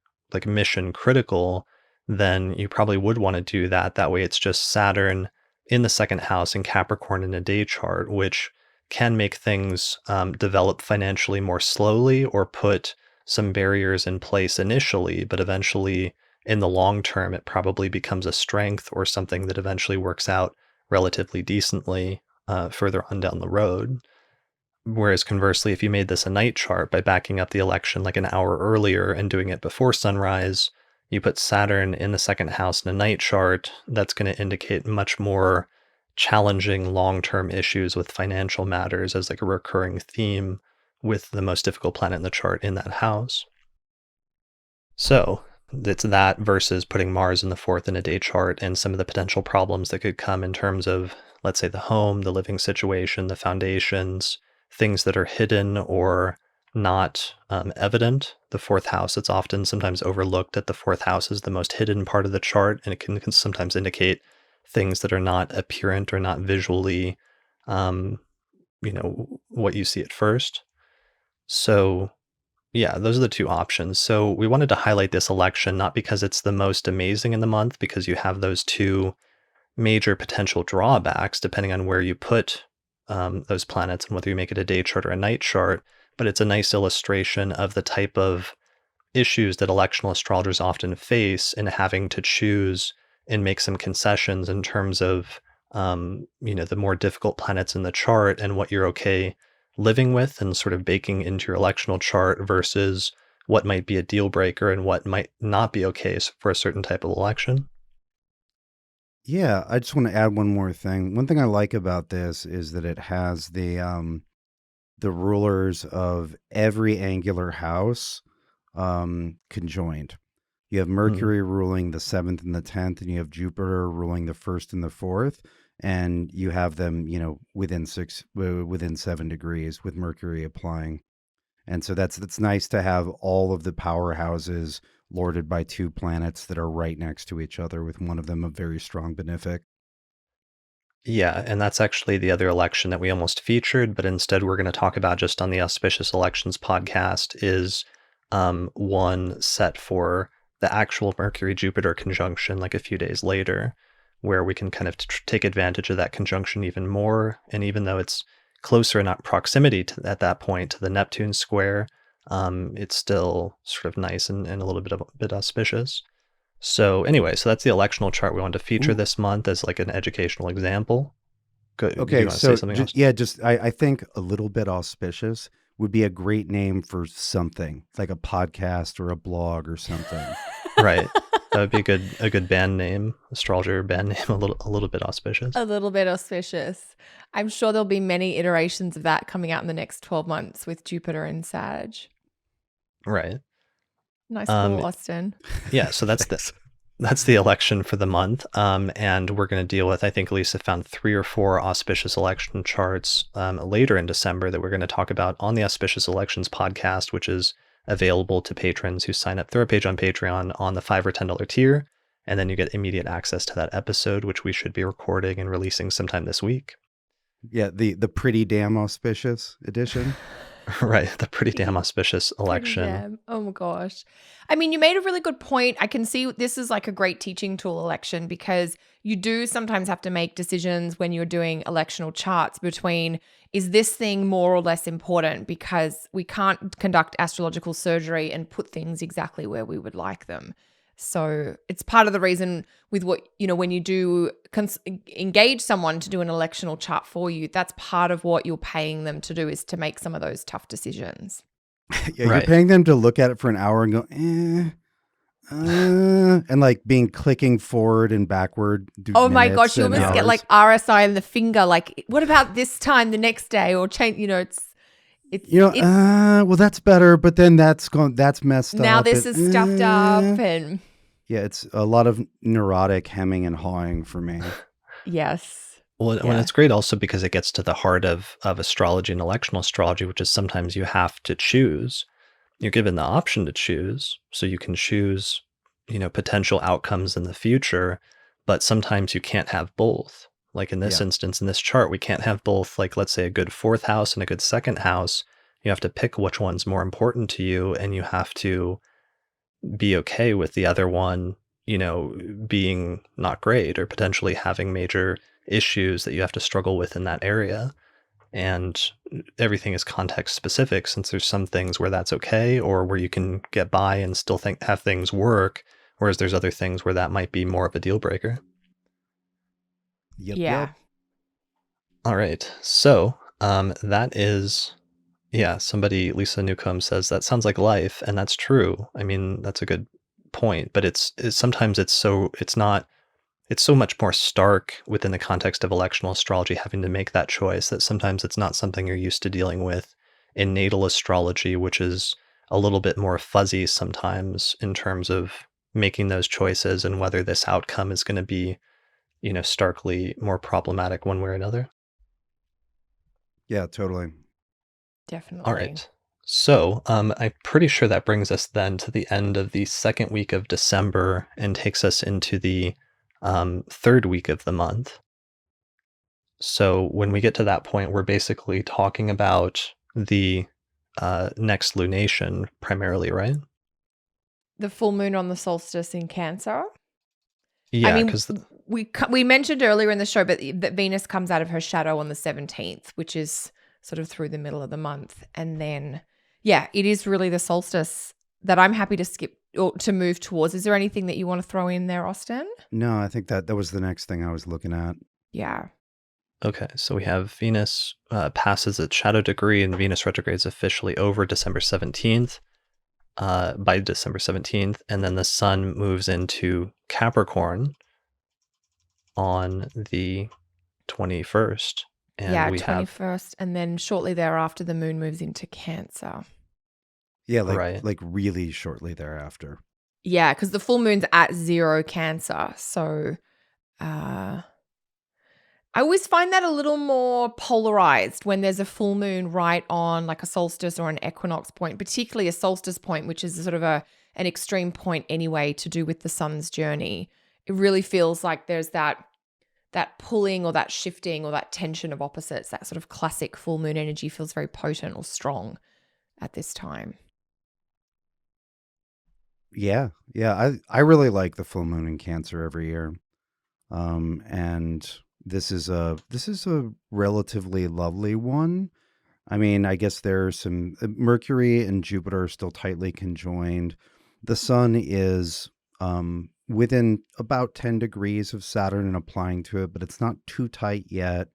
mission critical, then you probably would want to do that. That way it's just Saturn in the second house in Capricorn in a day chart, which can make things develop financially more slowly or put some barriers in place initially, but eventually in the long term, it probably becomes a strength or something that eventually works out relatively decently further on down the road. Whereas conversely, if you made this a night chart by backing up the election an hour earlier and doing it before sunrise, you put Saturn in the second house in a night chart, that's going to indicate much more challenging long-term issues with financial matters as a recurring theme with the most difficult planet in the chart in that house. So it's that versus putting Mars in the fourth in a day chart and some of the potential problems that could come in terms of, let's say, the home, the living situation, the foundations, things that are hidden or not evident. The fourth house, it's often sometimes overlooked that the fourth house is the most hidden part of the chart, and it can sometimes indicate things that are not apparent or not visually, what you see at first. So those are the two options. So we wanted to highlight this election, not because it's the most amazing in the month, because you have those two major potential drawbacks depending on where you put those planets and whether you make it a day chart or a night chart, but it's a nice illustration of the type of issues that electional astrologers often face in having to choose and make some concessions in terms of, the more difficult planets in the chart and what you're okay living with and sort of baking into your electional chart versus what might be a deal breaker and what might not be okay for a certain type of election. Yeah, I just want to add one more thing. One thing I like about this is that it has the rulers of every angular house conjoined. You have Mercury ruling the 7th and the 10th, and you have Jupiter ruling the 1st and the 4th, and you have them, within 7 degrees with Mercury applying. And so that's nice to have all of the powerhouses lorded by two planets that are right next to each other, with one of them a very strong benefic. Yeah, and that's actually the other election that we almost featured, but instead we're going to talk about just on the Auspicious Elections podcast is one set for the actual Mercury-Jupiter conjunction like a few days later, where we can kind of take advantage of that conjunction even more. And even though it's closer in proximity to, at that point, to the Neptune square, it's still sort of nice and a little bit auspicious. So anyway, so that's the electional chart we wanted to feature this month as like an educational example. Good. Okay, Do you want to so say something else? I think a little bit auspicious would be a great name for something, like a podcast or a blog or something. Right. That would be a good band name, astrologer band name, a little bit auspicious. A little bit auspicious. I'm sure there'll be many iterations of that coming out in the next 12 months with Jupiter and Sag. Right. Nice call, Austin. Yeah, so that's the election for the month. And we're going to deal with, I think Lisa found 3 or 4 auspicious election charts later in December that we're going to talk about on the Auspicious Elections podcast, which is available to patrons who sign up through our page on Patreon on the $5 or $10 tier. And then you get immediate access to that episode, which we should be recording and releasing sometime this week. Yeah, the pretty damn auspicious edition. Right, the pretty damn auspicious election. Damn. Oh my gosh. I mean, you made a really good point. I can see this is like a great teaching tool, election, because you do sometimes have to make decisions when you're doing electional charts between, is this thing more or less important? Because we can't conduct astrological surgery and put things exactly where we would like them. So it's part of the reason with what, when you do engage someone to do an electional chart for you, that's part of what you're paying them to do, is to make some of those tough decisions. Yeah, right. You're paying them to look at it for an hour and go, and like clicking forward and backward. Oh my gosh, you almost get like RSI in the finger. Like, what about this time the next day, or change? Well, that's better, but then that's messed up. Now this is stuffed up, and yeah, it's a lot of neurotic hemming and hawing for me. Yes. Well, and it's great also because it gets to the heart of astrology and electional astrology, which is sometimes you have to choose. You're given the option to choose, so you can choose, potential outcomes in the future, but sometimes you can't have both. Like in this instance, in this chart, we can't have both, like let's say a good 4th house and a good 2nd house. You have to pick which one's more important to you, and you have to be okay with the other one, being not great or potentially having major issues that you have to struggle with in that area. And everything is context specific, since there's some things where that's okay, or where you can get by and still have things work, whereas there's other things where that might be more of a deal breaker. Yep. All right. So that is, somebody, Lisa Newcomb, says that sounds like life, and that's true. I mean, that's a good point, but it's sometimes it's so much more stark within the context of electional astrology, having to make that choice, that sometimes it's not something you're used to dealing with in natal astrology, which is a little bit more fuzzy sometimes in terms of making those choices and whether this outcome is going to be, starkly more problematic one way or another. Yeah, totally. Definitely. All right. So I'm pretty sure that brings us then to the end of the 2nd week of December and takes us into the 3rd week of the month. So when we get to that point, we're basically talking about the next lunation primarily, right? The full moon on the solstice in Cancer. Yeah, I mean, because we mentioned earlier in the show, but that Venus comes out of her shadow on the 17th, which is sort of through the middle of the month. And then, it is really the solstice that I'm happy to skip or to move towards. Is there anything that you want to throw in there, Austin? No, I think that was the next thing I was looking at. Yeah. Okay, so we have Venus passes its shadow degree, and Venus retrogrades officially over December 17th. By December 17th, and then the sun moves into Capricorn on the 21st. And 21st, and then shortly thereafter, the moon moves into Cancer. Yeah, like really shortly thereafter. Yeah, because the full moon's at 0 Cancer, so I always find that a little more polarized when there's a full moon right on like a solstice or an equinox point, particularly a solstice point, which is sort of an an extreme point anyway to do with the sun's journey. It really feels like there's that pulling or that shifting or that tension of opposites. That sort of classic full moon energy feels very potent or strong at this time. Yeah. I really like the full moon in Cancer every year. And this is a relatively lovely one. I mean, I guess there's some Mercury and Jupiter are still tightly conjoined. The sun is within about 10 degrees of Saturn and applying to it, but it's not too tight yet.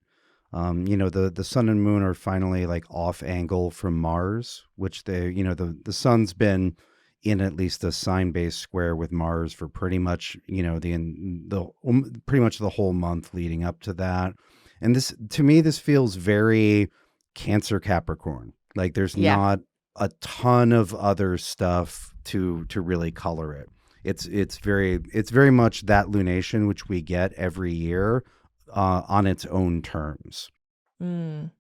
The sun and moon are finally like off angle from Mars, which the sun's been in at least a sign-based square with Mars for pretty much, pretty much the whole month leading up to that. And this, to me, this feels very Cancer Capricorn. Like there's not a ton of other stuff to really color it. It's very much that lunation which we get every year on its own terms. Mm.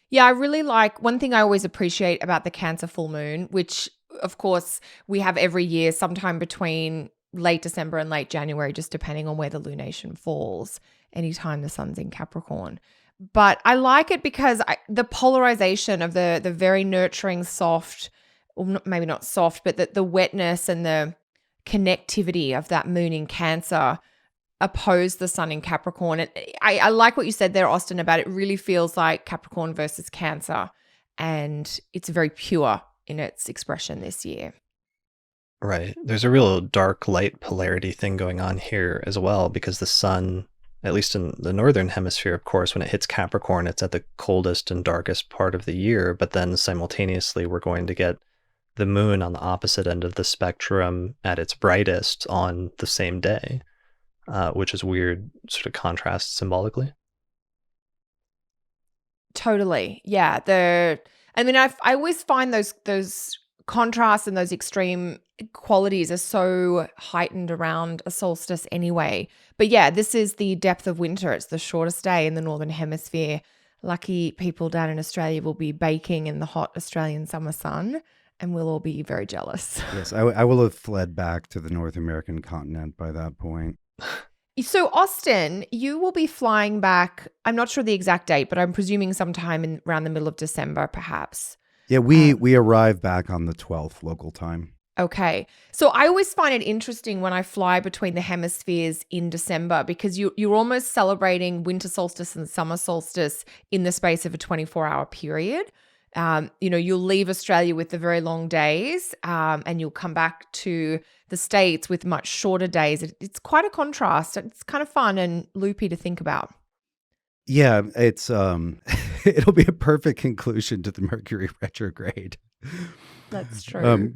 Yeah, I really like, one thing I always appreciate about the Cancer full moon, which of course we have every year sometime between late December and late January, just depending on where the lunation falls, anytime the sun's in Capricorn. But I like it because the polarization of the very nurturing, soft, or maybe not soft, but the wetness and the connectivity of that moon in Cancer oppose the sun in Capricorn. I like what you said there, Austin, about it really feels like Capricorn versus Cancer, and it's very pure in its expression this year. Right. There's a real dark light polarity thing going on here as well, because the sun, at least in the northern hemisphere, of course, when it hits Capricorn, it's at the coldest and darkest part of the year. But then simultaneously, we're going to get the moon on the opposite end of the spectrum at its brightest on the same day, which is weird sort of contrast symbolically. Totally. Yeah. I always find those contrasts and those extreme qualities are so heightened around a solstice anyway. But yeah, this is the depth of winter. It's the shortest day in the northern hemisphere. Lucky people down in Australia will be baking in the hot Australian summer sun, and we'll all be very jealous. Yes, I will have fled back to the North American continent by that point. So, Austin, you will be flying back. I'm not sure the exact date, but I'm presuming sometime around the middle of December, perhaps. Yeah, we arrive back on the 12th local time. Okay. So I always find it interesting when I fly between the hemispheres in December, because you're almost celebrating winter solstice and summer solstice in the space of a 24-hour period. You'll leave Australia with the very long days, and you'll come back to the States with much shorter days. It's quite a contrast. It's kind of fun and loopy to think about. Yeah, it's it'll be a perfect conclusion to the Mercury retrograde. That's true.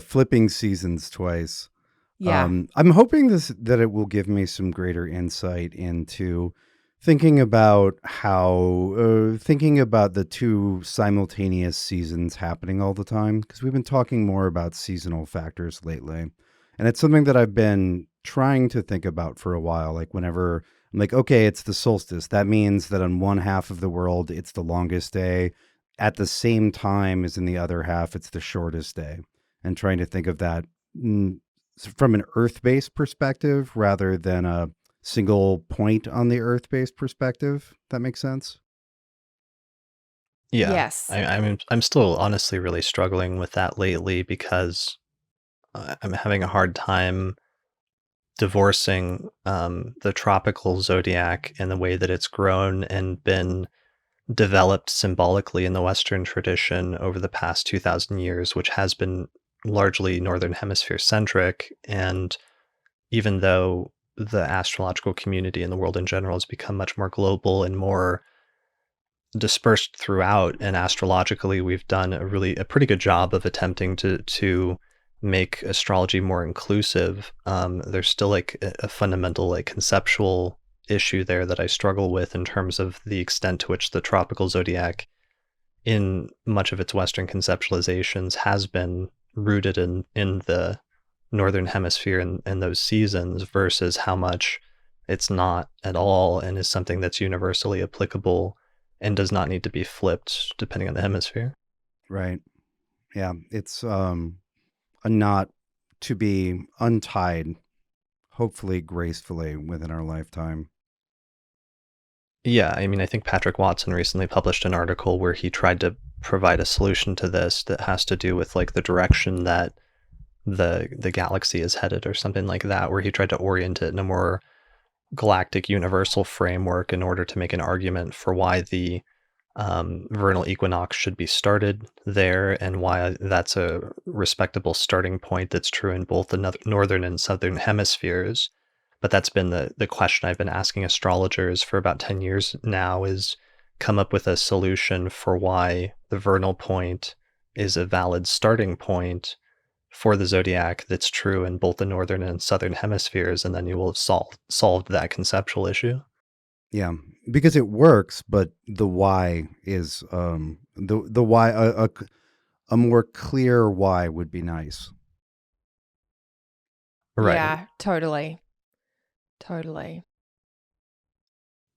Flipping seasons twice. Yeah. I'm hoping that it will give me some greater insight into thinking about the two simultaneous seasons happening all the time, because we've been talking more about seasonal factors lately. And it's something that I've been trying to think about for a while. Like whenever I'm like, okay, it's the solstice. That means that on one half of the world, it's the longest day. At the same time as in the other half, it's the shortest day. And trying to think of that from an Earth-based perspective rather than a single point on the Earth-based perspective. That makes sense? Yeah. Yes. I'm still honestly really struggling with that lately, because I'm having a hard time divorcing the tropical zodiac and the way that it's grown and been developed symbolically in the Western tradition over the past 2,000 years, which has been largely Northern Hemisphere centric. And even though the astrological community and the world in general has become much more global and more dispersed throughout, and astrologically we've done a pretty good job of attempting to make astrology more inclusive, there's still like a fundamental like conceptual issue there that I struggle with in terms of the extent to which the tropical zodiac in much of its Western conceptualizations has been rooted in the Northern Hemisphere and those seasons, versus how much it's not at all and is something that's universally applicable and does not need to be flipped depending on the hemisphere. Right. Yeah. It's a knot to be untied, hopefully gracefully within our lifetime. Yeah, I mean, I think Patrick Watson recently published an article where he tried to provide a solution to this that has to do with like the direction that the galaxy is headed or something like that, where he tried to orient it in a more galactic universal framework in order to make an argument for why the vernal equinox should be started there and why that's a respectable starting point that's true in both the northern and southern hemispheres. But that's been the question I've been asking astrologers for about 10 years now, is come up with a solution for why the vernal point is a valid starting point for the zodiac that's true in both the northern and southern hemispheres, and then you will have solved that conceptual issue. Yeah, because it works, but the why is the why a more clear why would be nice. Right. Yeah, totally.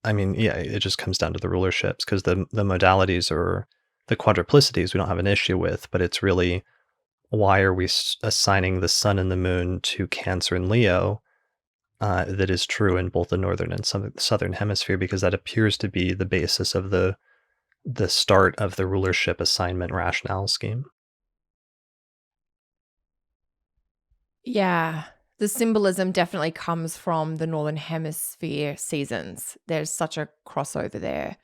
I mean, yeah, it just comes down to the rulerships, because the modalities or the quadruplicities we don't have an issue with, but it's really, why are we assigning the sun and the moon to Cancer and Leo that is true in both the northern and southern hemisphere, because that appears to be the basis of the start of the rulership assignment rationale scheme. Yeah. The symbolism definitely comes from the northern hemisphere seasons. There's such a crossover there.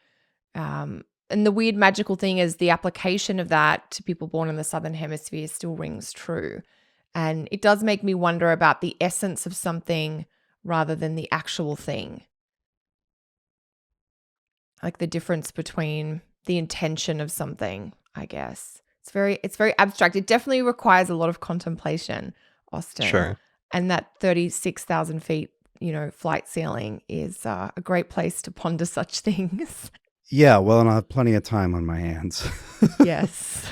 And the weird magical thing is the application of that to people born in the southern hemisphere still rings true. And it does make me wonder about the essence of something rather than the actual thing. Like the difference between the intention of something, I guess. It's very abstract. It definitely requires a lot of contemplation, Austin. Sure. And that 36,000 feet, flight ceiling is a great place to ponder such things. Yeah, well, and I'll have plenty of time on my hands. Yes.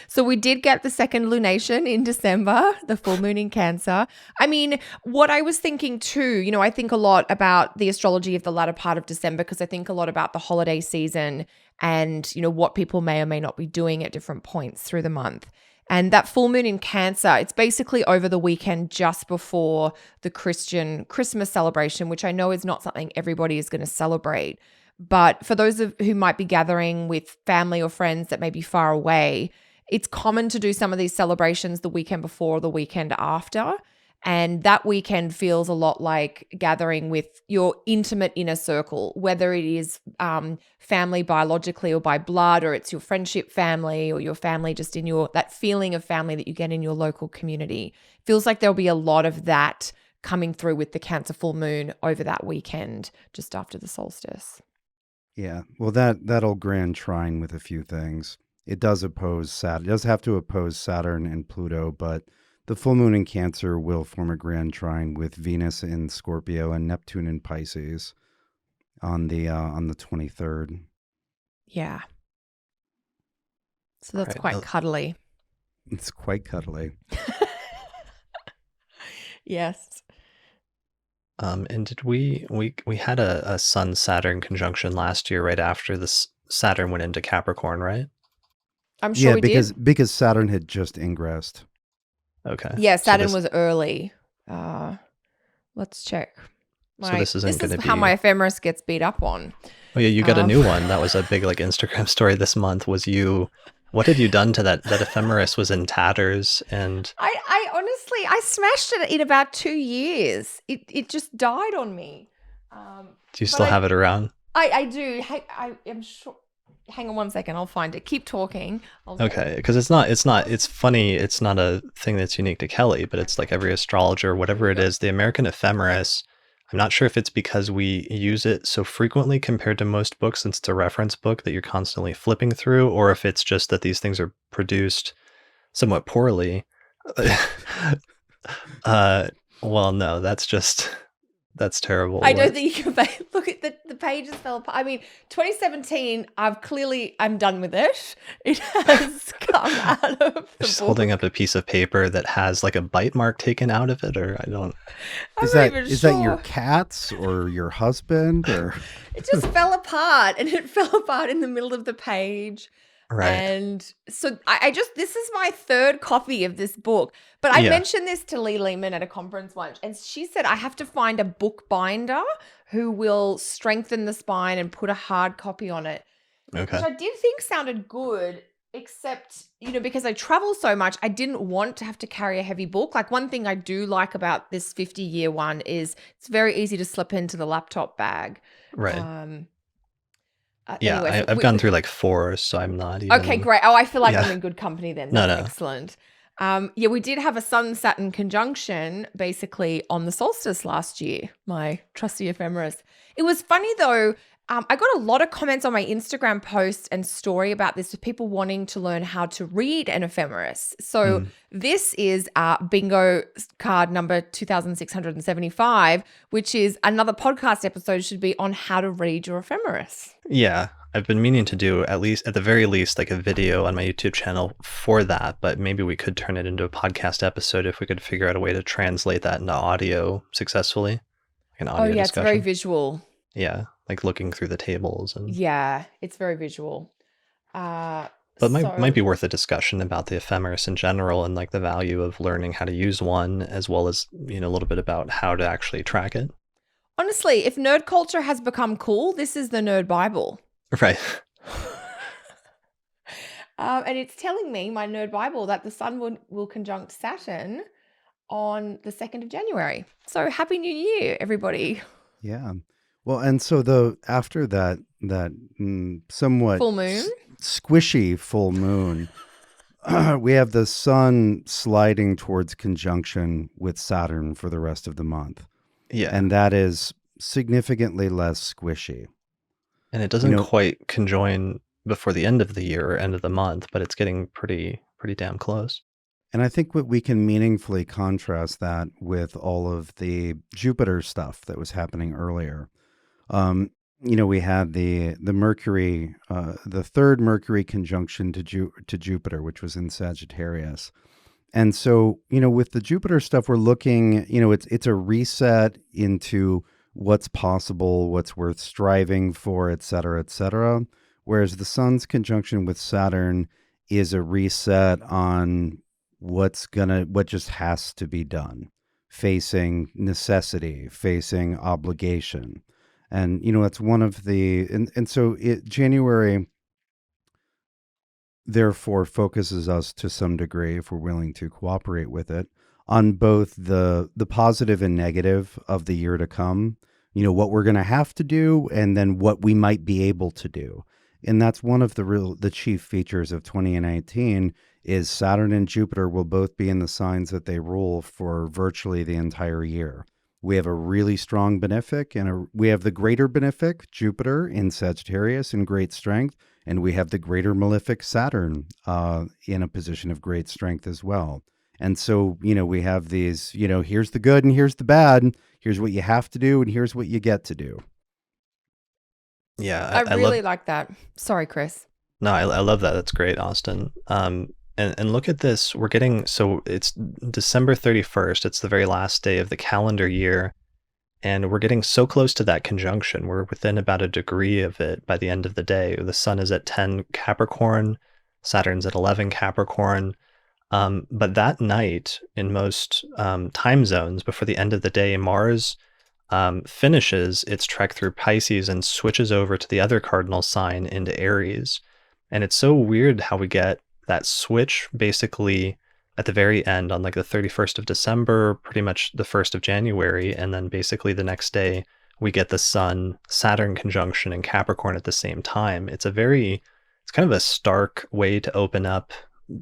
So we did get the second lunation in December, the full moon in Cancer. I mean, what I was thinking too, I think a lot about the astrology of the latter part of December, because I think a lot about the holiday season and, what people may or may not be doing at different points through the month. And that full moon in Cancer, it's basically over the weekend just before the Christian Christmas celebration, which I know is not something everybody is going to celebrate. But for those who might be gathering with family or friends that may be far away, it's common to do some of these celebrations the weekend before or the weekend after. And that weekend feels a lot like gathering with your intimate inner circle, whether it is family biologically or by blood, or it's your friendship family or your family just in that feeling of family that you get in your local community. Feels like there'll be a lot of that coming through with the Cancer full moon over that weekend just after the solstice. Yeah, well, that'll grand trine with a few things. It does oppose Saturn. It does have to oppose Saturn and Pluto, but the full moon in Cancer will form a grand trine with Venus in Scorpio and Neptune in Pisces on the 23rd. Yeah. So that's quite cuddly. It's quite cuddly. Yes. And did we had a Sun Saturn conjunction last year right after this Saturn went into Capricorn, right? I'm sure we did. because Saturn had just ingressed. Okay. Yeah, Saturn was early. Let's check. So this isn't going to be how my ephemeris gets beat up on. Oh yeah, you got a new one. That was a big Instagram story this month. Was you? What had you done to that? That ephemeris was in tatters, and I honestly smashed it in about 2 years. It just died on me. Do you still have it around? I do. I am sure. Hang on one second. I'll find it. Keep talking. Okay, because it's funny. It's not a thing that's unique to Kelly, but it's like every astrologer, whatever it is, the American ephemeris. I'm not sure if it's because we use it so frequently compared to most books, since it's a reference book that you're constantly flipping through, or if it's just that these things are produced somewhat poorly. Well, no, that's terrible. I don't think you can look at the pages fell apart. I mean, 2017, I'm done with it. It has come out of the just book. Holding up a piece of paper that has like a bite mark taken out of it, or I don't. Is that your cat's or your husband or? It just fell apart, and it fell apart in the middle of the page. Right. And so this is my third copy of this book. But I Yeah. mentioned this to Lee Lehman at a conference once, and she said, I have to find a bookbinder who will strengthen the spine and put a hard copy on it, which Okay. I did think sounded good, except, because I travel so much, I didn't want to have to carry a heavy book. Like, one thing I do like about this 50-year one is it's very easy to slip into the laptop bag. Right. Yeah, Anyway, so I've gone through like 4, so I'm not okay, even. great. Oh, I feel like Yeah. I'm in good company then. No, That's no. excellent. Yeah, we did have a Sun-Saturn conjunction basically on the solstice last year, my trusty ephemeris. It was funny though. I got a lot of comments on my Instagram post and story about this with people wanting to learn how to read an ephemeris. So this is bingo card number 2675, which is another podcast episode should be on how to read your ephemeris. Yeah, I've been meaning to do at the very least, like a video on my YouTube channel for that, but maybe we could turn it into a podcast episode if we could figure out a way to translate that into audio successfully, like an audio Oh yeah, discussion. it's very visual. Yeah, like looking through the tables and. Yeah, it's very visual. But might be worth a discussion about the ephemeris in general and like the value of learning how to use one, as well as a little bit about how to actually track it. Honestly, if nerd culture has become cool, this is the Nerd Bible. Right. And it's telling me, my Nerd Bible, that the Sun will conjunct Saturn on the 2nd of January. So Happy New Year, everybody. Yeah. Well, and so after that somewhat Full moon? Squishy full moon, we have the Sun sliding towards conjunction with Saturn for the rest of the month. Yeah. And that is significantly less squishy. And it doesn't quite conjoin before the end of the year or end of the month, but it's getting pretty damn close. And I think we can meaningfully contrast that with all of the Jupiter stuff that was happening earlier. We had the Mercury, the third Mercury conjunction to Jupiter, which was in Sagittarius. And so, with the Jupiter stuff, we're looking, it's a reset into what's possible, what's worth striving for, et cetera, et cetera. Whereas the Sun's conjunction with Saturn is a reset on what just has to be done, facing necessity, facing obligation. And, that's one of and so January, therefore, focuses us to some degree, if we're willing to cooperate with it, on both the positive and negative of the year to come, what we're going to have to do, and then what we might be able to do. And that's one of the chief features of 2019 is Saturn and Jupiter will both be in the signs that they rule for virtually the entire year. We have a really strong benefic, and we have the greater benefic, Jupiter in Sagittarius in great strength, and we have the greater malefic Saturn in a position of great strength as well. And so, we have these, here's the good and here's the bad. Here's what you have to do and here's what you get to do. Yeah. I really like that. Sorry, Chris. No, I love that. That's great, Austin. And look at this. We're getting, so it's December 31st. It's the very last day of the calendar year. And we're getting so close to that conjunction. We're within about a degree of it by the end of the day. The Sun is at 10 Capricorn. Saturn's at 11 Capricorn. But that night, in most time zones, before the end of the day, Mars finishes its trek through Pisces and switches over to the other cardinal sign into Aries. And it's so weird how we get that switch basically at the very end on like the 31st of December, pretty much the 1st of January. And then basically the next day we get the Sun-Saturn conjunction in Capricorn at the same time. It's kind of a stark way to open up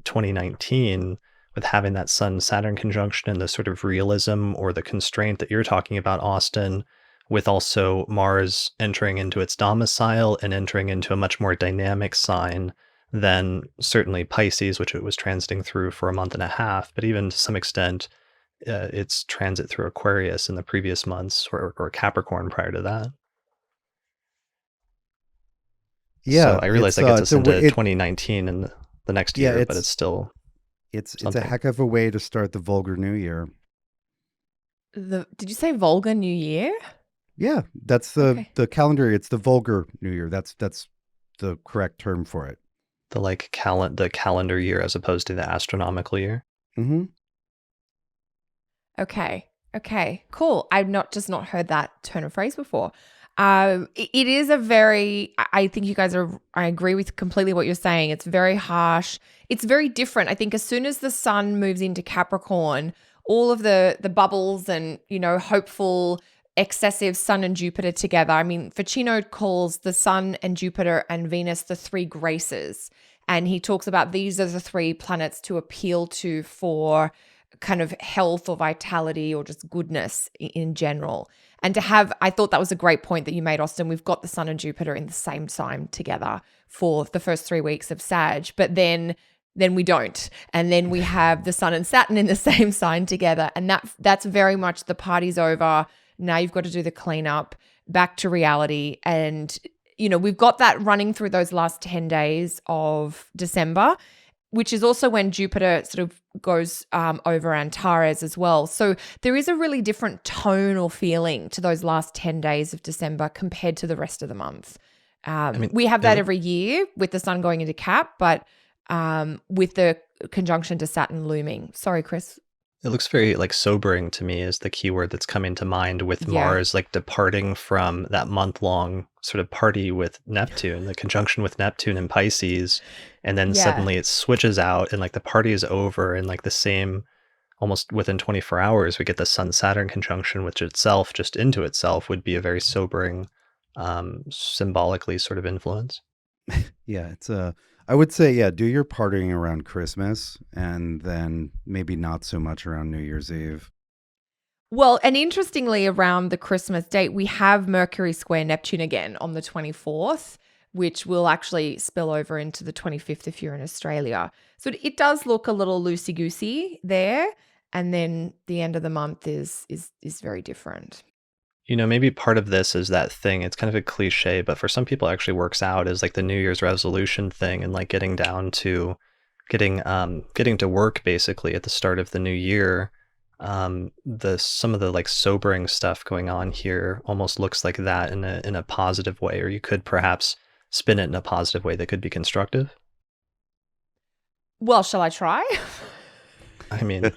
2019 with having that Sun-Saturn conjunction and the sort of realism or the constraint that you're talking about, Austin, with also Mars entering into its domicile and entering into a much more dynamic sign than certainly Pisces, which it was transiting through for a month and a half, but even to some extent, its transit through Aquarius in the previous months or Capricorn prior to that. Yeah. So I realize that gets us into 2019 and the next year, but it's still... It's a heck of a way to start the vulgar New Year. Did you say vulgar New Year? Yeah, that's the calendar. It's the vulgar New Year. That's the correct term for it. The like the calendar year as opposed to the astronomical year. Mm-hmm. Okay, cool. I've not heard that turn of phrase before. It is I think you guys I agree with completely what you're saying. It's very harsh. It's very different. I think as soon as the sun moves into Capricorn, all of the bubbles and, hopeful, excessive Sun and Jupiter together. I mean, Ficino calls the Sun and Jupiter and Venus the three graces. And he talks about these are the three planets to appeal to for kind of health or vitality or just goodness in general. And I thought that was a great point that you made, Austin. We've got the Sun and Jupiter in the same sign together for the first 3 weeks of Sag, but then we don't. And then we have the Sun and Saturn in the same sign together. And that's very much the party's over. Now you've got to do the cleanup, back to reality. And, we've got that running through those last 10 days of December, which is also when Jupiter sort of goes over Antares as well. So there is a really different tone or feeling to those last 10 days of December compared to the rest of the month. We have that every year with the sun going into Cap, but with the conjunction to Saturn looming. Sorry, Chris. It looks very like sobering to me is the keyword that's coming to mind with Mars like departing from that month-long sort of party with Neptune, the conjunction with Neptune in Pisces, and then suddenly it switches out and like the party is over and like the same almost within 24 hours we get the Sun-Saturn conjunction, which itself just into itself would be a very sobering symbolically sort of influence. Yeah, I would say, do your partying around Christmas and then maybe not so much around New Year's Eve. Well, and interestingly, around the Christmas date, we have Mercury square Neptune again on the 24th, which will actually spill over into the 25th if you're in Australia. So it does look a little loosey-goosey there. And then the end of the month is very different. Maybe part of this is that thing, it's kind of a cliche, but for some people it actually works out, is like the New Year's resolution thing and like getting down to getting to work basically at the start of the new year. Some of the like sobering stuff going on here almost looks like that in a positive way, or you could perhaps spin it in a positive way that could be constructive. Well, shall I try? I mean,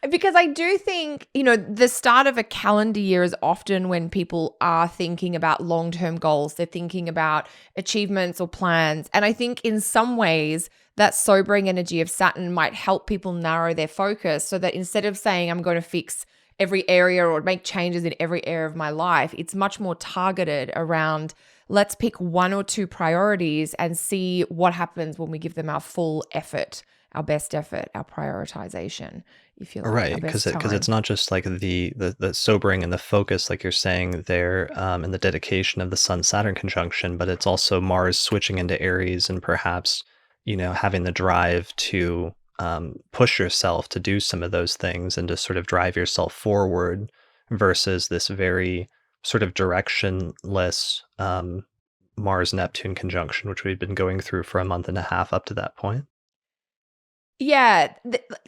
because I do think, the start of a calendar year is often when people are thinking about long-term goals. They're thinking about achievements or plans. And I think in some ways that sobering energy of Saturn might help people narrow their focus so that instead of saying I'm going to fix every area or make changes in every area of my life, it's much more targeted around let's pick one or two priorities and see what happens when we give them our full effort, our best effort, our prioritization. If you like, right, because it's not just like the sobering and the focus, like you're saying there, and the dedication of the Sun-Saturn conjunction, but it's also Mars switching into Aries and perhaps, having the drive to push yourself to do some of those things and to sort of drive yourself forward versus this very sort of directionless Mars-Neptune conjunction, which we've been going through for a month and a half up to that point. Yeah,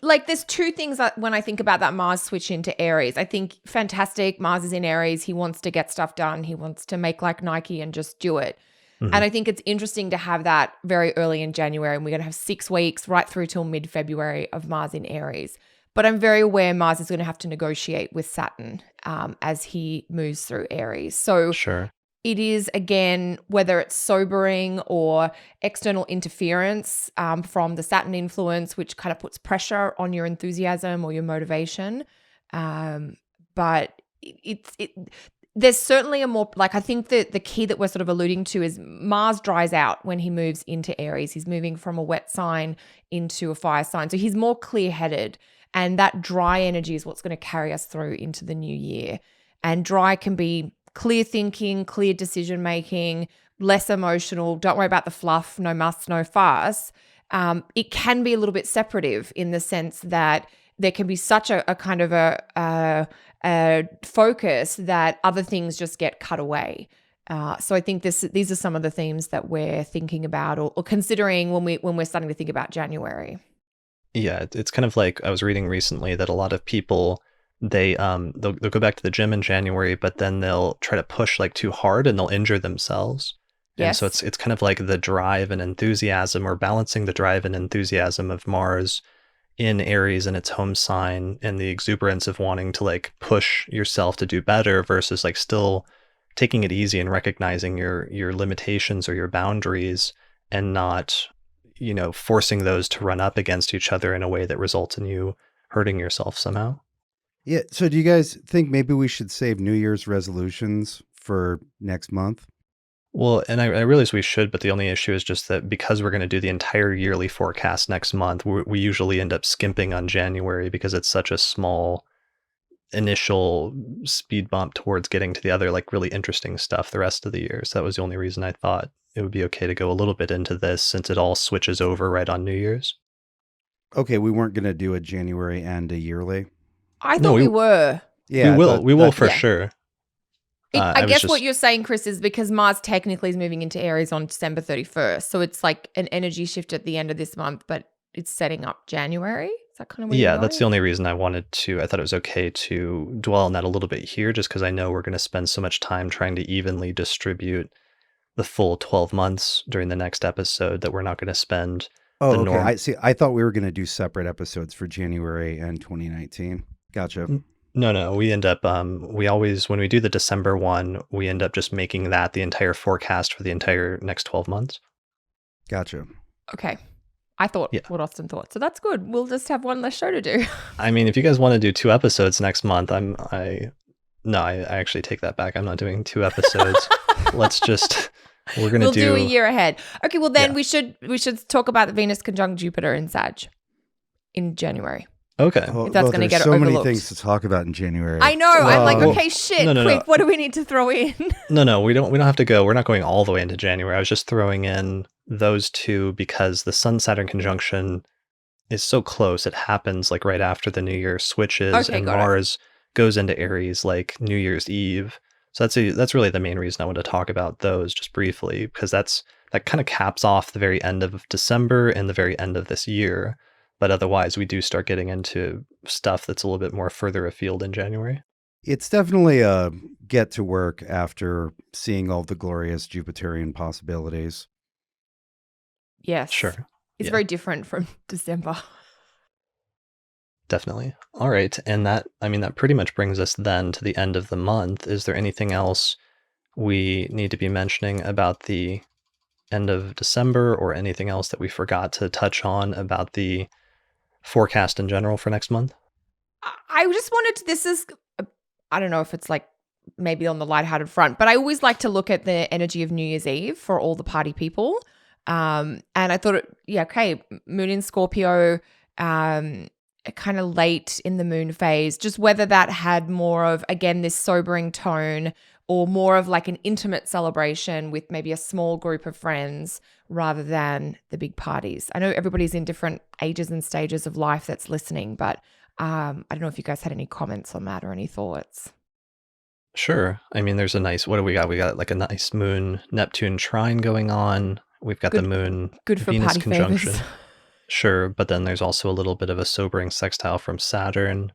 there's two things that when I think about that Mars switch into Aries, I think fantastic. Mars is in Aries. He wants to get stuff done. He wants to make like Nike and just do it. Mm-hmm. And I think it's interesting to have that very early in January, and we're going to have 6 weeks right through till mid-February of Mars in Aries. But I'm very aware Mars is going to have to negotiate with Saturn as he moves through Aries. So sure. It is, again, whether it's sobering or external interference from the Saturn influence, which kind of puts pressure on your enthusiasm or your motivation. But there's certainly a more, like I think that the key that we're sort of alluding to is Mars dries out when he moves into Aries. He's moving from a wet sign into a fire sign. So he's more clear-headed. And that dry energy is what's going to carry us through into the new year. And dry can be clear thinking, clear decision making, less emotional. Don't worry about the fluff, no muss, no fuss. It can be a little bit separative in the sense that there can be such a kind of a focus that other things just get cut away. So I think these are some of the themes that we're thinking about or considering when we're starting to think about January. Yeah, it's kind of like I was reading recently that a lot of people they'll go back to the gym in January, but then they'll try to push like too hard and they'll injure themselves. And Yes. so it's kind of like the drive and enthusiasm, or balancing the drive and enthusiasm of Mars in Aries in its home sign, and the exuberance of wanting to like push yourself to do better versus like still taking it easy and recognizing your limitations or your boundaries, and not, forcing those to run up against each other in a way that results in you hurting yourself somehow. Yeah. So do you guys think maybe we should save New Year's resolutions for next month? Well, and I realize we should, but the only issue is just that because we're going to do the entire yearly forecast next month, we usually end up skimping on January because it's such a small initial speed bump towards getting to the other like really interesting stuff the rest of the year. So that was the only reason I thought it would be okay to go a little bit into this, since it all switches over right on New Year's. Okay, we weren't going to do a January and a yearly. I No, thought we- we were. Yeah, we will for Yeah. sure. I was guess just- what you're saying, Chris, is because Mars technically is moving into Aries on December 31st. So it's like an energy shift at the end of this month, but it's setting up January. Is that kind of where Yeah, you're that's the going? only reason I thought it was okay to dwell on that a little bit here, just because I know we're going to spend so much time trying to evenly distribute the full 12 months during the next episode that we're not going to spend Oh, the okay. norm. I see. I thought we were going to do separate episodes for January and 2019. Gotcha. No, we end up, we always, when we do the December one, we end up just making that the entire forecast for the entire next 12 months. Gotcha. Okay. I thought Yeah. what Austin thought. So that's good. We'll just have one less show to do. I mean, if you guys want to do 2 episodes next month, I actually take that back. I'm not doing 2 episodes. We're going to We'll do a do, year ahead. Okay, well then Yeah. we should talk about the Venus conjunct Jupiter in Sag in January. okay. Oh, If that's gonna there's get so many overlooked. things to talk about in January. I know. I'm like, Well, okay, shit, no, quick. no. What do we need to throw in? No, we don't have to go. We're not going all the way into January. I was just throwing in those 2 because the Sun Saturn conjunction is so close. It happens like right after the New Year switches, Okay, and got it. Mars goes into Aries like New Year's Eve. So that's really the main reason I want to talk about those just briefly, because that kind of caps off the very end of December and the very end of this year. But otherwise, we do start getting into stuff that's a little bit more further afield in January. It's definitely a get to work after seeing all the glorious Jupiterian possibilities. Yes. Sure. It's Yeah. very different from December. Definitely. All right. And that pretty much brings us then to the end of the month. Is there anything else we need to be mentioning about the end of December, or anything else that we forgot to touch on about the forecast in general for next month? I just wanted to, this is, I don't know if it's like maybe on the lighthearted front, but I always like to look at the energy of New Year's Eve for all the party people. And I thought, okay, moon in Scorpio, kind of late in the moon phase, just whether that had more of, again, this sobering tone, or more of like an intimate celebration with maybe a small group of friends rather than the big parties. I know everybody's in different ages and stages of life that's listening, but I don't know if you guys had any comments on that or any thoughts. Sure. I mean, there's a nice, what do we got? We got like a nice Moon-Neptune trine going on. We've got the Moon Good for Venus party conjunction. favors. Sure, but then there's also a little bit of a sobering sextile from Saturn.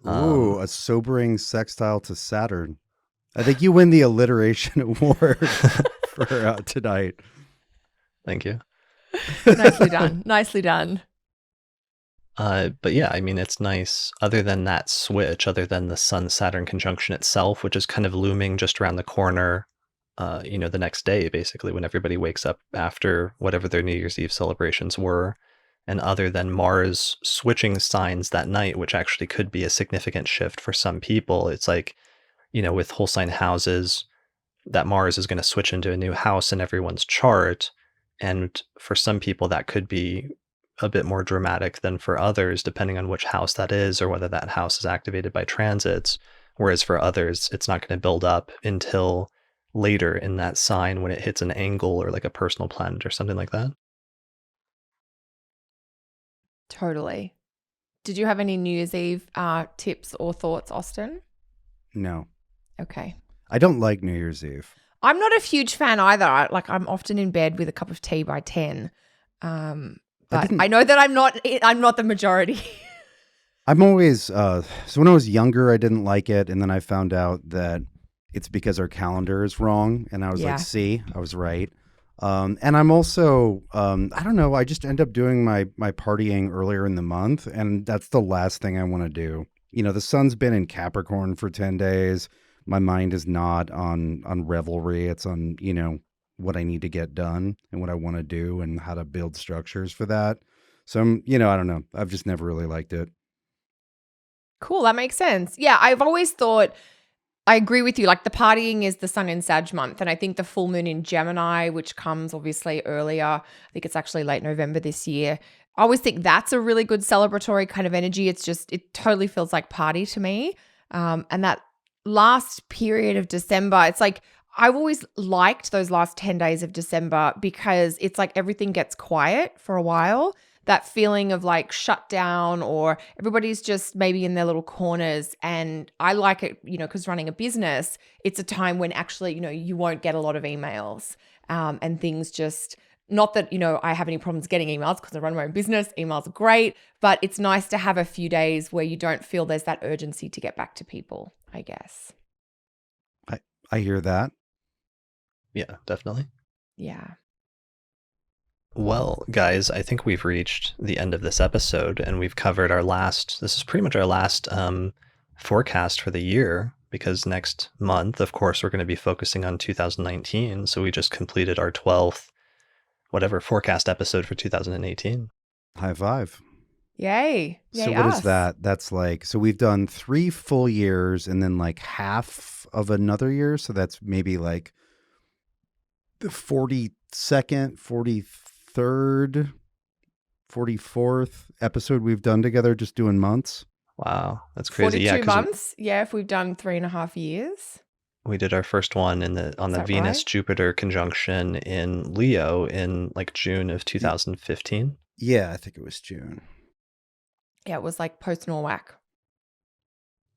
Ooh, a sobering sextile to Saturn. I think you win the alliteration award for tonight. Thank you. Nicely done. Nicely done. But yeah, I mean, it's nice. Other than that switch, other than the Sun-Saturn conjunction itself, which is kind of looming just around the corner, the next day, basically, when everybody wakes up after whatever their New Year's Eve celebrations were. And other than Mars switching signs that night, which actually could be a significant shift for some people, it's like, with whole sign houses, that Mars is going to switch into a new house in everyone's chart. And for some people, that could be a bit more dramatic than for others, depending on which house that is or whether that house is activated by transits. Whereas for others, it's not going to build up until later in that sign when it hits an angle or like a personal planet or something like that. Totally. Did you have any New Year's Eve tips or thoughts, Austin? No, Okay. I don't like New Year's Eve. I'm not a huge fan either. I'm often in bed with a cup of tea by 10. But I know that I'm not the majority. I'm always, so when I was younger, I didn't like it. And then I found out that it's because our calendar is wrong. And I was Yeah. like, see, I was right. And I'm also, I don't know, I just end up doing my partying earlier in the month, and that's the last thing I want to do. You know, the sun's been in Capricorn for 10 days. My mind is not on revelry. It's on, you know, what I need to get done and what I want to do and how to build structures for that. So I'm, you know, I don't know. I've just never really liked it. Cool. That makes sense. Yeah. I've always thought, I agree with you. Like the partying is the sun in Sag month. And I think the full moon in Gemini, which comes obviously earlier, I think it's actually late November this year. I always think that's a really good celebratory kind of energy. It's just, it totally feels like party to me. And that last period of December, it's like, I've always liked those last 10 days of December because it's like everything gets quiet for a while. That feeling of like shut down, or everybody's just maybe in their little corners. And I like it, you know, because running a business, it's a time when actually, you know, you won't get a lot of emails and things just, not that, you know, I have any problems getting emails because I run my own business. Emails are great, but it's nice to have a few days where you don't feel there's that urgency to get back to people, I guess. I hear that. Yeah, definitely. Yeah. Well, guys, I think we've reached the end of this episode, and we've covered this is pretty much our last forecast for the year, because next month, of course, we're going to be focusing on 2019. So we just completed our 12th, whatever, forecast episode for 2018. High five. Yay. Yay So what us. is that? That's like, so we've done 3 full years and then like half of another year. So that's maybe like the 42nd, 43rd, 44th episode we've done together, just doing months. Wow, that's crazy. 42 Yeah, 'cause months. Yeah, if we've done 3.5 years. we did our first one on the that Venus right? Jupiter conjunction in Leo in like June of 2015. Yeah, I think it was June. Yeah, it was like post Norwalk.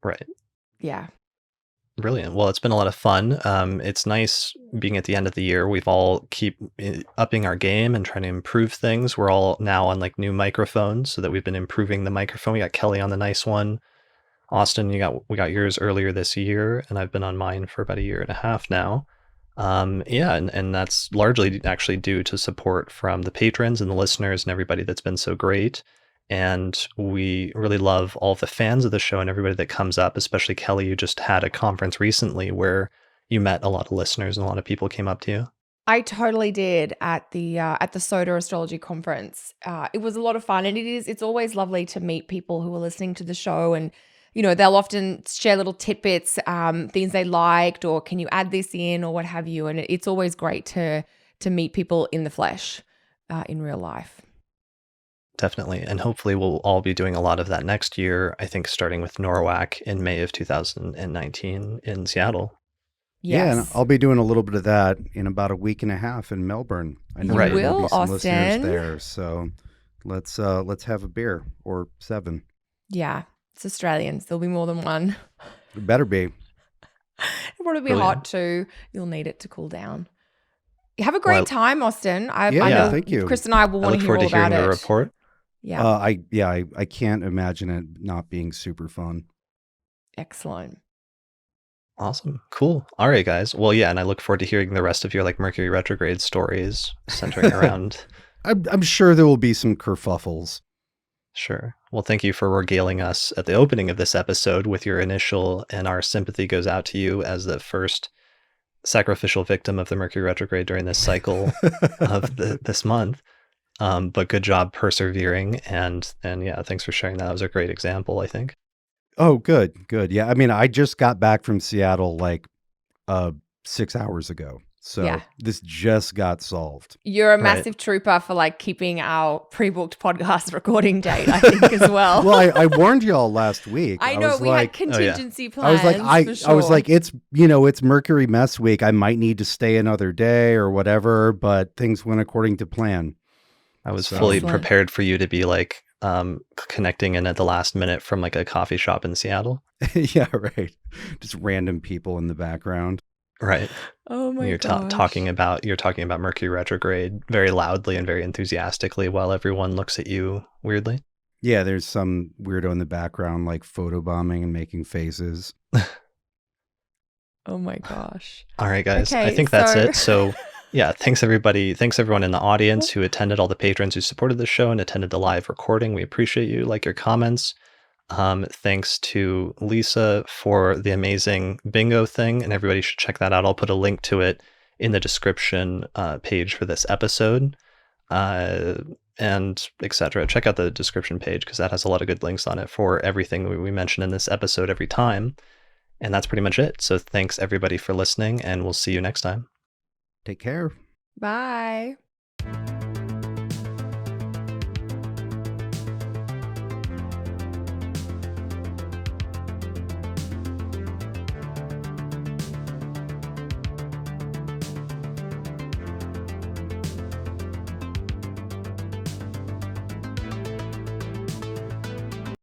Right. Yeah. Brilliant. Well, it's been a lot of fun. It's nice being at the end of the year. We've all keep upping our game and trying to improve things. We're all now on like new microphones, so that we've been improving the microphone. We got Kelly on the nice one. Austin, we got yours earlier this year, and I've been on mine for about a year and a half now. Yeah, and that's largely actually due to support from the patrons and the listeners and everybody that's been so great. And we really love all of the fans of the show and everybody that comes up, especially Kelly. You just had a conference recently where you met a lot of listeners and a lot of people came up to you. I totally did at the Soda Astrology conference. It was a lot of fun, and it's always lovely to meet people who are listening to the show, and you know, they'll often share little tidbits, things they liked, or can you add this in, or what have you. And it's always great to meet people in the flesh, in real life. Definitely. And hopefully we'll all be doing a lot of that next year. I think starting with Norwalk in May of 2019 in Seattle. Yeah, and Yes. I'll be doing a little bit of that in about a week and a half in Melbourne. I know You there will will, be some listeners Austin. there, so let's have a beer or 7. Yeah, it's Australians. There'll be more than one. It better be. It'll probably be Brilliant. hot too. You'll need it to cool down. You have a great Well, time, Austin. I Yeah, know thank you. Chris and I will I want look to hear forward all to hearing about the it. report. Yeah, I can't imagine it not being super fun. excellent. Awesome. Cool. All right, guys. Well, yeah, and I look forward to hearing the rest of your like Mercury retrograde stories centering around. I'm sure there will be some kerfuffles. Sure. Well, thank you for regaling us at the opening of this episode with your initial, and our sympathy goes out to you as the first sacrificial victim of the Mercury retrograde during this cycle of this month. But good job persevering, and yeah, thanks for sharing that. That was a great example, I think. Oh, good. Yeah, I mean, I just got back from Seattle like 6 hours ago. So Yeah. this just got solved. You're a Right. massive trooper for like keeping our pre-booked podcast recording date, I think, as well. Well, I warned y'all last week. I know was we like, had contingency I plans. was like, for sure. I was like, it's Mercury mess week. I might need to stay another day or whatever, but things went according to plan. I was So- fully Excellent. prepared for you to be like connecting in at the last minute from like a coffee shop in Seattle. Yeah, right. Just random people in the background. Right. oh my You're gosh. talking about Mercury retrograde very loudly and very enthusiastically while everyone looks at you weirdly. Yeah, there's some weirdo in the background like photobombing and making faces. Oh my gosh. All right, guys. I Okay, think that's so- it. So, yeah, thanks everybody. Thanks everyone in the audience who attended, all the patrons who supported the show and attended the live recording. We appreciate you. Like your comments. Thanks to Lisa for the amazing bingo thing, and everybody should check that out. I'll put a link to it in the description page for this episode, and etc. Check out the description page because that has a lot of good links on it for everything we mention in this episode every time. And that's pretty much it. So thanks everybody for listening, and we'll see you next time. Take care. Bye.